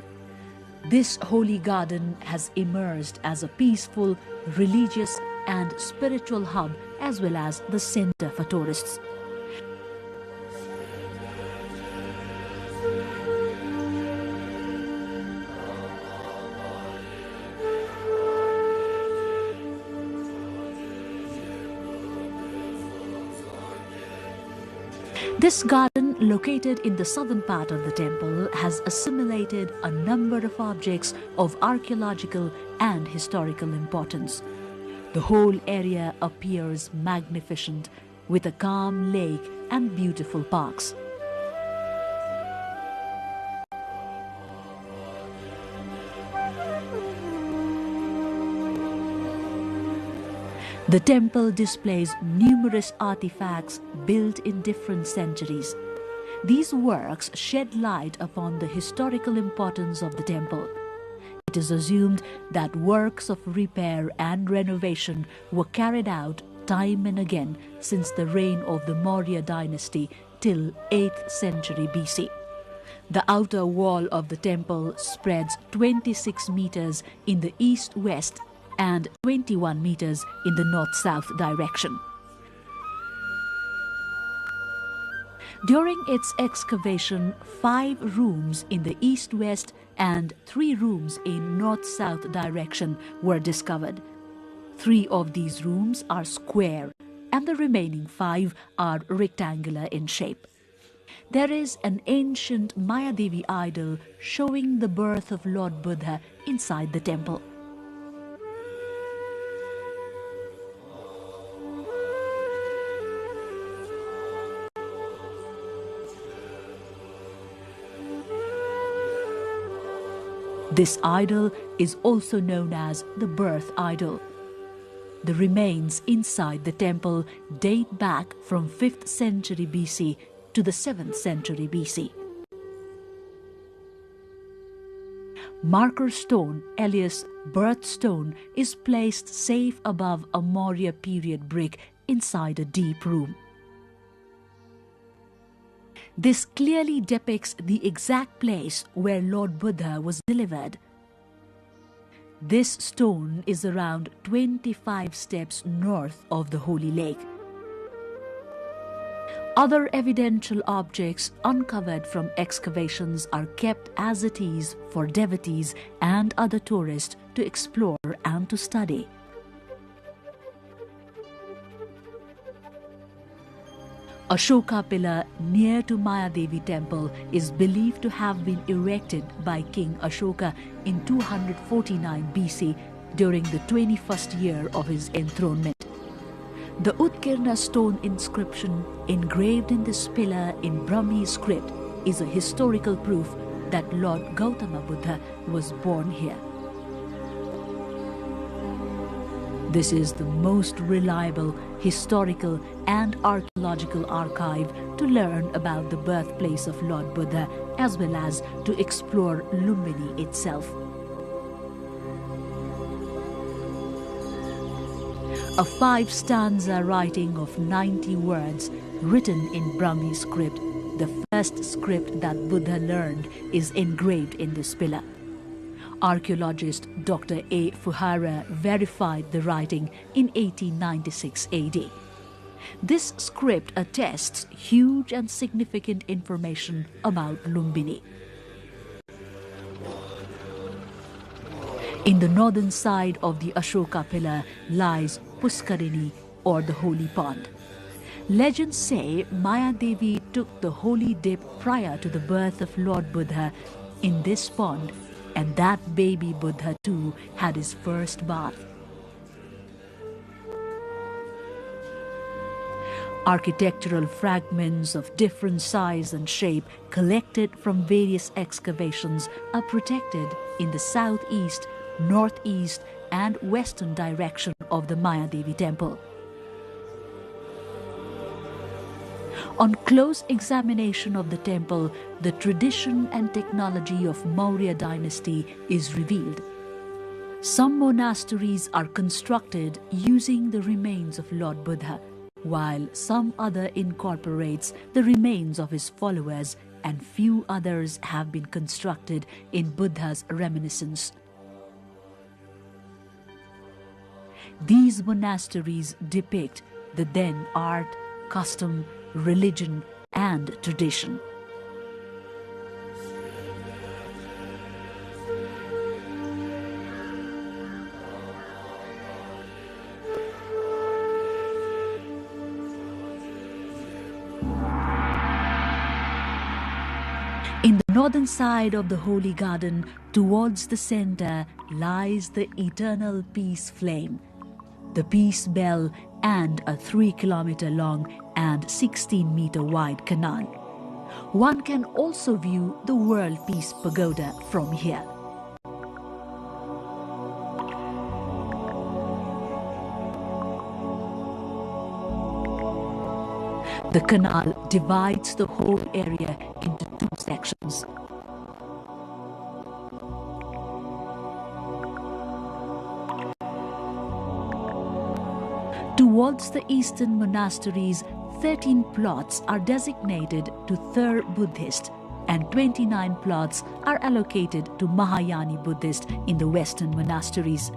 S14: This holy garden has emerged as a peaceful, religious and spiritual hub as well as the center for tourists. This garden located in the southern part of the temple, has assimilated a number of objects of archaeological and historical importance. The whole area appears magnificent, with a calm lake and beautiful parks. The temple displays numerous artifacts built in different centuries. These works shed light upon the historical importance of the temple. It is assumed that works of repair and renovation were carried out time and again since the reign of the Maurya dynasty till 8th century BC. The outer wall of the temple spreads 26 meters in the east-west and 21 meters in the north-south direction. During its excavation, 5 rooms in the east-west and 3 rooms in north-south direction were discovered. 3 of these rooms are square and the remaining 5 are rectangular in shape. There is an ancient Mayadevi idol showing the birth of Lord Buddha inside the temple. This idol is also known as the birth idol. The remains inside the temple date back from 5th century BC to the 7th century BC. Marker stone, alias birth stone, is placed safe above a Maurya period brick inside a deep room. This clearly depicts the exact place where Lord Buddha was delivered. This stone is around 25 steps north of the Holy Lake. Other evidential objects uncovered from excavations are kept as it is for devotees and other tourists to explore and to study. Ashoka pillar near to Mayadevi temple is believed to have been erected by King Ashoka in 249 BC during the 21st year of his enthronement. The Utkirna stone inscription engraved in this pillar in Brahmi script is a historical proof that Lord Gautama Buddha was born here. This is the most reliable historical and archaeological archive to learn about the birthplace of Lord Buddha as well as to explore Lumbini itself. A 5-stanza writing of 90 words written in Brahmi script, the first script that Buddha learned, is engraved in this pillar. Archaeologist Dr. A. Fuhara verified the writing in 1896 AD. This script attests huge and significant information about Lumbini. In the northern side of the Ashoka pillar lies Puskarini, or the holy pond. Legends say Mayadevi took the holy dip prior to the birth of Lord Buddha in this pond, and that baby Buddha too had his first bath. Architectural fragments of different size and shape collected from various excavations are protected in the southeast, northeast and western direction of the Mayadevi temple. On close examination of the temple, the tradition and technology of Maurya dynasty is revealed. Some monasteries are constructed using the remains of Lord Buddha, while some other incorporates the remains of his followers, and few others have been constructed in Buddha's reminiscence. These monasteries depict the then art, custom, religion and tradition. In the northern side of the Holy Garden, towards the center, lies the eternal peace flame, the peace bell, and a 3-kilometer long and 16-meter wide canal. One can also view the World Peace Pagoda from here. The canal divides the whole area into 2 sections. Towards the eastern monasteries, 13 plots are designated to Thar Buddhist and 29 plots are allocated to Mahayani Buddhist in the western monasteries.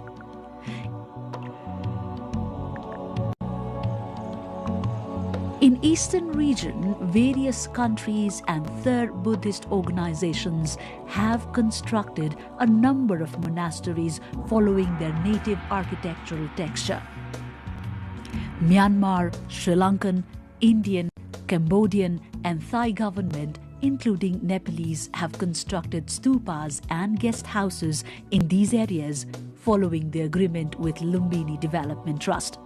S14: In eastern region, various countries and Thar Buddhist organizations have constructed a number of monasteries following their native architectural texture. Myanmar, Sri Lankan, Indian, Cambodian and Thai government, including Nepalese, have constructed stupas and guest houses in these areas following the agreement with Lumbini Development Trust.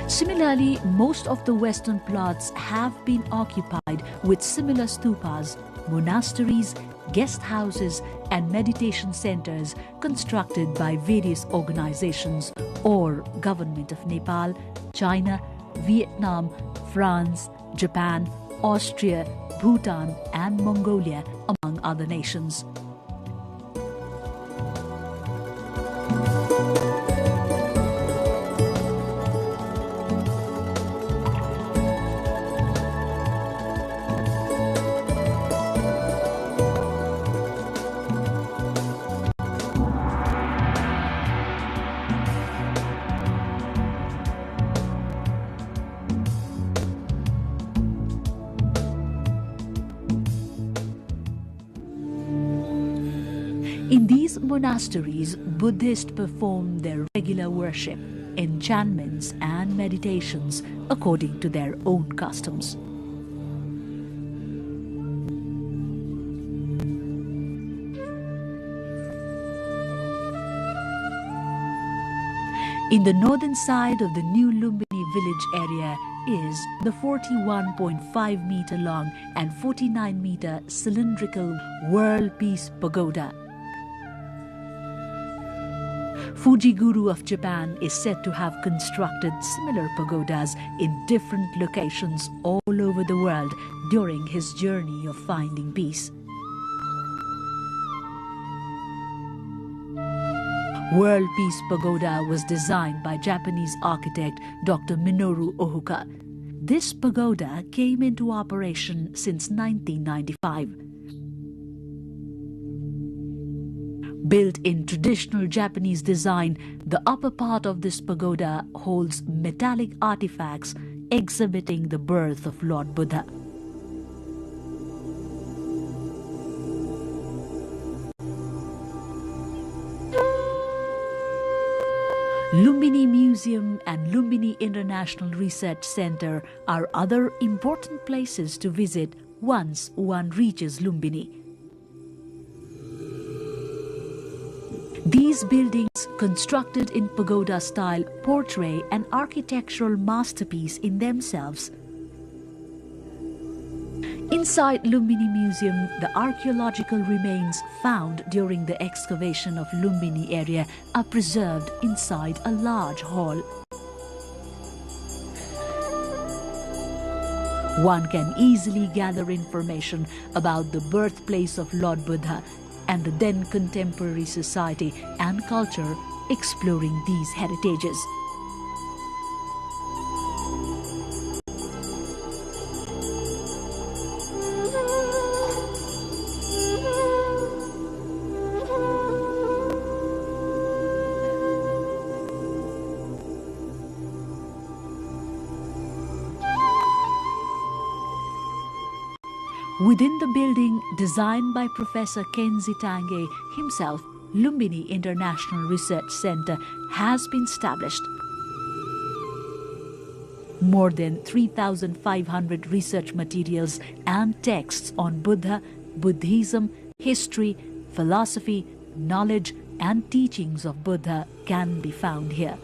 S14: Similarly, most of the western plots have been occupied with similar stupas, monasteries, guest houses and meditation centers constructed by various organizations or Government of Nepal, China, Vietnam, France, Japan, Austria, Bhutan and Mongolia, among other nations. In these monasteries, Buddhists perform their regular worship, enchantments and meditations according to their own customs. In the northern side of the new Lumbini village area is the 41.5 meter long and 49 meter cylindrical World Peace Pagoda. Fujiguru of Japan is said to have constructed similar pagodas in different locations all over the world during his journey of finding peace. World Peace Pagoda was designed by Japanese architect Dr. Minoru Ohuka. This pagoda came into operation since 1995. Built in traditional Japanese design, the upper part of this pagoda holds metallic artifacts exhibiting the birth of Lord Buddha. Lumbini Museum and Lumbini International Research Center are other important places to visit once one reaches Lumbini. These buildings, constructed in pagoda style, portray an architectural masterpiece in themselves. Inside Lumbini Museum, the archaeological remains found during the excavation of Lumbini area are preserved inside a large hall. One can easily gather information about the birthplace of Lord Buddha and the then contemporary society and culture exploring these heritages. Within the building, designed by Professor Kenzi Tange himself, Lumbini International Research Center has been established. More than 3,500 research materials and texts on Buddha, Buddhism, history, philosophy, knowledge, and teachings of Buddha can be found here.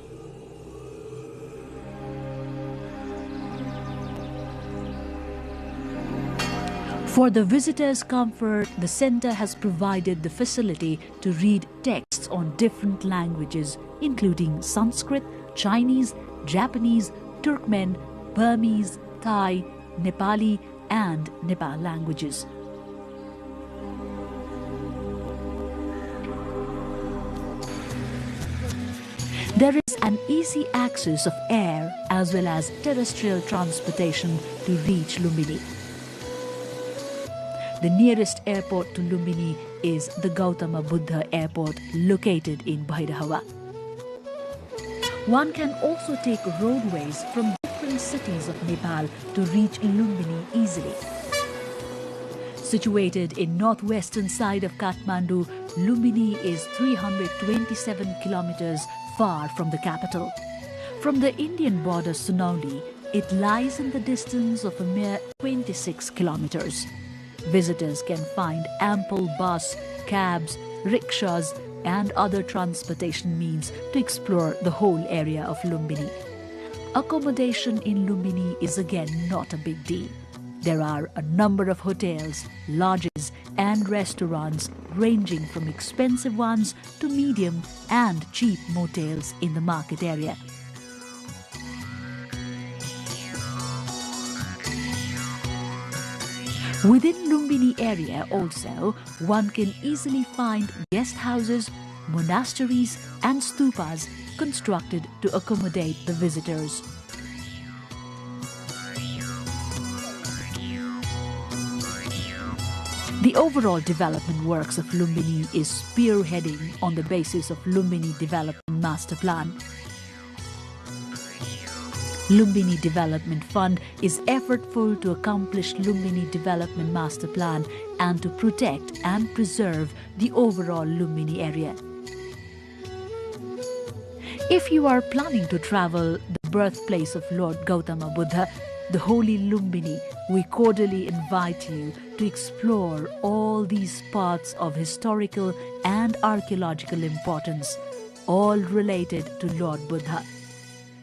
S14: For the visitors' comfort, the center has provided the facility to read texts on different languages, including Sanskrit, Chinese, Japanese, Turkmen, Burmese, Thai, Nepali, and Nepal languages. There is an easy access of air as well as terrestrial transportation to reach Lumbini. The nearest airport to Lumbini is the Gautama Buddha Airport located in Bhairahava. One can also take roadways from different cities of Nepal to reach Lumbini easily. Situated in northwestern side of Kathmandu, Lumbini is 327 kilometers far from the capital. From the Indian border Sunauli, it lies in the distance of a mere 26 kilometers. Visitors can find ample bus, cabs, rickshaws, and other transportation means to explore the whole area of Lumbini. Accommodation in Lumbini is again not a big deal. There are a number of hotels, lodges, and restaurants ranging from expensive ones to medium and cheap motels in the market area. Within Lumbini area also, one can easily find guest houses, monasteries and stupas constructed to accommodate the visitors. The overall development works of Lumbini is spearheading on the basis of Lumbini Development Master Plan. Lumbini Development Fund is effortful to accomplish Lumbini Development Master Plan and to protect and preserve the overall Lumbini area. If you are planning to travel the birthplace of Lord Gautama Buddha, the holy Lumbini, we cordially invite you to explore all these spots of historical and archaeological importance, all related to Lord Buddha.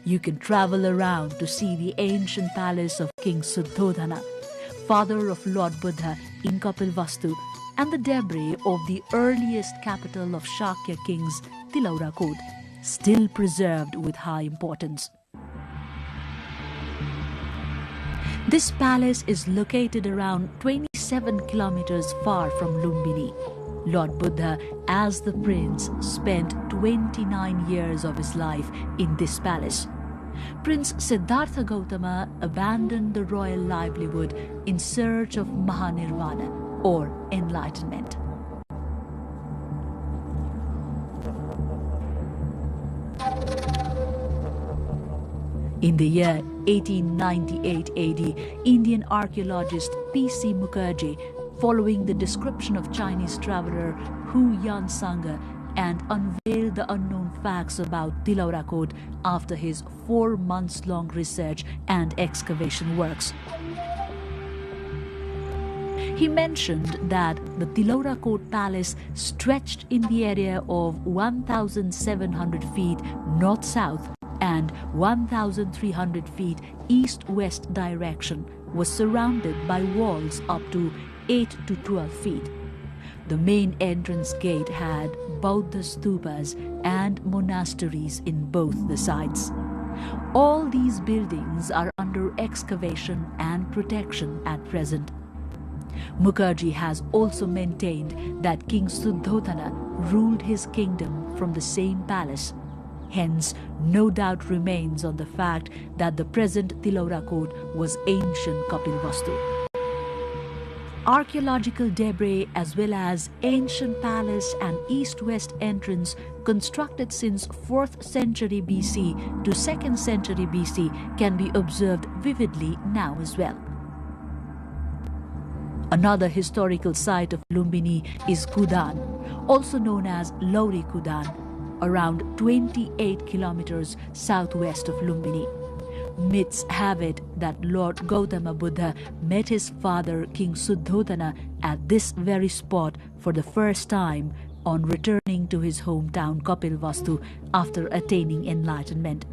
S14: You can travel around to see the ancient palace of King Suddhodana, father of Lord Buddha in Kapilvastu, and the debris of the earliest capital of Shakya kings, Tilaurakot, still preserved with high importance. This palace is located around 27 kilometers far from Lumbini. Lord Buddha, as the prince, spent 29 years of his life in this palace. Prince Siddhartha Gautama abandoned the royal livelihood in search of Mahanirvana, or enlightenment. In the year 1898 AD, Indian archaeologist P.C. Mukherjee, following the description of Chinese traveler Hu Yansanga, and unveiled the unknown facts about Tilaurakot after his 4 months-long research and excavation works. He mentioned that the Tilaurakot palace stretched in the area of 1,700 feet north-south and 1,300 feet east-west direction, was surrounded by walls up to 8 to 12 feet. The main entrance gate had Buddha stupas and monasteries in both the sides. All these buildings are under excavation and protection at present. Mukherjee has also maintained that King Suddhodana ruled his kingdom from the same palace. Hence, no doubt remains on the fact that the present Tilaurakot was ancient Kapilvastu. Archaeological debris as well as ancient palace and east-west entrance constructed since 4th century BC to 2nd century BC can be observed vividly now as well. Another historical site of Lumbini is Kudan, also known as Lauri Kudan, around 28 kilometers southwest of Lumbini. Myths have it that Lord Gautama Buddha met his father King Suddhodana at this very spot for the first time on returning to his hometown Kapilvastu after attaining enlightenment.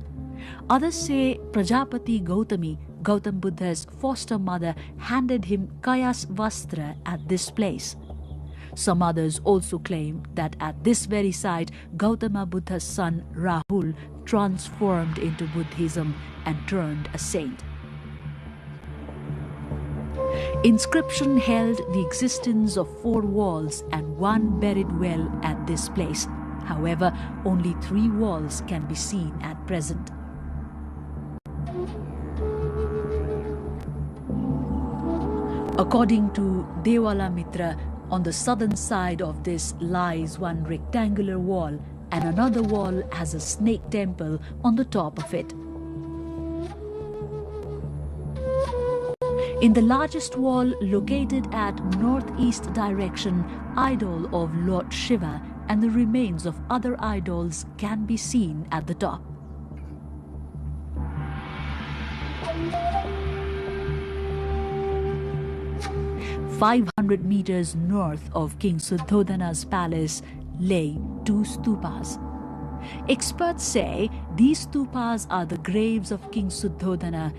S14: Others say Prajapati Gautami, Gautam Buddha's foster mother, handed him Kayas Vastra at this place. Some others also claim that at this very site, Gautama Buddha's son Rahul transformed into Buddhism and turned a saint. Inscription held the existence of 4 walls and 1 buried well at this place. However, only 3 walls can be seen at present. According to Dewala Mitra, on the southern side of this lies one rectangular wall, and another wall has a snake temple on the top of it. In the largest wall, located at northeast direction, idol of Lord Shiva and the remains of other idols can be seen at the top. "500 meters north of King Suddhodana's palace lay 2 stupas. Experts say these stupas are the graves of King Suddhodana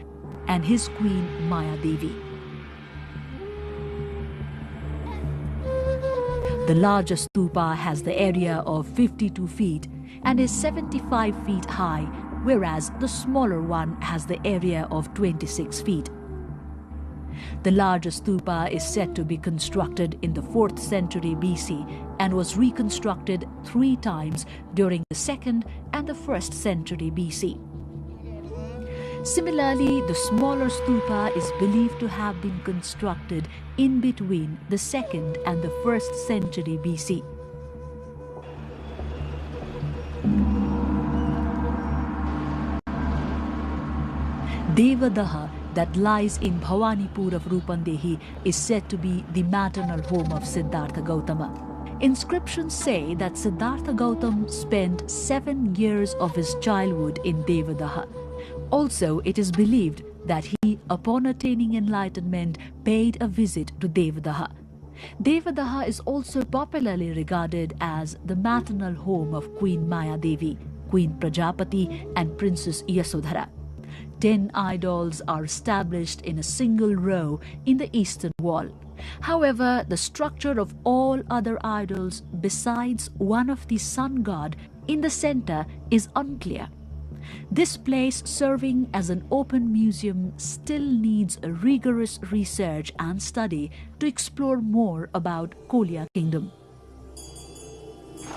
S14: and his queen Maya Devi. The largest stupa has the area of 52 feet and is 75 feet high, whereas the smaller one has the area of 26 feet. The largest stupa is said to be constructed in the 4th century BC and was reconstructed 3 times during the 2nd and the 1st century BC. Similarly, the smaller stupa is believed to have been constructed in between the 2nd and the 1st century BC. Devadaha, that lies in Bhawanipur of Rupandehi, is said to be the maternal home of Siddhartha Gautama. Inscriptions say that Siddhartha Gautam spent 7 years of his childhood in Devadaha. Also, it is believed that he, upon attaining enlightenment, paid a visit to Devadaha. Devadaha is also popularly regarded as the maternal home of Queen Maya Devi, Queen Prajapati, and Princess Yasodhara. 10 idols are established in a single row in the eastern wall. However, the structure of all other idols besides one of the sun god in the center is unclear. This place, serving as an open museum, still needs a rigorous research and study to explore more about Kolya Kingdom.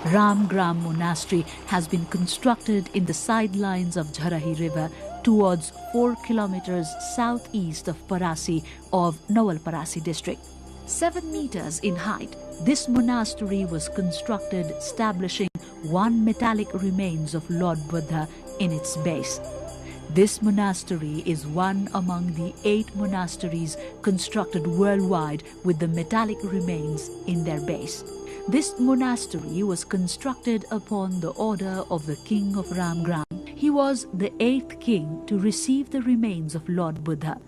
S14: Ramgram Monastery has been constructed in the sidelines of Jharahi River towards 4 kilometers southeast of Parasi of Nawalparasi district. 7 meters in height, this monastery was constructed establishing 1 metallic remains of Lord Buddha in its base. This monastery is one among the 8 monasteries constructed worldwide with the metallic remains in their base. This monastery was constructed upon the order of the king of Ramgram. He was the 8th king to receive the remains of Lord Buddha.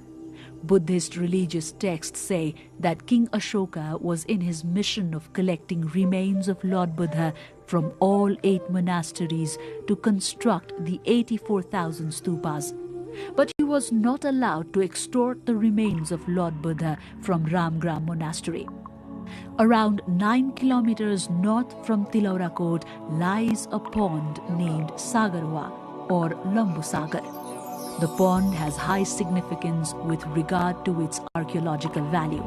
S14: Buddhist religious texts say that King Ashoka was in his mission of collecting remains of Lord Buddha from all 8 monasteries to construct the 84,000 stupas. But he was not allowed to extort the remains of Lord Buddha from Ramgram Monastery. Around 9 kilometers north from Tilaurakot lies a pond named Sagarwa or Lambu Sagar. The pond has high significance with regard to its archaeological value.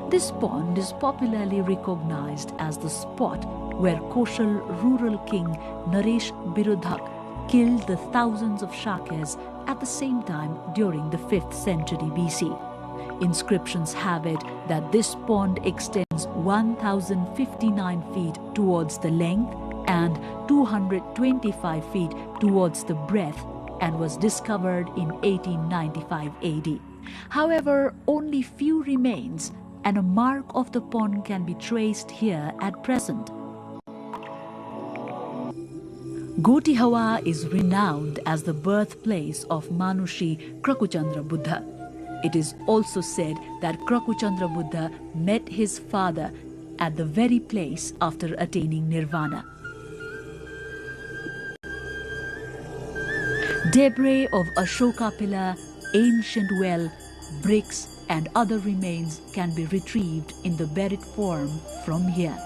S14: This pond is popularly recognized as the spot where Koshal rural king Naresh Birudhak killed the thousands of Shakyas at the same time during the 5th century BC. Inscriptions have it that this pond extends 1,059 feet towards the length and 225 feet towards the breadth and was discovered in 1895 AD. However, only few remains and a mark of the pond can be traced here at present. Gotihawa is renowned as the birthplace of Manushi Krakuchandra Buddha. It is also said that Krakuchandra Buddha met his father at the very place after attaining nirvana. Debris of Ashoka pillar, ancient well, bricks and other remains can be retrieved in the buried form from here.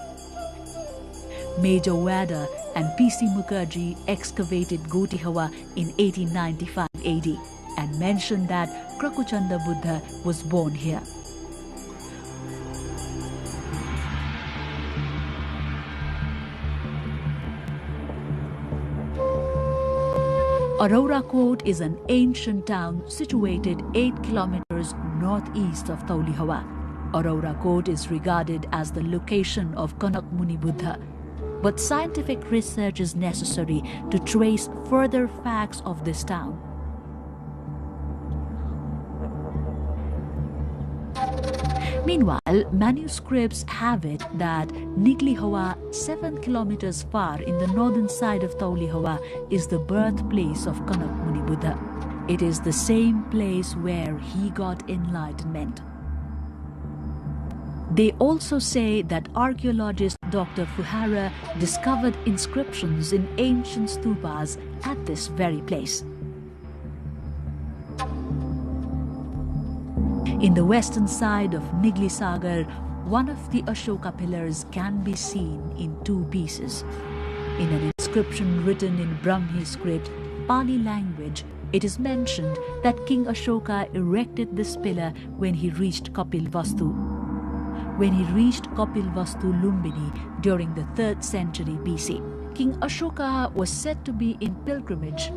S14: Major Wada and P.C. Mukherjee excavated Gotihawa in 1895 AD and mentioned that Krakuchandra Buddha was born here. Aurora Court is an ancient town situated 8 kilometers northeast of Taulihawa. Aurora Court is regarded as the location of Kanak Muni Buddha, but scientific research is necessary to trace further facts of this town. Meanwhile, manuscripts have it that Niglihawa, 7 kilometers far in the northern side of Taulihawa, is the birthplace of Kanak Muni Buddha. It is the same place where he got enlightenment. They also say that archaeologist Dr. Fuhara discovered inscriptions in ancient stupas at this very place. In the western side of Nigli Sagar, one of the Ashoka pillars can be seen in 2 pieces. In an inscription written in Brahmi script, Pali language, it is mentioned that King Ashoka erected this pillar when he reached Kapilvastu. When he reached Kapilvastu Lumbini during the 3rd century BC. King Ashoka was said to be in pilgrimage.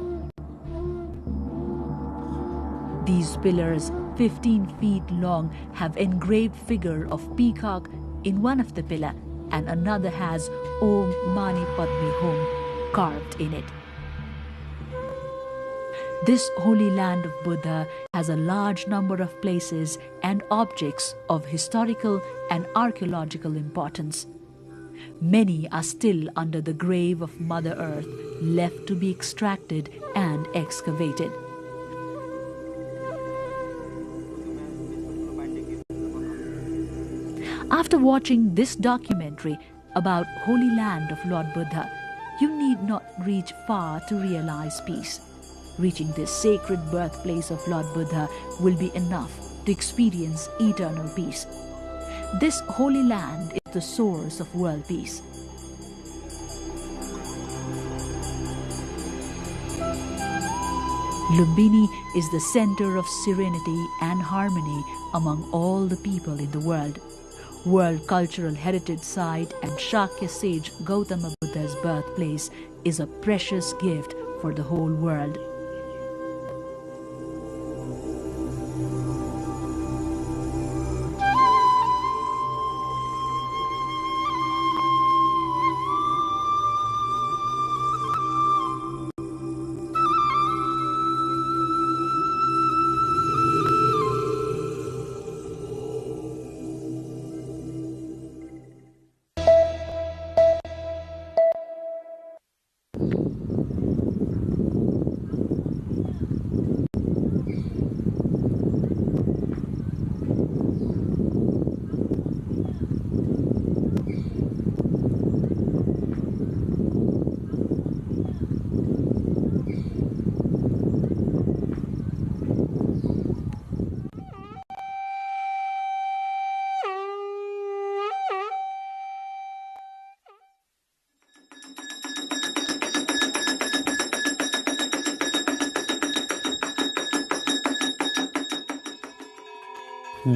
S14: These pillars, 15 feet long, have engraved figure of peacock in one of the pillar and another has Om Mani Padme Hum carved in it. This holy land of Buddha has a large number of places and objects of historical and archaeological importance. Many are still under the grave of Mother Earth, left to be extracted and excavated. After watching this documentary about Holy Land of Lord Buddha, you need not reach far to realize peace. Reaching this sacred birthplace of Lord Buddha will be enough to experience eternal peace. This holy land is the source of world peace. Lumbini is the center of serenity and harmony among all the people in the world. World Cultural Heritage Site and Shakya sage Gautama Buddha's birthplace is a precious gift for the whole world.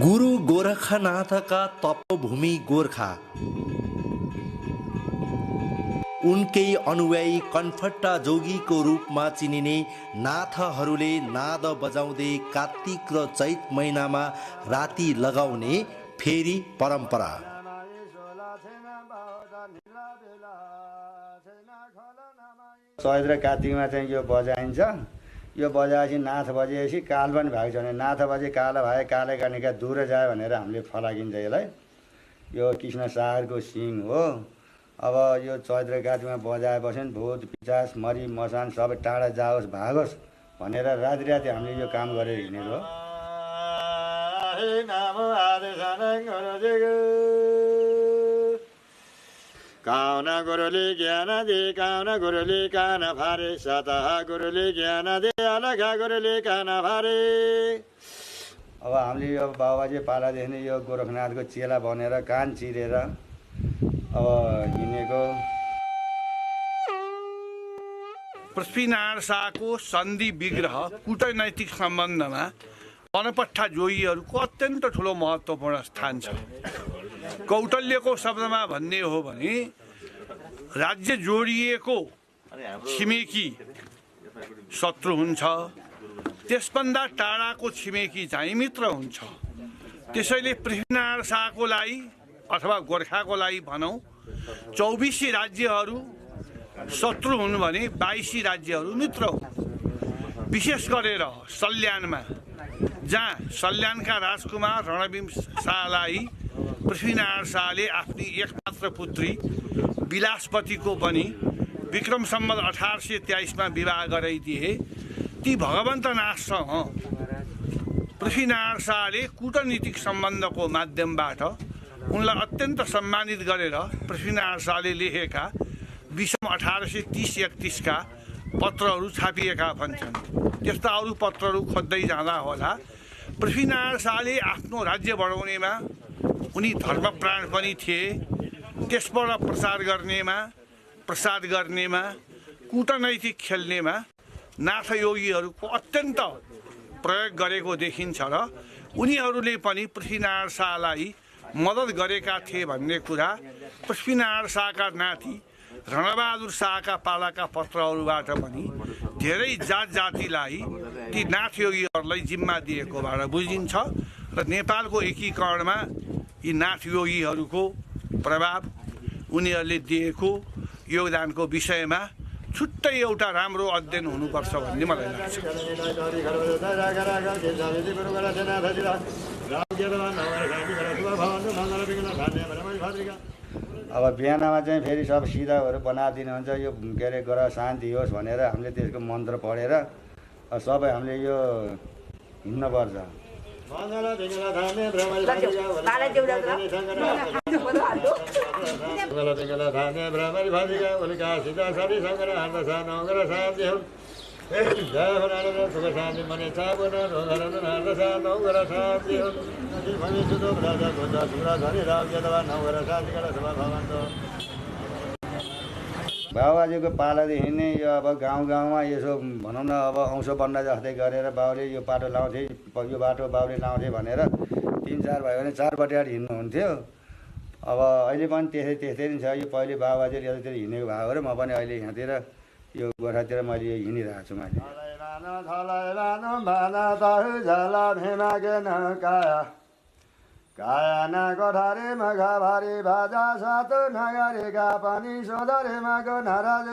S6: गुरु गोरखनाथका तपोभूमि गोर्खा उनकै अनुयायी कन्फट्टा जोगीको रूपमा चिनिने नाथहरूले नाद बजाउँदै कार्तिक र चैत महिनामा राति लगाउने फेरी परम्परा।
S22: चैत र कार्तिकमा चाहिँ यो बजाइन्छ
S17: यो बजाएपछि नाथ बजेपछि काल पनि भएको छ भने नाथ बजे काल भए काले कानेका दूर जाए भनेर हामीले फलाकिन्छ यसलाई। यो कृष्ण सागरको सिङ हो। अब यो चैत्र कार्तिकमा बजाएपछि भूत पिचास मरी मसान सबै टाढा जाओस् भागोस् भनेर राति राति हामीले यो काम गरेर हिँडेको हो। काउना गुरुले ज्ञान दे काउना गुरुले कान फारे सतह गुरुले ज्ञान दे अलगा गुरुले कान फारे। अब हामीले यो बाबाजी पालादेखि यो गोरखनाथको चेला बनेर कान चिरेर अब हिँडेको।
S22: पृथ्वीनारायण शाहको सन्धि विग्रह कूटनैतिक सम्बन्धमा वनपट्टा जोगीहरूको अत्यन्त ठुलो महत्त्वपूर्ण स्थान छ। कौटल्यको शब्दमा भन्ने हो भने राज्य जोडिएको छिमेकी शत्रु हुन्छ, त्यसभन्दा टाढाको छिमेकी चाहिँ मित्र हुन्छ। त्यसैले पृथ्वीनारायण शाहको लागि अथवा गोर्खाको लागि भनौँ 24 राज्यहरू शत्रु हुन् भने 22 राज्यहरू मित्र हुन्। विशेष गरेर सल्यानमा जहाँ सल्यानका राजकुमार रणबीर शाहलाई पृथ्वीनारायण शाहले आफ्नी एकमात्र पुत्री विलासपतिको पनि विक्रम सम्वत 1823 विवाह गराइदिए। ती भगवन्त नाथसँग पृथ्वीनारायण शाहले कूटनीतिक सम्बन्धको माध्यमबाट उनलाई अत्यन्त सम्मानित गरेर पृथ्वीनारायण शाहले लेखेका विषम 1830-31 का पत्रहरू छापिएका भन्छन्। त्यस्ता अरू पत्रहरू खोज्दै जाँदा होला पृथ्वीनारायण शाहले आफ्नो राज्य बढाउनेमा उनी धर्मप्राण पनि थिए। त्यसबाट प्रसाद गर्नेमा कूटनैतिक खेल्नेमा नाथयोगीहरूको अत्यन्त प्रयोग गरेको देखिन्छ र उनीहरूले पनि पृथ्वीनारायण शाहलाई मद्दत गरेका थिए भन्ने कुरा पृथ्वीनारायण शाहका नाति रणबहादुर शाहका पालाका पत्रहरूबाट पनि धेरै जातिलाई ती नाथयोगीहरूलाई जिम्मा दिएकोबाट बुझिन्छ। र नेपालको एकीकरणमा यी नाथयोगीहरूको प्रभाव उनीहरूले दिएको योगदानको विषयमा छुट्टै एउटा राम्रो अध्ययन हुनुपर्छ भन्ने मलाई लाग्छ।
S17: अब बिहानमा चाहिँ फेरि सब सिधाहरू बनाइदिनुहुन्छ। यो के अरे ग्रह शान्ति होस् भनेर हामीले त्यसको मन्त्र पढेर सबै हामीले यो हिँड्नुपर्छ। बाबाजीको पालादेखि नै यो अब गाउँमा यसो भनौँ न अब औँसो बन्न जस्तै गरेर बाउले यो बाटो लाउँथे यो बाटो बाउले लाउँथे भनेर 3-4 भयो भने 4 बटेर हिँड्नुहुन्थ्यो। अब अहिले पनि त्यस्तै नै छ। यो पहिले बाबाजीले यतातिर हिँडेको भएको र म पनि अहिले यहाँतिर यो गोर्खातिर मैले हिँडिरहेको छु। मैले कायाना कोठारे मघा भारी भाजा सातो नगरेका पनि सोधरे माको नाराज।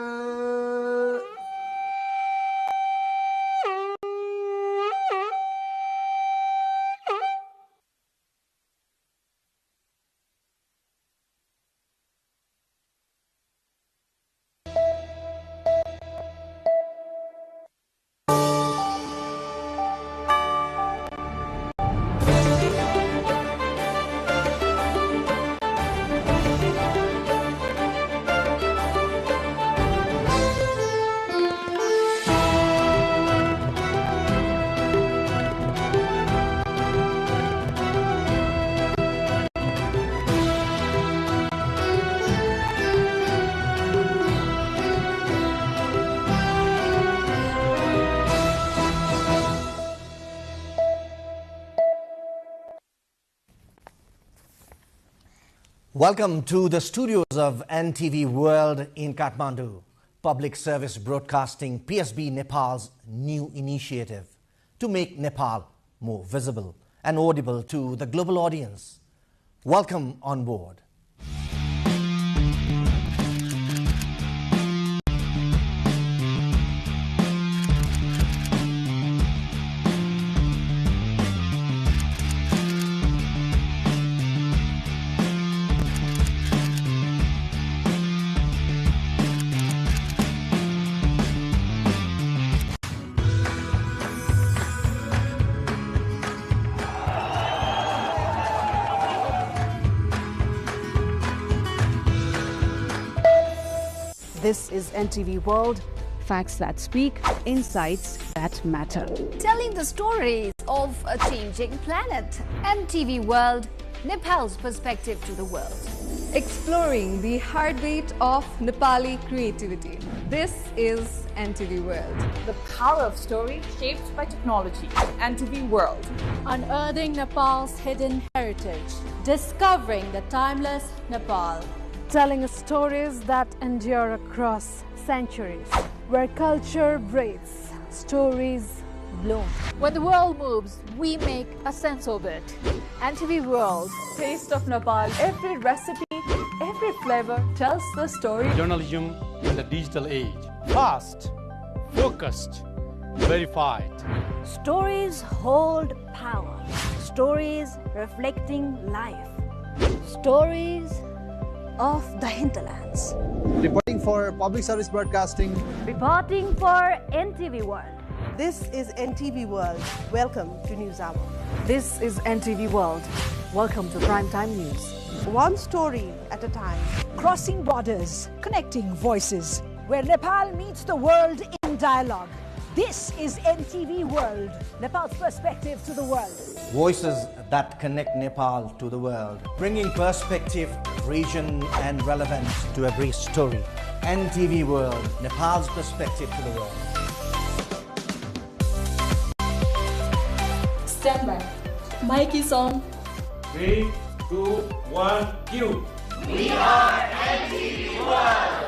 S4: Welcome to the studios of NTV World in Kathmandu. Public Service Broadcasting PSB Nepal's new initiative to make Nepal more visible and audible to the global audience. Welcome on board.
S12: This is NTV World.
S19: Facts that speak, insights that matter.
S20: Telling the stories of a changing planet. NTV World, Nepal's perspective to the world.
S7: Exploring the heartbeat of Nepali creativity. This is NTV World.
S2: The power of story shaped by technology. NTV World.
S5: Unearthing Nepal's hidden heritage. Discovering the timeless Nepal. Telling stories that endure across centuries. Where culture breathes, stories bloom.
S2: When the world moves, we make a sense of it. NTV World. Taste of Nepal. Every recipe, every flavor tells the story.
S11: Journalism in the digital age. Fast, focused, verified.
S5: Stories hold power. Stories reflecting life. Stories of the hinterlands.
S8: Reporting for Public Service Broadcasting.
S5: Reporting for NTV World.
S12: This is NTV World. Welcome to News Hour.
S3: This is NTV World. Welcome to Primetime News.
S12: One story at a time.
S5: Crossing borders, connecting voices, where Nepal meets the world in dialogue. This is NTV World, Nepal's perspective to the world.
S4: Voices that connect Nepal to the world, bringing perspective, region and relevance to every story. NTV World, Nepal's perspective to the world.
S2: Stand by. Mic is on.
S15: 3, 2, 1, cue.
S16: We are NTV World.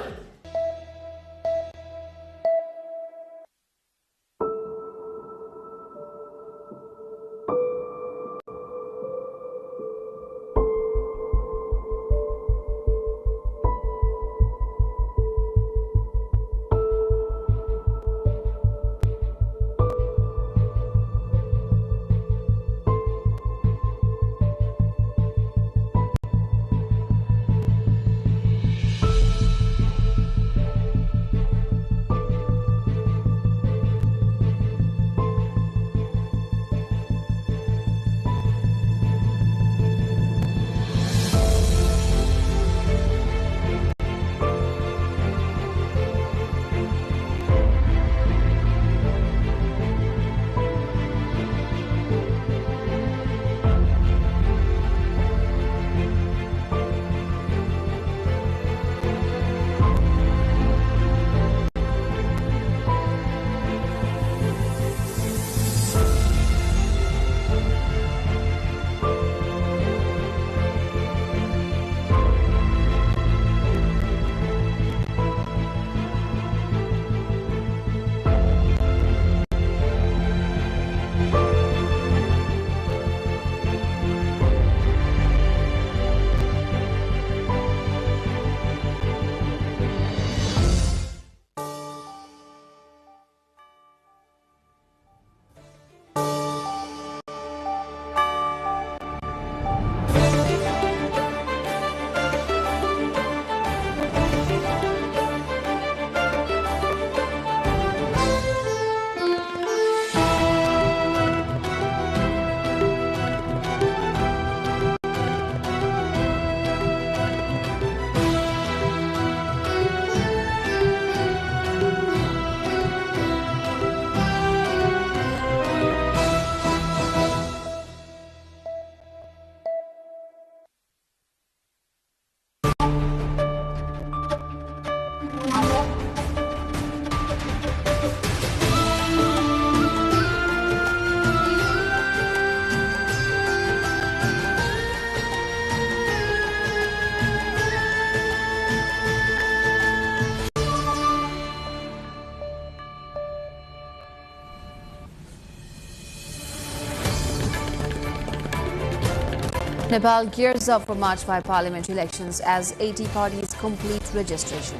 S20: Nepal gears up for March 5 parliamentary elections as 80 parties complete registration.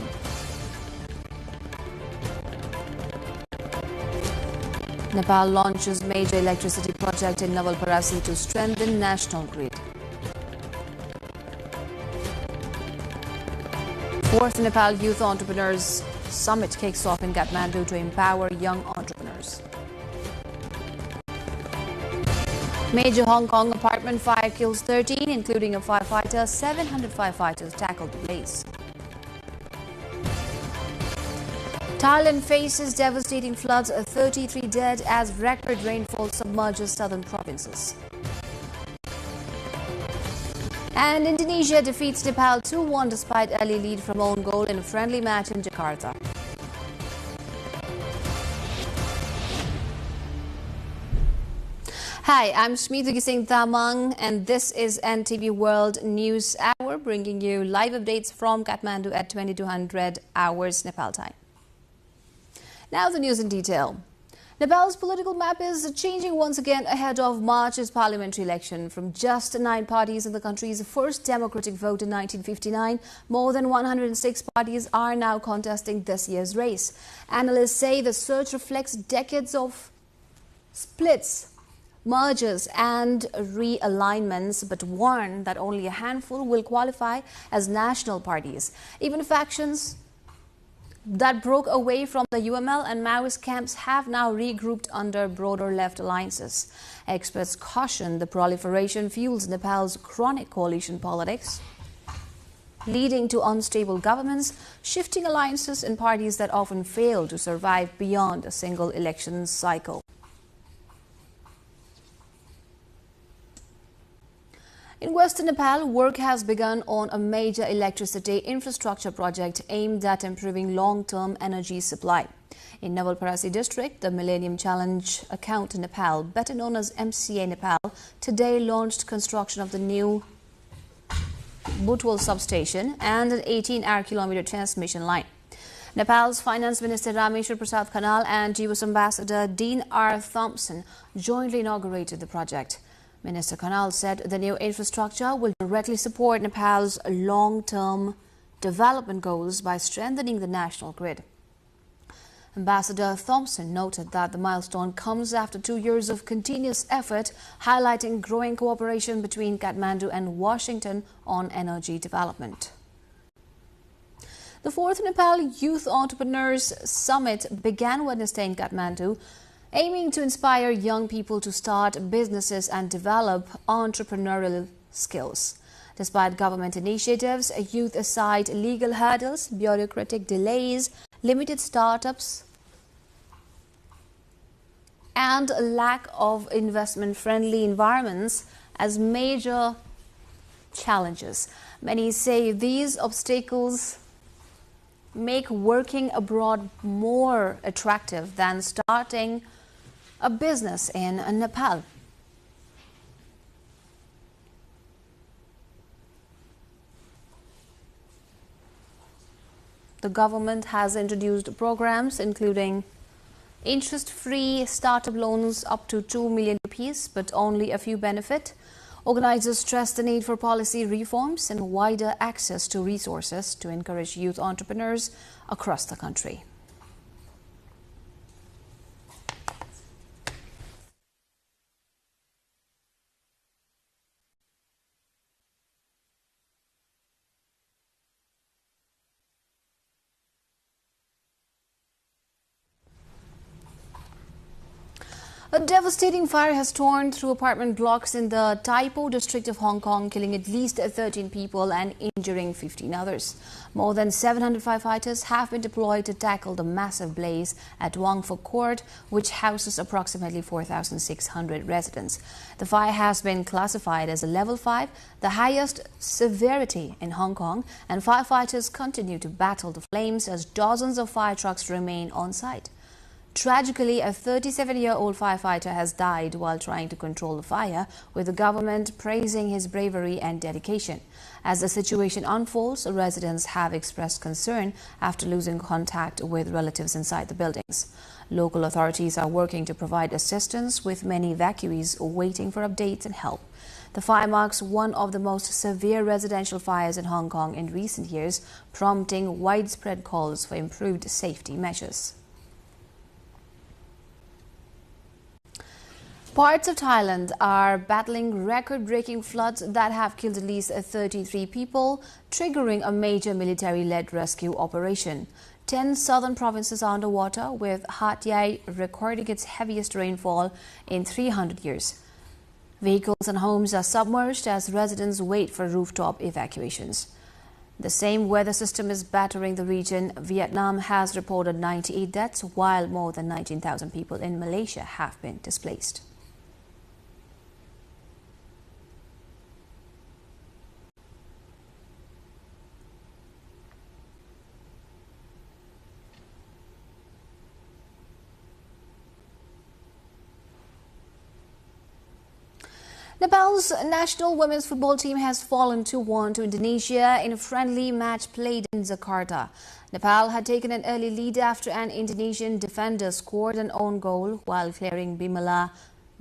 S20: Nepal launches major electricity project in Navalparasi to strengthen national grid. Fourth Nepal Youth Entrepreneurs Summit kicks off in Kathmandu to empower young entrepreneurs. Major Hong Kong apartment fire kills 13, including a firefighter. 700 firefighters tackled the blaze. Thailand faces devastating floods, 33 dead as record rainfall submerges southern provinces. And Indonesia defeats Nepal 2-1 despite early lead from own goal in a friendly match in Jakarta. Hi, I'm Smita Gising Tamang and this is NTV World News Hour, bringing you live updates from Kathmandu at 2200 hours Nepal time. Now the news in detail. Nepal's political map is changing once again ahead of March's parliamentary election. From just 9 parties in the country's first democratic vote in 1959, more than 106 parties are now contesting this year's race. Analysts say the surge reflects decades of splits, mergers and realignments, but warn that only a handful will qualify as national parties. Even factions that broke away from the UML and Maoist camps have now regrouped under broader left alliances. Experts caution the proliferation fuels Nepal's chronic coalition politics, leading to unstable governments, shifting alliances and parties that often fail to survive beyond a single election cycle. In western Nepal, work has begun on a major electricity infrastructure project aimed at improving long-term energy supply. In Navalparasi district, the Millennium Challenge Account Nepal, better known as MCA Nepal, today launched construction of the new Butwal substation and an 18-kilometer transmission line. Nepal's Finance Minister Rameshwar Prasad Khanal and US Ambassador Dean R. Thompson jointly inaugurated the project. Minister Khanal said the new infrastructure will directly support Nepal's long-term development goals by strengthening the national grid. Ambassador Thompson noted that the milestone comes after 2 years of continuous effort, highlighting growing cooperation between Kathmandu and Washington on energy development. The 4th Nepal Youth Entrepreneurs Summit began Wednesday in Kathmandu, aiming to inspire young people to start businesses and develop entrepreneurial skills. Despite government initiatives, youth aside legal hurdles, bureaucratic delays, limited startups, and a lack of investment-friendly environments as major challenges. Many say these obstacles make working abroad more attractive than starting a business in Nepal. The government has introduced programs including interest-free startup loans up to 2 million rupees, but only a few benefit. Organizers stress the need for policy reforms and wider access to resources to encourage youth entrepreneurs across the country. A devastating fire has torn through apartment blocks in the Tai Po district of Hong Kong, killing at least 13 people and injuring 15 others. More than 700 firefighters have been deployed to tackle the massive blaze at Wong Fuk Court, which houses approximately 4,600 residents. The fire has been classified as a level 5, the highest severity in Hong Kong, and firefighters continue to battle the flames as dozens of fire trucks remain on site. Tragically, a 37-year-old firefighter has died while trying to control the fire, with the government praising his bravery and dedication. As the situation unfolds, residents have expressed concern after losing contact with relatives inside the buildings. Local authorities are working to provide assistance, with many evacuees waiting for updates and help. The fire marks one of the most severe residential fires in Hong Kong in recent years, prompting widespread calls for improved safety measures. Parts of Thailand are battling record-breaking floods that have killed at least 33 people, triggering a major military-led rescue operation. 10 southern provinces are underwater, with Hat Yai recording its heaviest rainfall in 300 years. Vehicles and homes are submerged as residents wait for rooftop evacuations. The same weather system is battering the region. Vietnam has reported 98 deaths, while more than 19,000 people in Malaysia have been displaced. Nepal's national women's football team has fallen 2-1 to Indonesia in a friendly match played in Jakarta. Nepal had taken an early lead after an Indonesian defender scored an own goal while clearing Bimala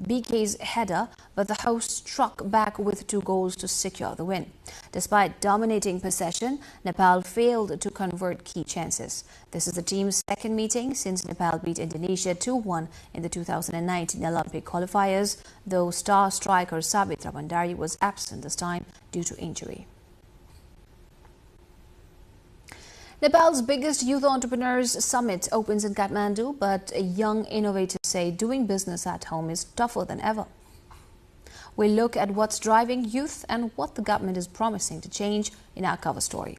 S20: BK's header, but the hosts struck back with 2 goals to secure the win. Despite dominating possession, Nepal failed to convert key chances. This is the team's second meeting since Nepal beat Indonesia 2-1 in the 2019 Olympic qualifiers, though star striker Sabitra Bandari was absent this time due to injury. Nepal's biggest youth entrepreneurs summit opens in Kathmandu, but young innovators say doing business at home is tougher than ever. We'll look at what's driving youth and what the government is promising to change in our cover story.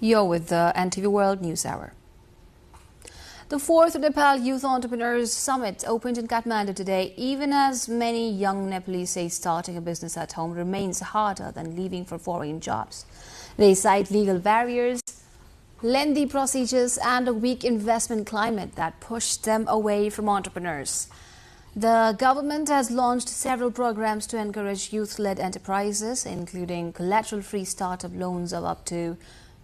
S20: You're with the NTV World News Hour. The 4th Nepal Youth Entrepreneurs Summit opened in Kathmandu today, even as many young Nepalese say starting a business at home remains harder than leaving for foreign jobs. They cite legal barriers, lengthy procedures and a weak investment climate that pushed them away from entrepreneurs. The government has launched several programs to encourage youth-led enterprises, including collateral-free startup loans of up to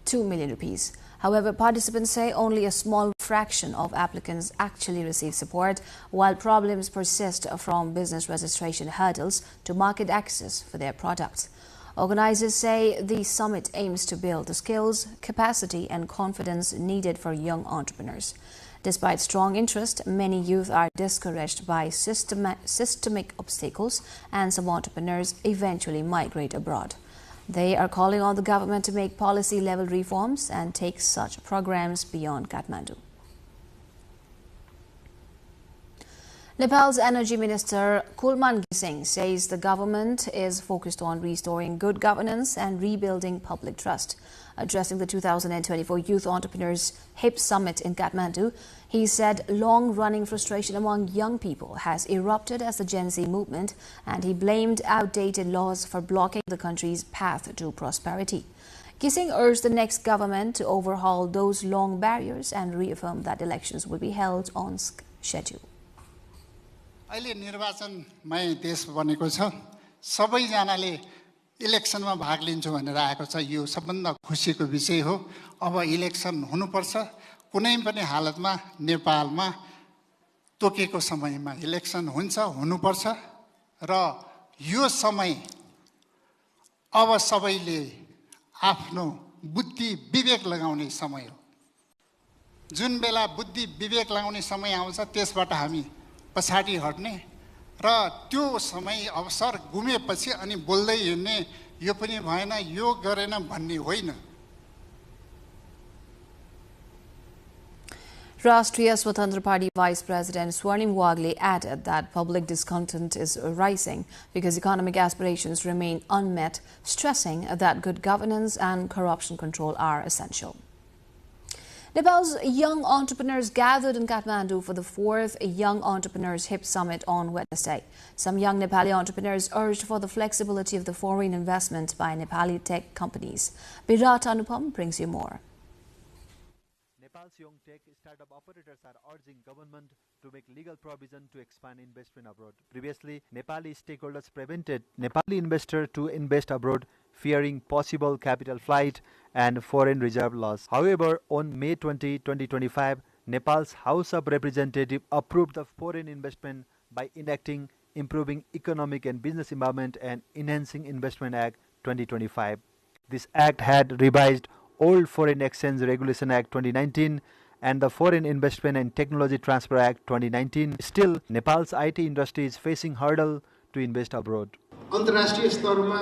S20: 2 million rupees. However, participants say only a small fraction of applicants actually receive support, while problems persist from business registration hurdles to market access for their products. Organizers say the summit aims to build the skills, capacity and confidence needed for young entrepreneurs. Despite strong interest, many youth are discouraged by systemic obstacles, and some entrepreneurs eventually migrate abroad. They are calling on the government to make policy-level reforms and take such programs beyond Kathmandu. Nepal's Energy Minister Kulman Gising says the government is focused on restoring good governance and rebuilding public trust. Addressing the 2024 Youth Entrepreneurs HIP Summit in Kathmandu, he said long-running frustration among young people has erupted as the Gen Z movement, and he blamed outdated laws for blocking the country's path to prosperity. Gising urged the next government to overhaul those long barriers and reaffirm that elections will be held on schedule.
S13: अहिले निर्वाचनमै देश बनेको छ, सबैजनाले इलेक्सनमा भाग लिन्छु भनेर आएको छ। यो सबभन्दा खुसीको विषय हो। अब इलेक्सन हुनुपर्छ। कुनै पनि हालतमा नेपालमा तोकेको समयमा इलेक्सन हुन्छ, हुनुपर्छ र यो समय अब सबैले आफ्नो बुद्धि विवेक लगाउने समय हो। जुन बेला बुद्धि विवेक लगाउने समय आउँछ त्यसबाट हामी पछाडी हट्ने र त्यो समय अवसर गुमेपछि अनि बोल्दै हिँड्ने यो पनि भएन, यो गरेन भन्ने होइन।
S20: Rashtriya Swatantra Party Vice President Swarnim Wagle added that public discontent is rising because economic aspirations remain unmet, stressing that good governance and corruption control are essential. Nepal's young entrepreneurs gathered in Kathmandu for the 4th Young Entrepreneurs HIP Summit on Wednesday. Some young Nepali entrepreneurs urged for the flexibility of the foreign investment by Nepali tech companies. Virat Anupam brings you more.
S10: Nepal's young tech startup operators are urging government to make legal provision to expand investment abroad. Previously, Nepali stakeholders prevented Nepali investors to invest abroad, fearing possible capital flight and foreign reserve loss. However, on May 20, 2025, Nepal's House of Representatives approved the Foreign Investment by enacting Improving Economic and Business Environment and Enhancing Investment Act 2025. This act had revised old Foreign Exchange Regulation Act 2019 and the Foreign Investment and Technology Transfer Act 2019. Still, Nepal's IT industry is facing hurdle to invest abroad.
S18: अन्तर्राष्ट्रिय स्तरमा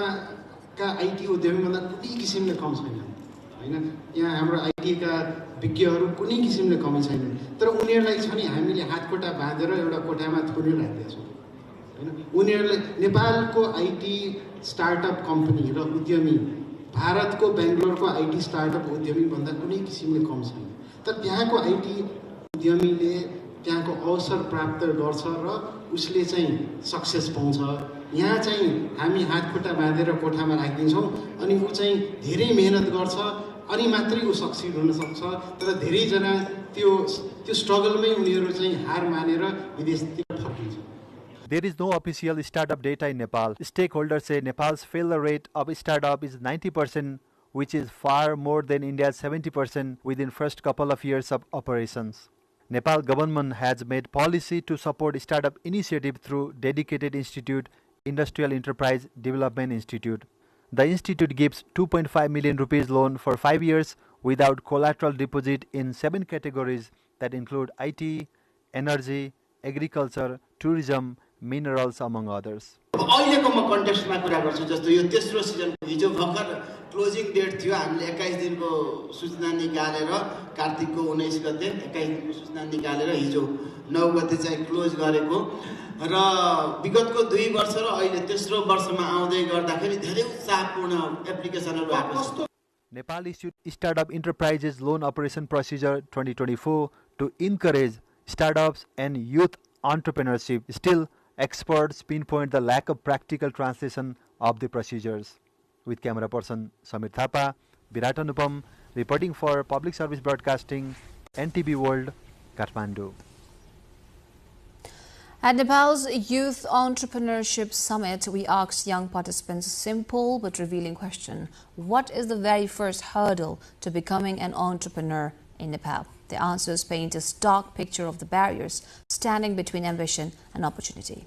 S18: का IT उद्यमीभन्दा कुनै किसिमले कम छैन हैन यहाँ हाम्रो IT का विज्ञहरू कुनै किसिमले कमी छैनन् तर उनीहरुलाई छ नि हामीले हातखुट्टा बाँधेर एउटा कोठामा थुनेर राखेका छौं हैन उनीहरुले नेपालको आईटी स्टार्टअप कम्पनी र उद्यमी भारतको बेंगलोरको आईटी स्टार्टअप उद्यमी भन्दा कुनै किसिमले कम छैन तर त्यहाँको आईटी उद्यमीले त्यहाँको अवसर प्राप्त गर्छ र उसले चाहिँ सक्सेस पाउँछ यहाँ चाहिँ हामी हातखुट्टा बाँधेर कोठामा राखिदिन्छौं अनि उ चाहिँ धेरै मेहनत गर्छ अनि मात्रै उ सक्सेस हुन सक्छ तर धेरै जना त्यो स्ट्रगलमै उनीहरु चाहिँ हार मानेर विदेशतिर फर्किन्छ.
S10: There is no official startup data in Nepal. Stakeholders say Nepal's failure rate of startup is 90%, which is far more than India's 70% within first couple of years of operations. Nepal government has made policy to support startup initiative through dedicated institute, Industrial Enterprise Development Institute. The institute gives 2.5 million rupees loan for 5 years without collateral deposit in 7 categories that include IT, energy, agriculture, tourism, minerals among others.
S18: अहिलेको म कन्टेक्स्टमा कुरा गर्छु जस्तो यो तेस्रो सिजनको हिजो भर्खर closing date थियो हामीले 21 दिनको सूचना निकालेर कार्तिकको 19 गते 21 दिनको सूचना निकालेर हिजो 9 गते चाहिँ क्लोज गरेको र विगतको 2 वर्ष र अहिले तेस्रो वर्षमा आउँदै गर्दाखेरि धेरै उत्साहपूर्ण एप्लिकेसनहरु आएको छ.
S10: Nepal issued Startup Enterprises Loan Operation Procedure 2024 to encourage startups and youth entrepreneurship. Still, experts pinpoint the lack of practical translation of the procedures. With camera person Samir Thapa, Virat Anupam, reporting for Public Service Broadcasting, NTV World, Kathmandu.
S20: At Nepal's Youth Entrepreneurship Summit, we asked young participants a simple but revealing question. What is the very first hurdle to becoming an entrepreneur in Nepal? The answers paint a stark picture of the barriers standing between ambition and opportunity.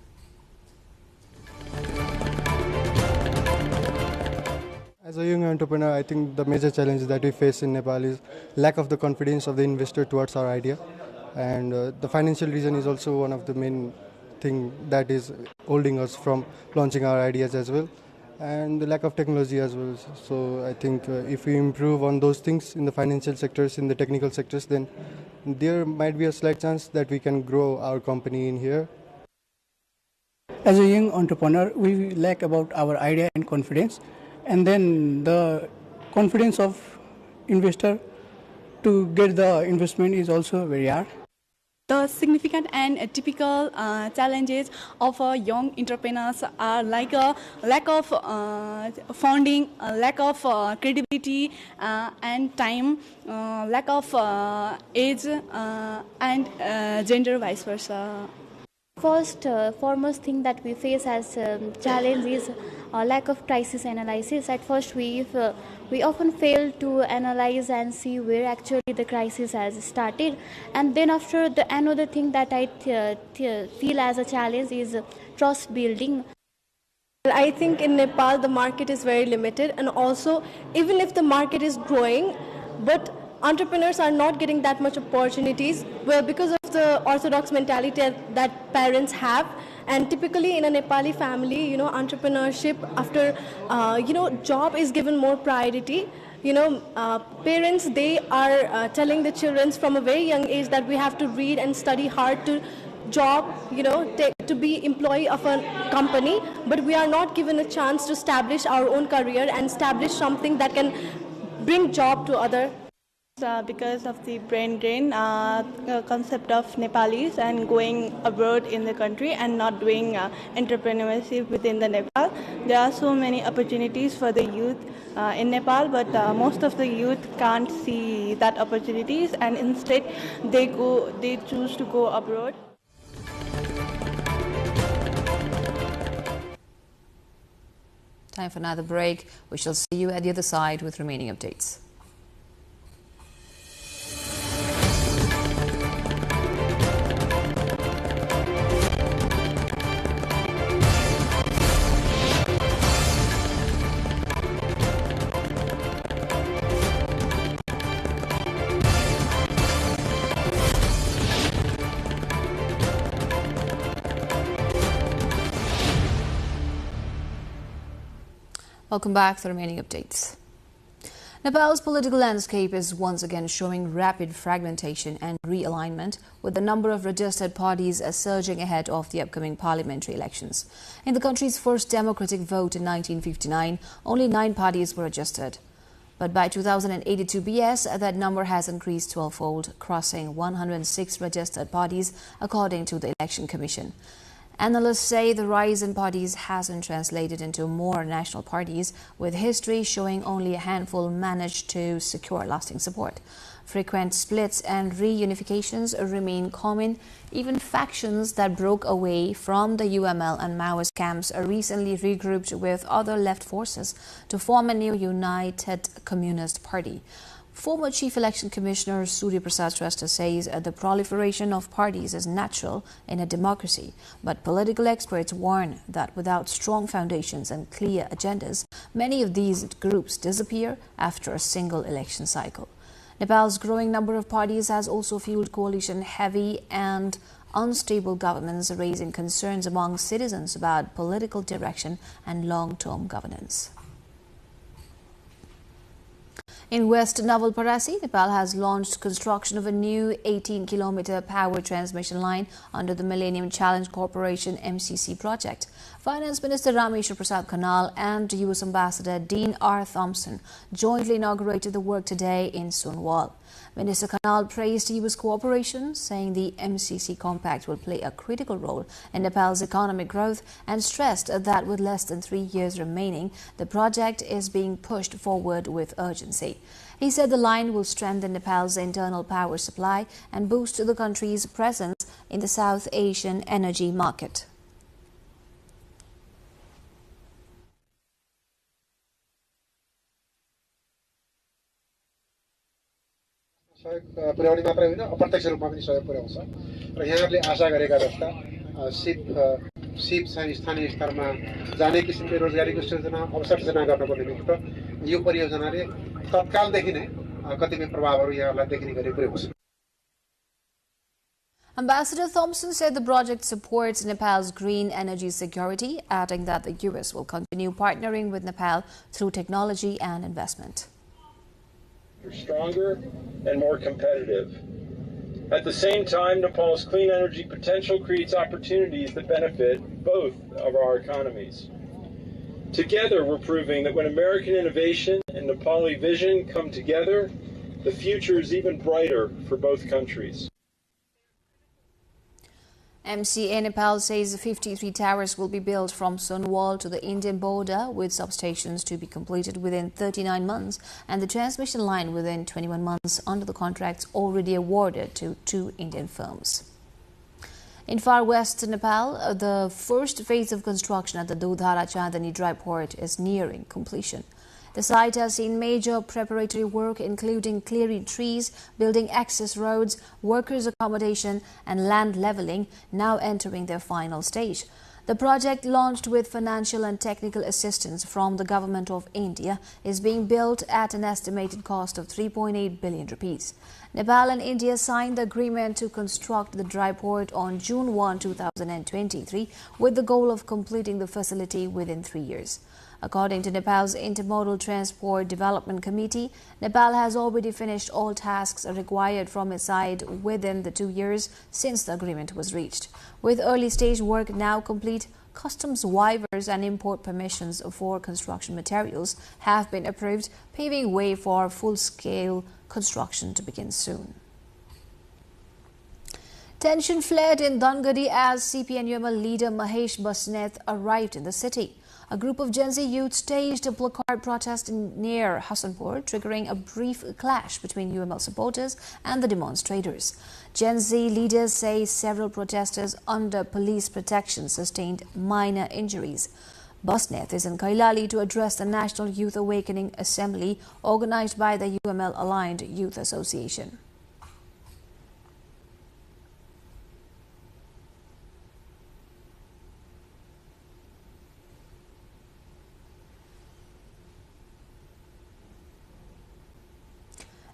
S23: As a young entrepreneur, I think the major challenge that we face in Nepal is lack of the confidence of the investor towards our idea. And the financial reason is also one of the main thing that is holding us from launching our ideas as well. And the lack of technology as well. So I think if we improve on those things in the financial sectors, in the technical sectors, then there might be a slight chance that we can grow our company in here.
S24: As a young entrepreneur, we lack about our idea and confidence, and then the confidence of investor to get the investment is also very hard.
S25: The significant and typical challenges of young entrepreneurs are like a lack of funding, lack of credibility and time, lack of age and gender, vice versa.
S26: First, foremost thing that we face as challenge is lack of crisis analysis. At first, we often fail to analyze and see where actually the crisis has started. And then after, another thing that I feel as a challenge is trust building.
S27: I think in Nepal, the market is very limited. And also, even if the market is growing, but entrepreneurs are not getting that much opportunities, well, because of the orthodox mentality that parents have. And typically in a Nepali family, entrepreneurship after, job is given more priority. parents, they are telling the children from a very young age that we have to read and study hard to job, to be employee of a company, but we are not given a chance to establish our own career and establish something that can bring job to other.
S25: Because of the brain drain concept of Nepalis and going abroad in the country and not doing entrepreneurship within the Nepal. There are so many opportunities for the youth in Nepal, but most of the youth can't see that opportunities, and instead they choose to go abroad.
S20: Time for another break. We shall see you at the other side with remaining updates. Welcome back to the remaining updates. Nepal's political landscape is once again showing rapid fragmentation and realignment, with the number of registered parties surging ahead of the upcoming parliamentary elections. In the country's first democratic vote in 1959, only 9 parties were registered. But by 2082 BS, that number has increased 12-fold, crossing 106 registered parties, according to the Election Commission. Analysts say the rise in parties hasn't translated into more national parties, with history showing only a handful managed to secure lasting support. Frequent splits and reunifications remain common. Even factions that broke away from the UML and Maoist camps are recently regrouped with other left forces to form a new United Communist Party. Former Chief Election Commissioner Surya Prasad Shrestha says the proliferation of parties is natural in a democracy, but political experts warn that without strong foundations and clear agendas, many of these groups disappear after a single election cycle. Nepal's growing number of parties has also fueled coalition-heavy and unstable governments, raising concerns among citizens about political direction and long-term governance. In West Navalparasi, Nepal has launched construction of a new 18-kilometer power transmission line under the Millennium Challenge Corporation MCC project. Finance Minister Rameshwar Prasad Khanal and US Ambassador Dean R. Thompson jointly inaugurated the work today in Sunwal. Minister Khanal praised US cooperation, saying the MCC compact will play a critical role in Nepal's economic growth, and stressed that with less than 3 years remaining, the project is being pushed forward with urgency. He said the line will strengthen Nepal's internal power supply and boost the country's presence in the South Asian energy market.
S18: सहयोग पुर्याउने मात्रै होइन, अप्रत्यक्ष रूपमा पनि सहयोग पुर्याउँछ र यहाँहरूले आशा गरेका जस्ता सिप चाहिँ स्थानीय स्तरमा जाने किसिमले रोजगारीको सृजना अवसर सृजना गर्नको निमित्त यो परियोजनाले तत्कालदेखि नै कतिपय प्रभावहरू यहाँहरूलाई देखिने गरी पुर्याउँछ.
S20: Ambassador Thompson said the project supports Nepal's green energy security, adding that the US will continue partnering with Nepal through technology and investment.
S1: Stronger and more competitive. At the same time, Nepal's clean energy potential creates opportunities that benefit both of our economies. Together, we're proving that when American innovation and Nepali vision come together, the future is even brighter for both countries.
S20: MCA Nepal says 53 towers will be built from Sunwal to the Indian border, with substations to be completed within 39 months and the transmission line within 21 months under the contracts already awarded to 2 Indian firms. In far west Nepal, the first phase of construction at the Dudhara Chandani dry port is nearing completion. The site has seen major preparatory work, including clearing trees, building access roads, workers' accommodation and land levelling, now entering their final stage. The project, launched with financial and technical assistance from the Government of India, is being built at an estimated cost of 3.8 billion rupees. Nepal and India signed the agreement to construct the dry port on June 1, 2023, with the goal of completing the facility within 3 years. According to Nepal's Intermodal Transport Development Committee, Nepal has already finished all tasks required from its side within the 2 years since the agreement was reached. With early stage work now complete, customs waivers and import permissions for construction materials have been approved, paving way for full-scale construction to begin soon. Tension flared in Dangadi as CPN-UML leader Mahesh Basneth arrived in the city. A group of Gen Z youth staged a placard protest near Hasanpur, triggering a brief clash between UML supporters and the demonstrators. Gen Z leaders say several protesters under police protection sustained minor injuries. Basneth is in Kailali to address the National Youth Awakening Assembly organized by the UML Aligned Youth Association.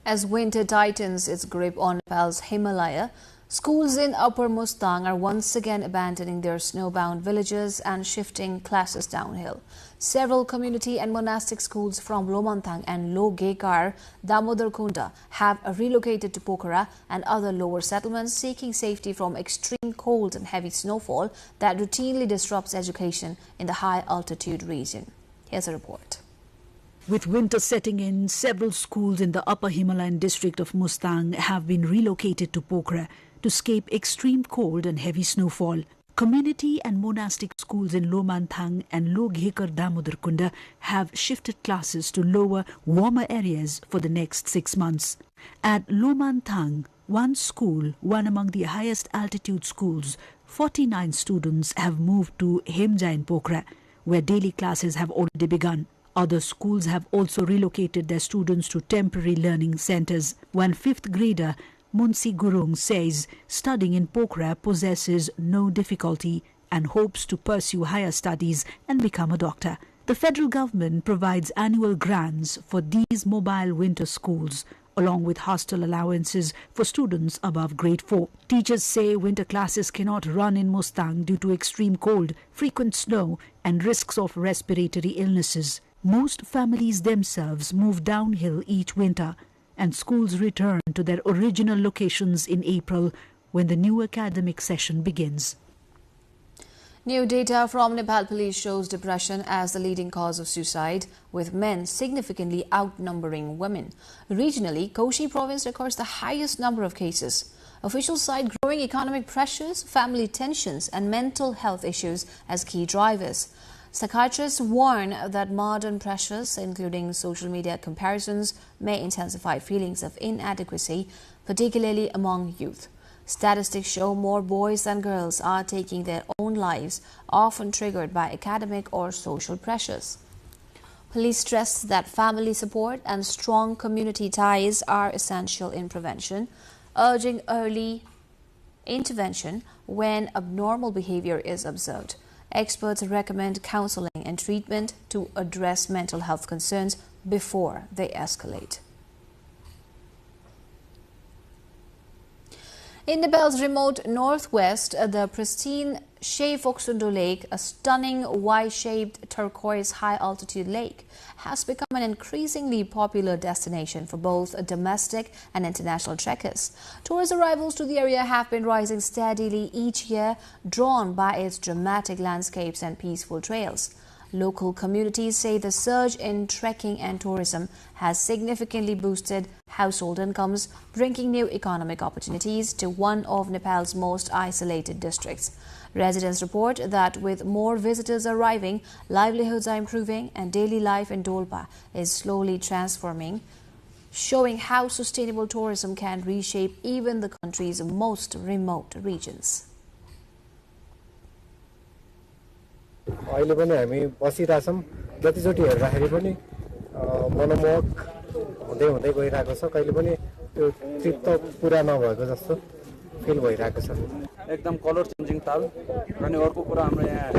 S20: As winter tightens its grip on Nepal's Himalaya, schools in Upper Mustang are once again abandoning their snowbound villages and shifting classes downhill. Several community and monastic schools from Lomantang and Lo Gekar, Damodar Kunda have relocated to Pokhara and other lower settlements, seeking safety from extreme cold and heavy snowfall that routinely disrupts education in the high altitude region. Here's a report.
S5: With winter setting in, several schools in the upper Himalayan district of Mustang have been relocated to Pokhara to escape extreme cold and heavy snowfall. Community and monastic schools in Lomanthang and Lo Ghekar Damodar Kunda have shifted classes to lower, warmer areas for the next 6 months. At Lomanthang, one school, one among the highest altitude schools, 49 students have moved to Hemja in Pokhara, where daily classes have already begun. Other schools have also relocated their students to temporary learning centers. One 5th grader, Munsi Gurung, says studying in Pokhara possesses no difficulty and hopes to pursue higher studies and become a doctor. The federal government provides annual grants for these mobile winter schools, along with hostel allowances for students above grade 4. Teachers say winter classes cannot run in Mustang due to extreme cold, frequent snow, and risks of respiratory illnesses. Most families themselves move downhill each winter, and schools return to their original locations in April when the new academic session begins.
S20: New data from Nepal police shows depression as the leading cause of suicide, with men significantly outnumbering women. Regionally, Koshi province records the highest number of cases. Officials cite growing economic pressures, family tensions, and mental health issues as key drivers. Psychiatrists warn that modern pressures, including social media comparisons, may intensify feelings of inadequacy, particularly among youth. Statistics show more boys than girls are taking their own lives, often triggered by academic or social pressures. Police stress that family support and strong community ties are essential in prevention, urging early intervention when abnormal behavior is observed. Experts recommend counseling and treatment to address mental health concerns before they escalate. In Nepal's remote northwest, the pristine Shefoksundo Lake, a stunning Y-shaped turquoise high-altitude lake, has become an increasingly popular destination for both domestic and international trekkers. Tourist arrivals to the area have been rising steadily each year, drawn by its dramatic landscapes and peaceful trails. Local communities say the surge in trekking and tourism has significantly boosted household incomes, bringing new economic opportunities to one of Nepal's most isolated districts. Residents report that with more visitors arriving, livelihoods are improving and daily life in Dolpa is slowly transforming, showing how sustainable tourism can reshape even the country's most remote regions.
S6: अहिले पनि हामी बसिरहेछौं जतिचोटी हेर्दाखेरि पनि मनमोहक हुँदै हुँदै गइरहेको छ कहिले पनि त्यो तृप्त पूरा नभएको जस्तो फिल भइरहेको छ
S9: एकदम कलर चेन्जिङ ताल र नि अर्को कुरा हाम्रो यहाँ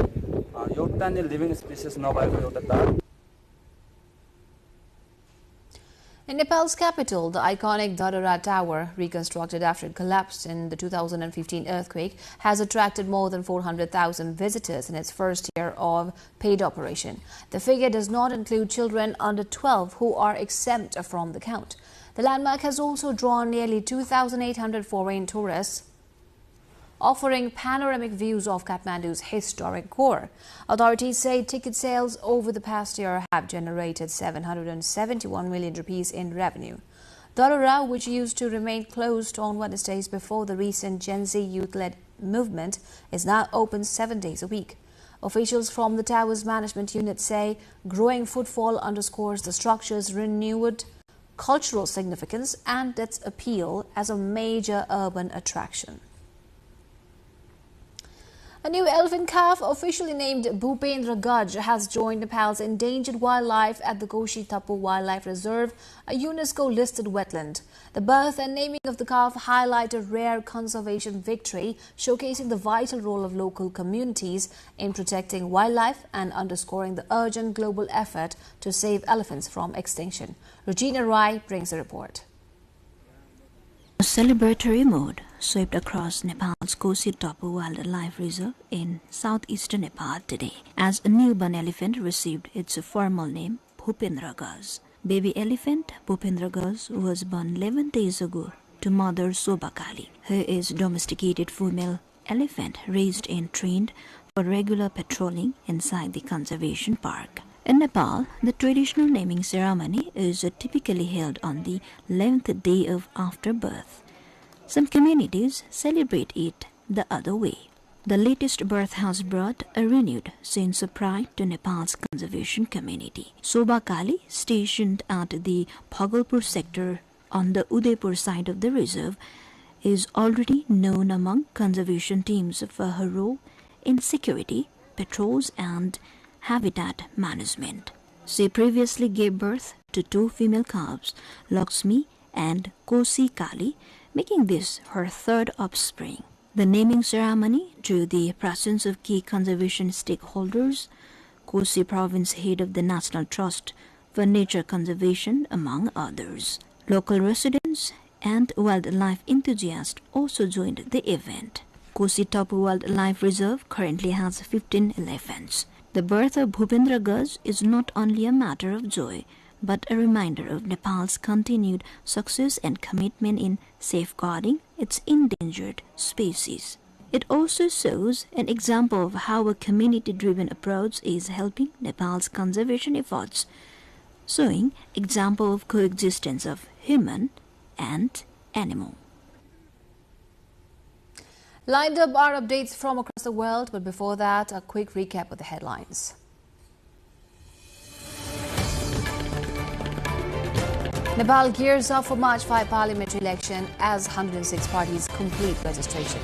S9: एउटा नै लिभिङ स्पेसिस नभएको एउटा ताल
S20: In Nepal's capital, the iconic Dadara Tower, reconstructed after it collapsed in the 2015 earthquake, has attracted more than 400,000 visitors in its first year of paid operation. The figure does not include children under 12 who are exempt from the count. The landmark has also drawn nearly 2,800 foreign tourists, offering panoramic views of Kathmandu's historic core. Authorities say ticket sales over the past year have generated 771 million rupees in revenue. Dadara, which used to remain closed on Wednesdays before the recent Gen Z youth-led movement, is now open 7 days a week. Officials from the tower's management unit say growing footfall underscores the structure's renewed cultural significance and its appeal as a major urban attraction. A new elephant calf, officially named Bhupendra Gaj, has joined Nepal's endangered wildlife at the Koshi Thapu Wildlife Reserve, a UNESCO-listed wetland. The birth and naming of the calf highlight a rare conservation victory, showcasing the vital role of local communities in protecting wildlife and underscoring the urgent global effort to save elephants from extinction. Regina Rai brings the report.
S7: A celebratory mood swept across Nepal's Koshi Thapu Wildlife Reserve in southeastern Nepal today as a newborn elephant received its formal name, Bhupendra Gaj. Baby elephant Bhupendra Gaj was born 11 days ago to mother Shobha Kali, who is a domesticated female elephant raised and trained for regular patrolling inside the conservation park. In Nepal, the traditional naming ceremony is typically held on the 11th day of after birth. Some communities celebrate it the other way. The latest birth has brought a renewed sense of pride to Nepal's conservation community. Shobha Kali, stationed at the Bhagalpur sector on the Udaipur side of the reserve, is already known among conservation teams for her role in security, patrols and habitat management. She previously gave birth to 2 female calves, Lakshmi and Koshi Kali, making this her 3rd offspring. The naming ceremony drew the presence of key conservation stakeholders, Koshi Province head of the National Trust for Nature Conservation, among others. Local residents and wildlife enthusiasts also joined the event. Koshi Thapu Wildlife Reserve currently has 15 elephants. The birth of Bhupendra Gaj is not only a matter of joy, but a reminder of Nepal's continued success and commitment in safeguarding its endangered species. It also shows an example of how a community-driven approach is helping Nepal's conservation efforts, showing example of coexistence of human and animal.
S20: Lined up are updates from across the world, but before that, a quick recap of the headlines. Nepal gears up for March 5 parliamentary election as 106 parties complete registration.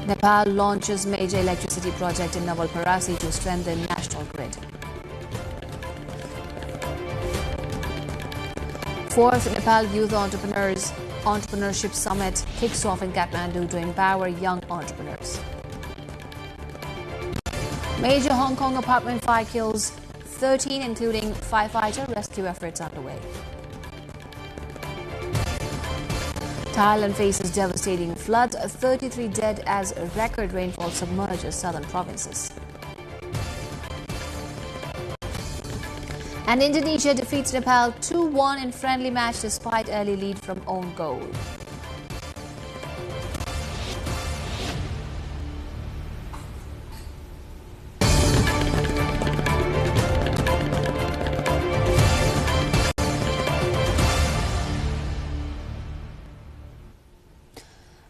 S20: Nepal launches major electricity project in Nov.2025 to strengthen national grid. 4th Nepal Youth Entrepreneurship Summit kicks off in Kathmandu to empower young entrepreneurs. Major Hong Kong apartment fire kills 13, including firefighter rescue efforts underway. Thailand faces devastating flood, 33 dead as record rainfall submerges southern provinces. And Indonesia defeats Nepal 2-1 in friendly match despite early lead from own goal.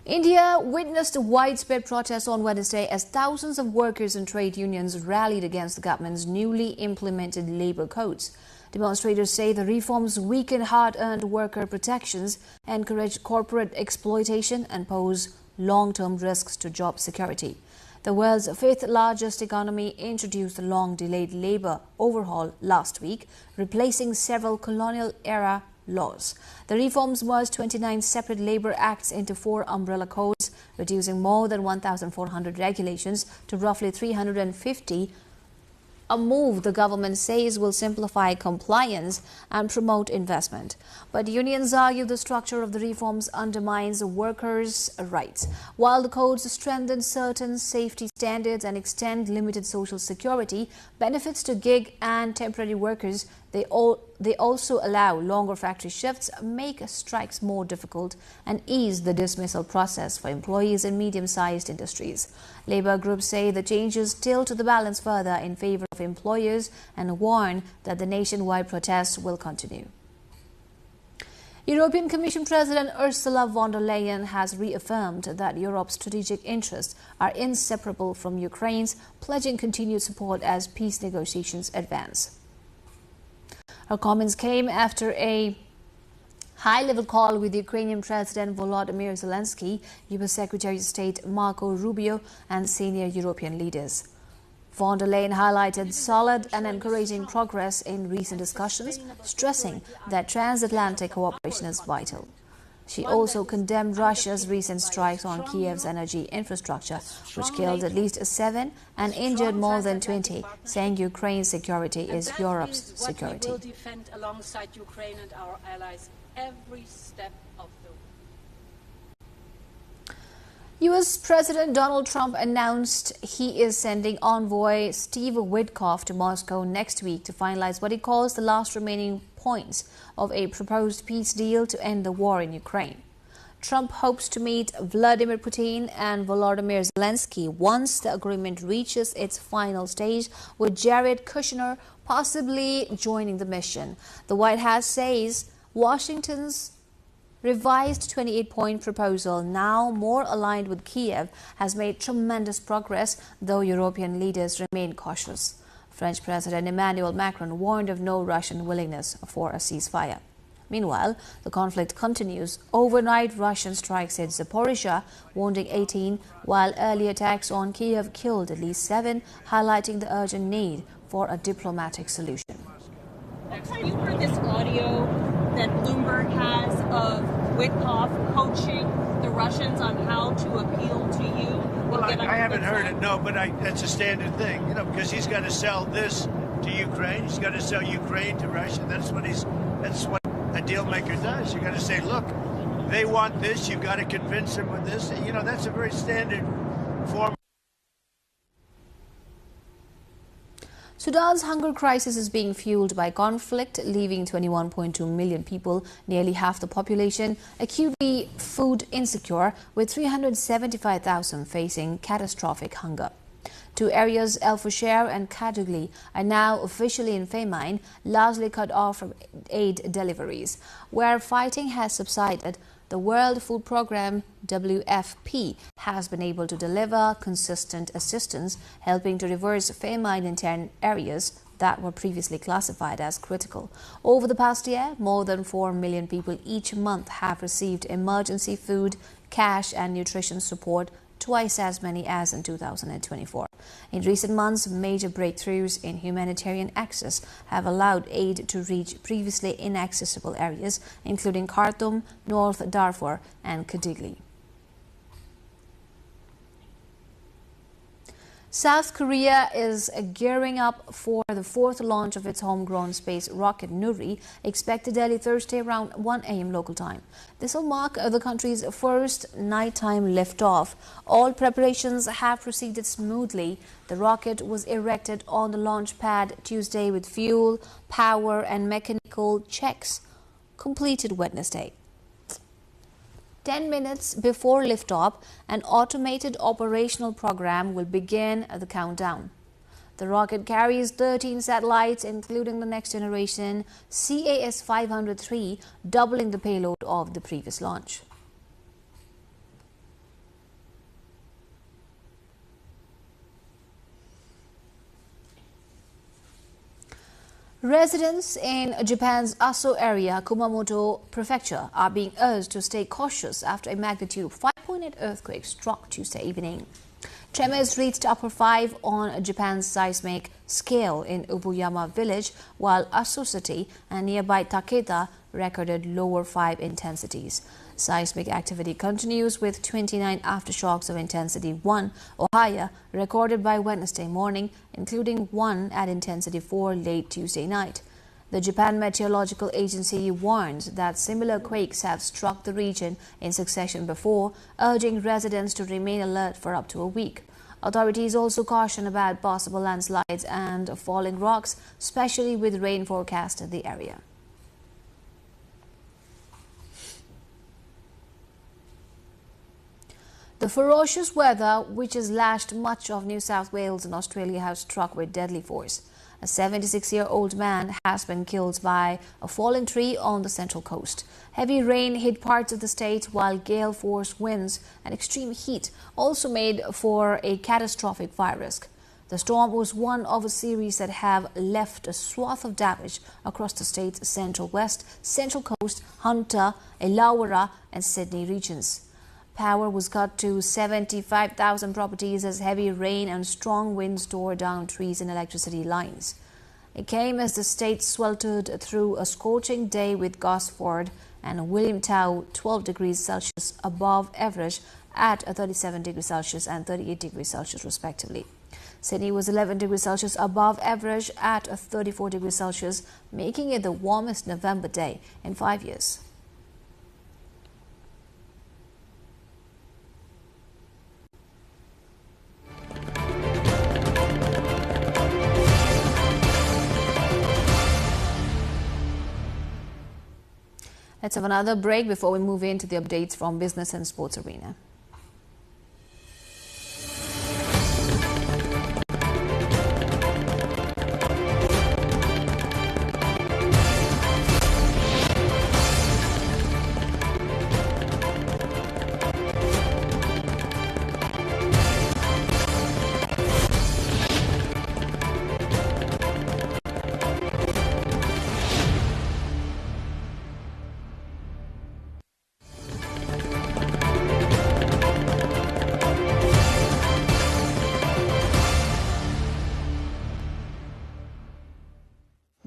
S20: India witnessed widespread protests on Wednesday as thousands of workers and trade unions rallied against the government's newly implemented labour codes. Demonstrators say the reforms weaken hard-earned worker protections, encourage corporate exploitation and pose long-term risks to job security. The world's 5th largest economy introduced a long-delayed labour overhaul last week, replacing several colonial-era laws. The reforms merged 29 separate labour acts into 4 umbrella codes, reducing more than 1,400 regulations to roughly 350 a move the government says will simplify compliance and promote investment. But unions argue the structure of the reforms undermines workers' rights. While the codes strengthen certain safety standards and extend limited social security benefits to gig and temporary workers, they also allow longer factory shifts, make strikes more difficult, and ease the dismissal process for employees in medium-sized industries. Labour groups say the changes tilt the balance further in favour of employers and warn that the nationwide protests will continue. European Commission President Ursula von der Leyen has reaffirmed that Europe's strategic interests are inseparable from Ukraine's, pledging continued support as peace negotiations advance. Her comments came after a high-level call with Ukrainian President Volodymyr Zelensky, US Secretary of State Marco Rubio, and senior European leaders. Von der Leyen highlighted solid and encouraging progress in recent discussions, stressing that transatlantic cooperation is vital. She also condemned Russia's recent strikes on Kiev's energy infrastructure, which killed at least 7 and injured more than 20, saying Ukraine's security is Europe's security.
S8: We will defend alongside Ukraine and our allies every step of the way.
S20: U.S. President Donald Trump announced he is sending envoy Steve Witkoff to Moscow next week to finalize what he calls the last remaining points of a proposed peace deal to end the war in Ukraine. Trump hopes to meet Vladimir Putin and Volodymyr Zelensky once the agreement reaches its final stage, with Jared Kushner possibly joining the mission. The White House says Washington's revised 28-point proposal, now more aligned with Kiev, has made tremendous progress, though European leaders remain cautious. French President Emmanuel Macron warned of no Russian willingness for a ceasefire. Meanwhile, the conflict continues. Overnight, Russian strikes hit Zaporizhzhia, wounding 18, while early attacks on Kiev killed at least 7, highlighting the urgent need for a diplomatic solution.
S8: Have you heard this audio that Bloomberg has of Witkoff coaching the Russians on how to appeal to you?
S11: Well, I haven't heard it, no, but that's a standard thing, because he's got to sell this to Ukraine. He's got to sell Ukraine to Russia. That's what a deal maker does. You got to say, look, they want this. You've got to convince them with this. That's a very standard form.
S20: Sudan's hunger crisis is being fueled by conflict, leaving 21.2 million people, nearly half the population, acutely food insecure, with 375,000 facing catastrophic hunger. 2 areas, El Fasher and Kadugli, are now officially in famine, largely cut off from aid deliveries. Where fighting has subsided, the World Food Programme, WFP, has been able to deliver consistent assistance, helping to reverse famine in 10 areas that were previously classified as critical. Over the past year, more than 4 million people each month have received emergency food, cash and nutrition support, twice as many as in 2024. In recent months, major breakthroughs in humanitarian access have allowed aid to reach previously inaccessible areas, including Khartoum, North Darfur, and Kadugli. South Korea is gearing up for the 4th launch of its homegrown space rocket Nuri, expected early Thursday around 1 a.m. local time. This will mark the country's first nighttime liftoff. All preparations have proceeded smoothly. The rocket was erected on the launch pad Tuesday with fuel, power and mechanical checks completed Wednesday. 10 minutes before liftoff, an automated operational program will begin the countdown. The rocket carries 13 satellites, including the next generation CAS-503, doubling the payload of the previous launch. Residents in Japan's Aso area, Kumamoto Prefecture, are being urged to stay cautious after a magnitude 5.8 earthquake struck Tuesday evening. Tremors reached upper 5 on Japan's seismic scale in Ubuyama village, while Aso City and nearby Takeda recorded lower 5 intensities. Seismic activity continues with 29 aftershocks of intensity 1 or higher recorded by Wednesday morning, including one at intensity 4 late Tuesday night. The Japan Meteorological Agency warns that similar quakes have struck the region in succession before, urging residents to remain alert for up to a week. Authorities also caution about possible landslides and falling rocks, especially with rain forecast in the area. The ferocious weather, which has lashed much of New South Wales and Australia, has struck with deadly force. A 76-year-old man has been killed by a falling tree on the Central Coast. Heavy rain hit parts of the state, while gale-force winds and extreme heat also made for a catastrophic fire risk. The storm was one of a series that have left a swath of damage across the state's Central West, Central Coast, Hunter, Illawarra and Sydney regions. Power was cut to 75,000 properties as heavy rain and strong winds tore down trees and electricity lines. It came as the state sweltered through a scorching day with Gosford and Williamtown 12 degrees Celsius above average at 37 degrees Celsius and 38 degrees Celsius respectively. Sydney was 11 degrees Celsius above average at 34 degrees Celsius, making it the warmest November day in 5 years. Let's have another break before we move into the updates from business and sports arena.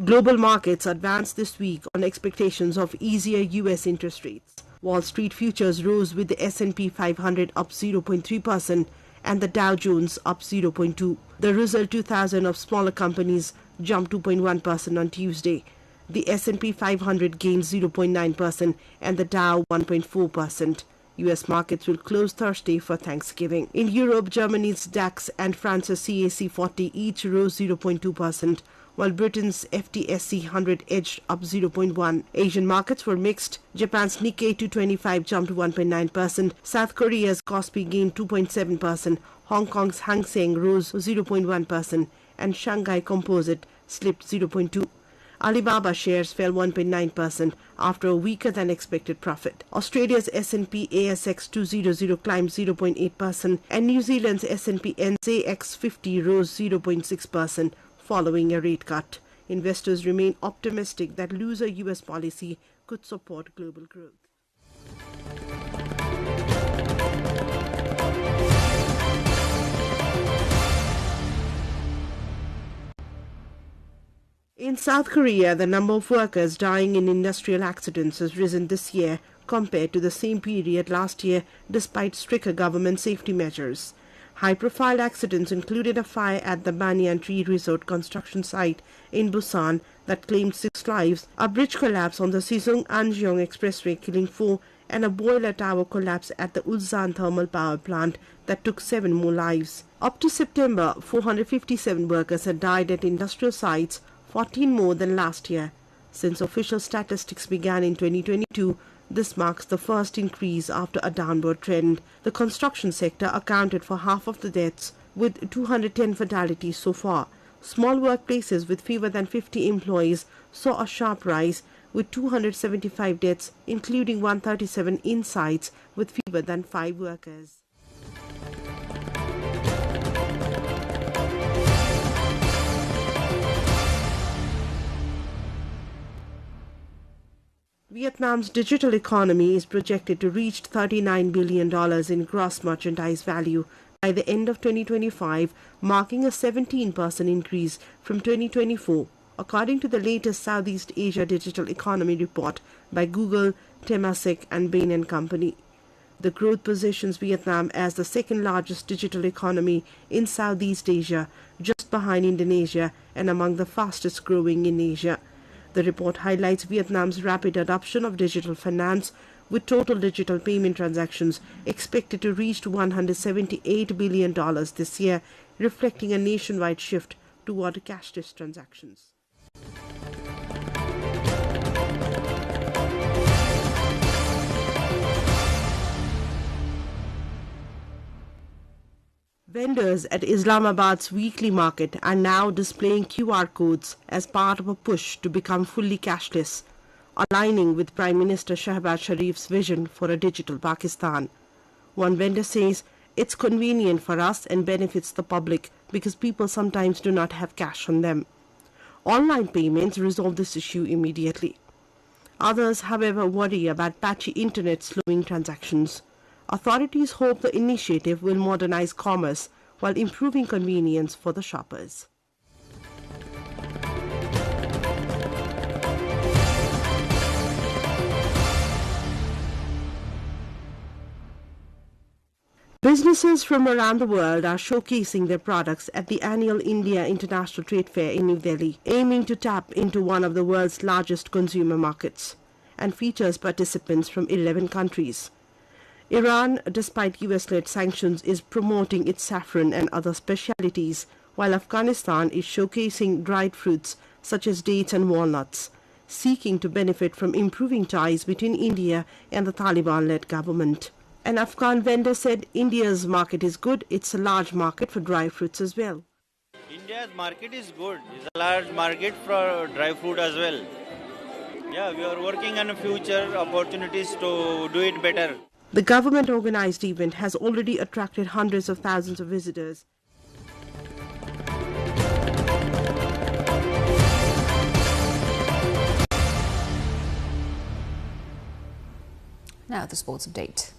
S3: Global markets advanced this week on expectations of easier U.S. interest rates. Wall Street futures rose with the S&P 500 up 0.3% and the Dow Jones up 0.2%. The Russell 2000 of smaller companies jumped 2.1% on Tuesday. The S&P 500 gained 0.9% and the Dow 1.4%. U.S. markets will close Thursday for Thanksgiving. In Europe, Germany's DAX and France's CAC 40 each rose 0.2%. While Britain's FTSE 100 edged up 0.1%. Asian markets were mixed. Japan's Nikkei 225 jumped 1.9%. South Korea's Kospi gained 2.7%. Hong Kong's Hang Seng rose 0.1%. And Shanghai Composite slipped 0.2%. Alibaba shares fell 1.9% after a weaker than expected profit. Australia's S&P ASX 200 climbed 0.8% and New Zealand's S&P NZX 50 rose 0.6%. Following a rate cut. Investors remain optimistic that looser U.S. policy could support global growth. In South Korea, the number of workers dying in industrial accidents has risen this year compared to the same period last year, despite stricter government safety measures. High-profile accidents included a fire at the Banyan Tree Resort construction site in Busan that claimed 6 lives, a bridge collapse on the Sisung-Anjeong Expressway killing 4, and a boiler tower collapse at the Ulsan thermal power plant that took 7 more lives. Up to September, 457 workers had died at industrial sites, 14 more than last year. Since official statistics began in 2022, this marks the first increase after a downward trend. The construction sector accounted for half of the deaths, with 210 fatalities so far. Small workplaces with fewer than 50 employees saw a sharp rise, with 275 deaths, including 137 in sites with fewer than 5 workers. Vietnam's digital economy is projected to reach $39 billion in gross merchandise value by the end of 2025, marking a 17% increase from 2024. according to the latest Southeast Asia Digital Economy report by Google, Temasek and Bain & Company. The growth positions Vietnam as the second largest digital economy in Southeast Asia, just behind Indonesia and among the fastest growing in Asia. The report highlights Vietnam's rapid adoption of digital finance, with total digital payment transactions expected to reach $178 billion this year, reflecting a nationwide shift toward cashless transactions. Vendors at Islamabad's weekly market are now displaying QR codes as part of a push to become fully cashless, aligning with Prime Minister Shehbaz Sharif's vision for a digital Pakistan. One vendor says it's convenient for us and benefits the public because people sometimes do not have cash on them. Online payments resolve this issue immediately. Others, however, worry about patchy internet slowing transactions. Authorities hope the initiative will modernize commerce while improving convenience for the shoppers. Businesses from around the world are showcasing their products at the annual India International Trade Fair in New Delhi, aiming to tap into one of the world's largest consumer markets, and features participants from 11 countries. Iran, despite US-led sanctions, is promoting its saffron and other specialities, while Afghanistan is showcasing dried fruits such as dates and walnuts, seeking to benefit from improving ties between India and the Taliban-led government. An Afghan vendor said India's market is good, it's a large market for dry fruits as well.
S4: India's market is good, it's a large market for dry fruit as well. Yeah, we are working on future opportunities to do it better.
S3: The government-organized event has already attracted hundreds of thousands of visitors.
S20: Now the sports update.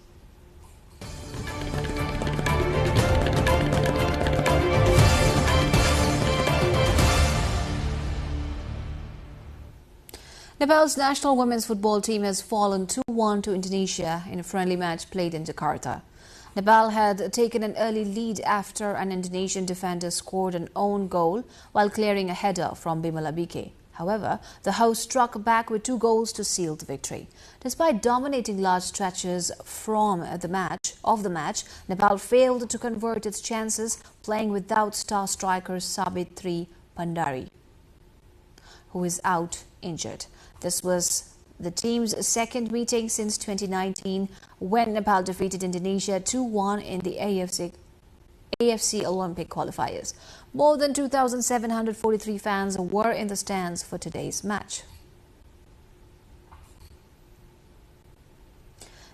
S20: Nepal's national women's football team has fallen 2-1 to Indonesia in a friendly match played in Jakarta. Nepal had taken an early lead after an Indonesian defender scored an own goal while clearing a header from Bimala Bike. However, the hosts struck back with 2 goals to seal the victory. Despite dominating large stretches from the match, Nepal failed to convert its chances, playing without star striker Sabitri Pandari, who is out injured. This was the team's second meeting since 2019, when Nepal defeated Indonesia 2-1 in the AFC Olympic qualifiers. More than 2,743 fans were in the stands for today's match.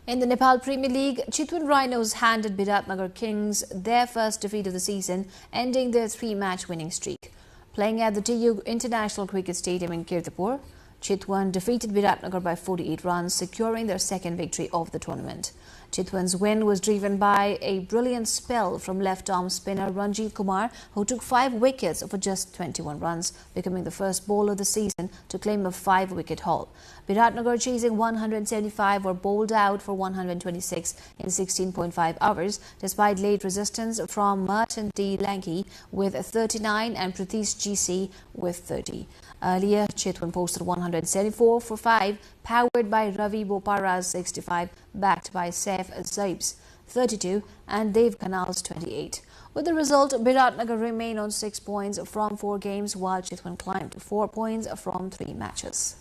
S20: In the Nepal Premier League, Chitwan Rhinos handed Biratnagar Kings their first defeat of the season, ending their 3-match winning streak. Playing at the TU International Cricket Stadium in Kirtipur, Chitwan defeated Biratnagar by 48 runs, securing their second victory of the tournament. Chitwan's win was driven by a brilliant spell from left-arm spinner Ranjit Kumar, who took 5 wickets for just 21 runs, becoming the first bowler of the season to claim a 5-wicket haul. Biratnagar, chasing 175, were bowled out for 126 in 16.5 hours, despite late resistance from Merton D. Lanky with 39 and Pratish GC with 30. Earlier, Chitwan posted 174 for 5, powered by Ravi Bopara's 65, backed by Saif Zaib's 32 and Dev Kanal's 28. With the result, Biratnagar remain on 6 points from 4 games, while Chitwan climbed to 4 points from 3 matches.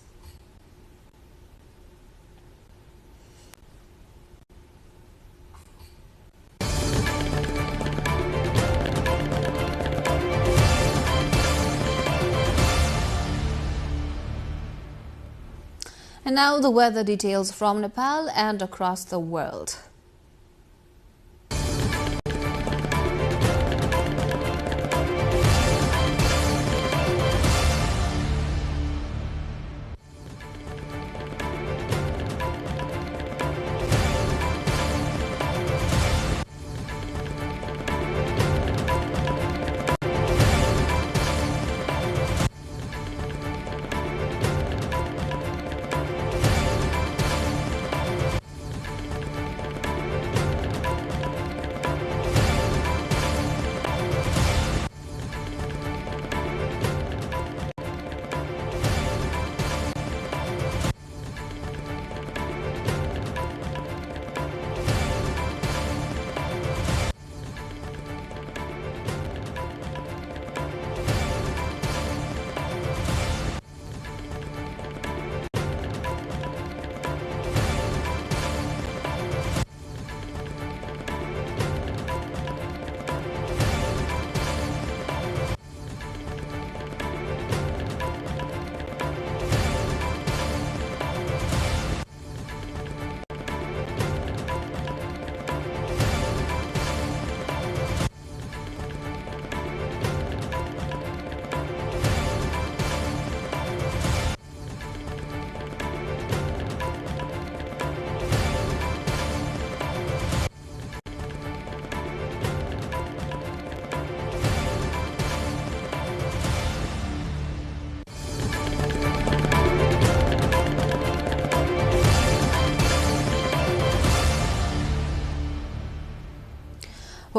S20: And now the weather details from Nepal and across the world.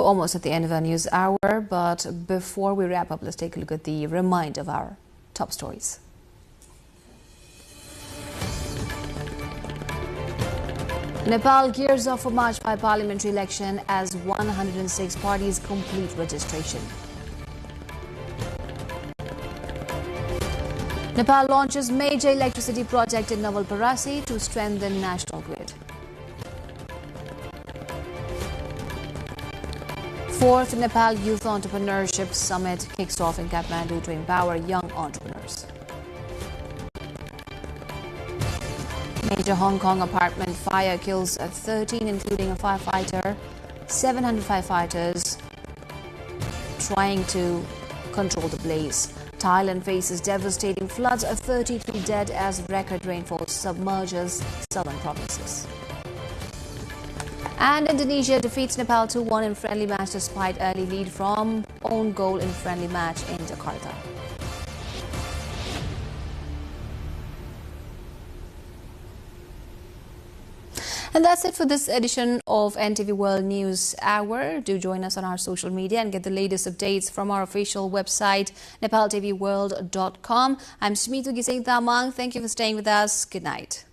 S20: almost at the end of our news hour, but before we wrap up, let's take a look at the reminder of our top stories. Nepal gears up for March 5 parliamentary election as 106 parties complete registration. Nepal launches major electricity project in Nov.2025 to strengthen national grid. 4th Nepal Youth Entrepreneurship Summit kicks off in Kathmandu to empower young entrepreneurs. Major Hong Kong apartment fire kills 13, including a firefighter. 700 firefighters trying to control the blaze. Thailand faces devastating floods, 33 dead as record rainfall submerges southern provinces. And Indonesia defeats Nepal 2-1 in friendly match despite early lead from own goal in friendly match in Jakarta. And that's it for this edition of NTV World News Hour. Do join us on our social media and get the latest updates from our official website, nepaltelevision.com. I'm Smitu Gising Tamang. Thank you for staying with us. Good night.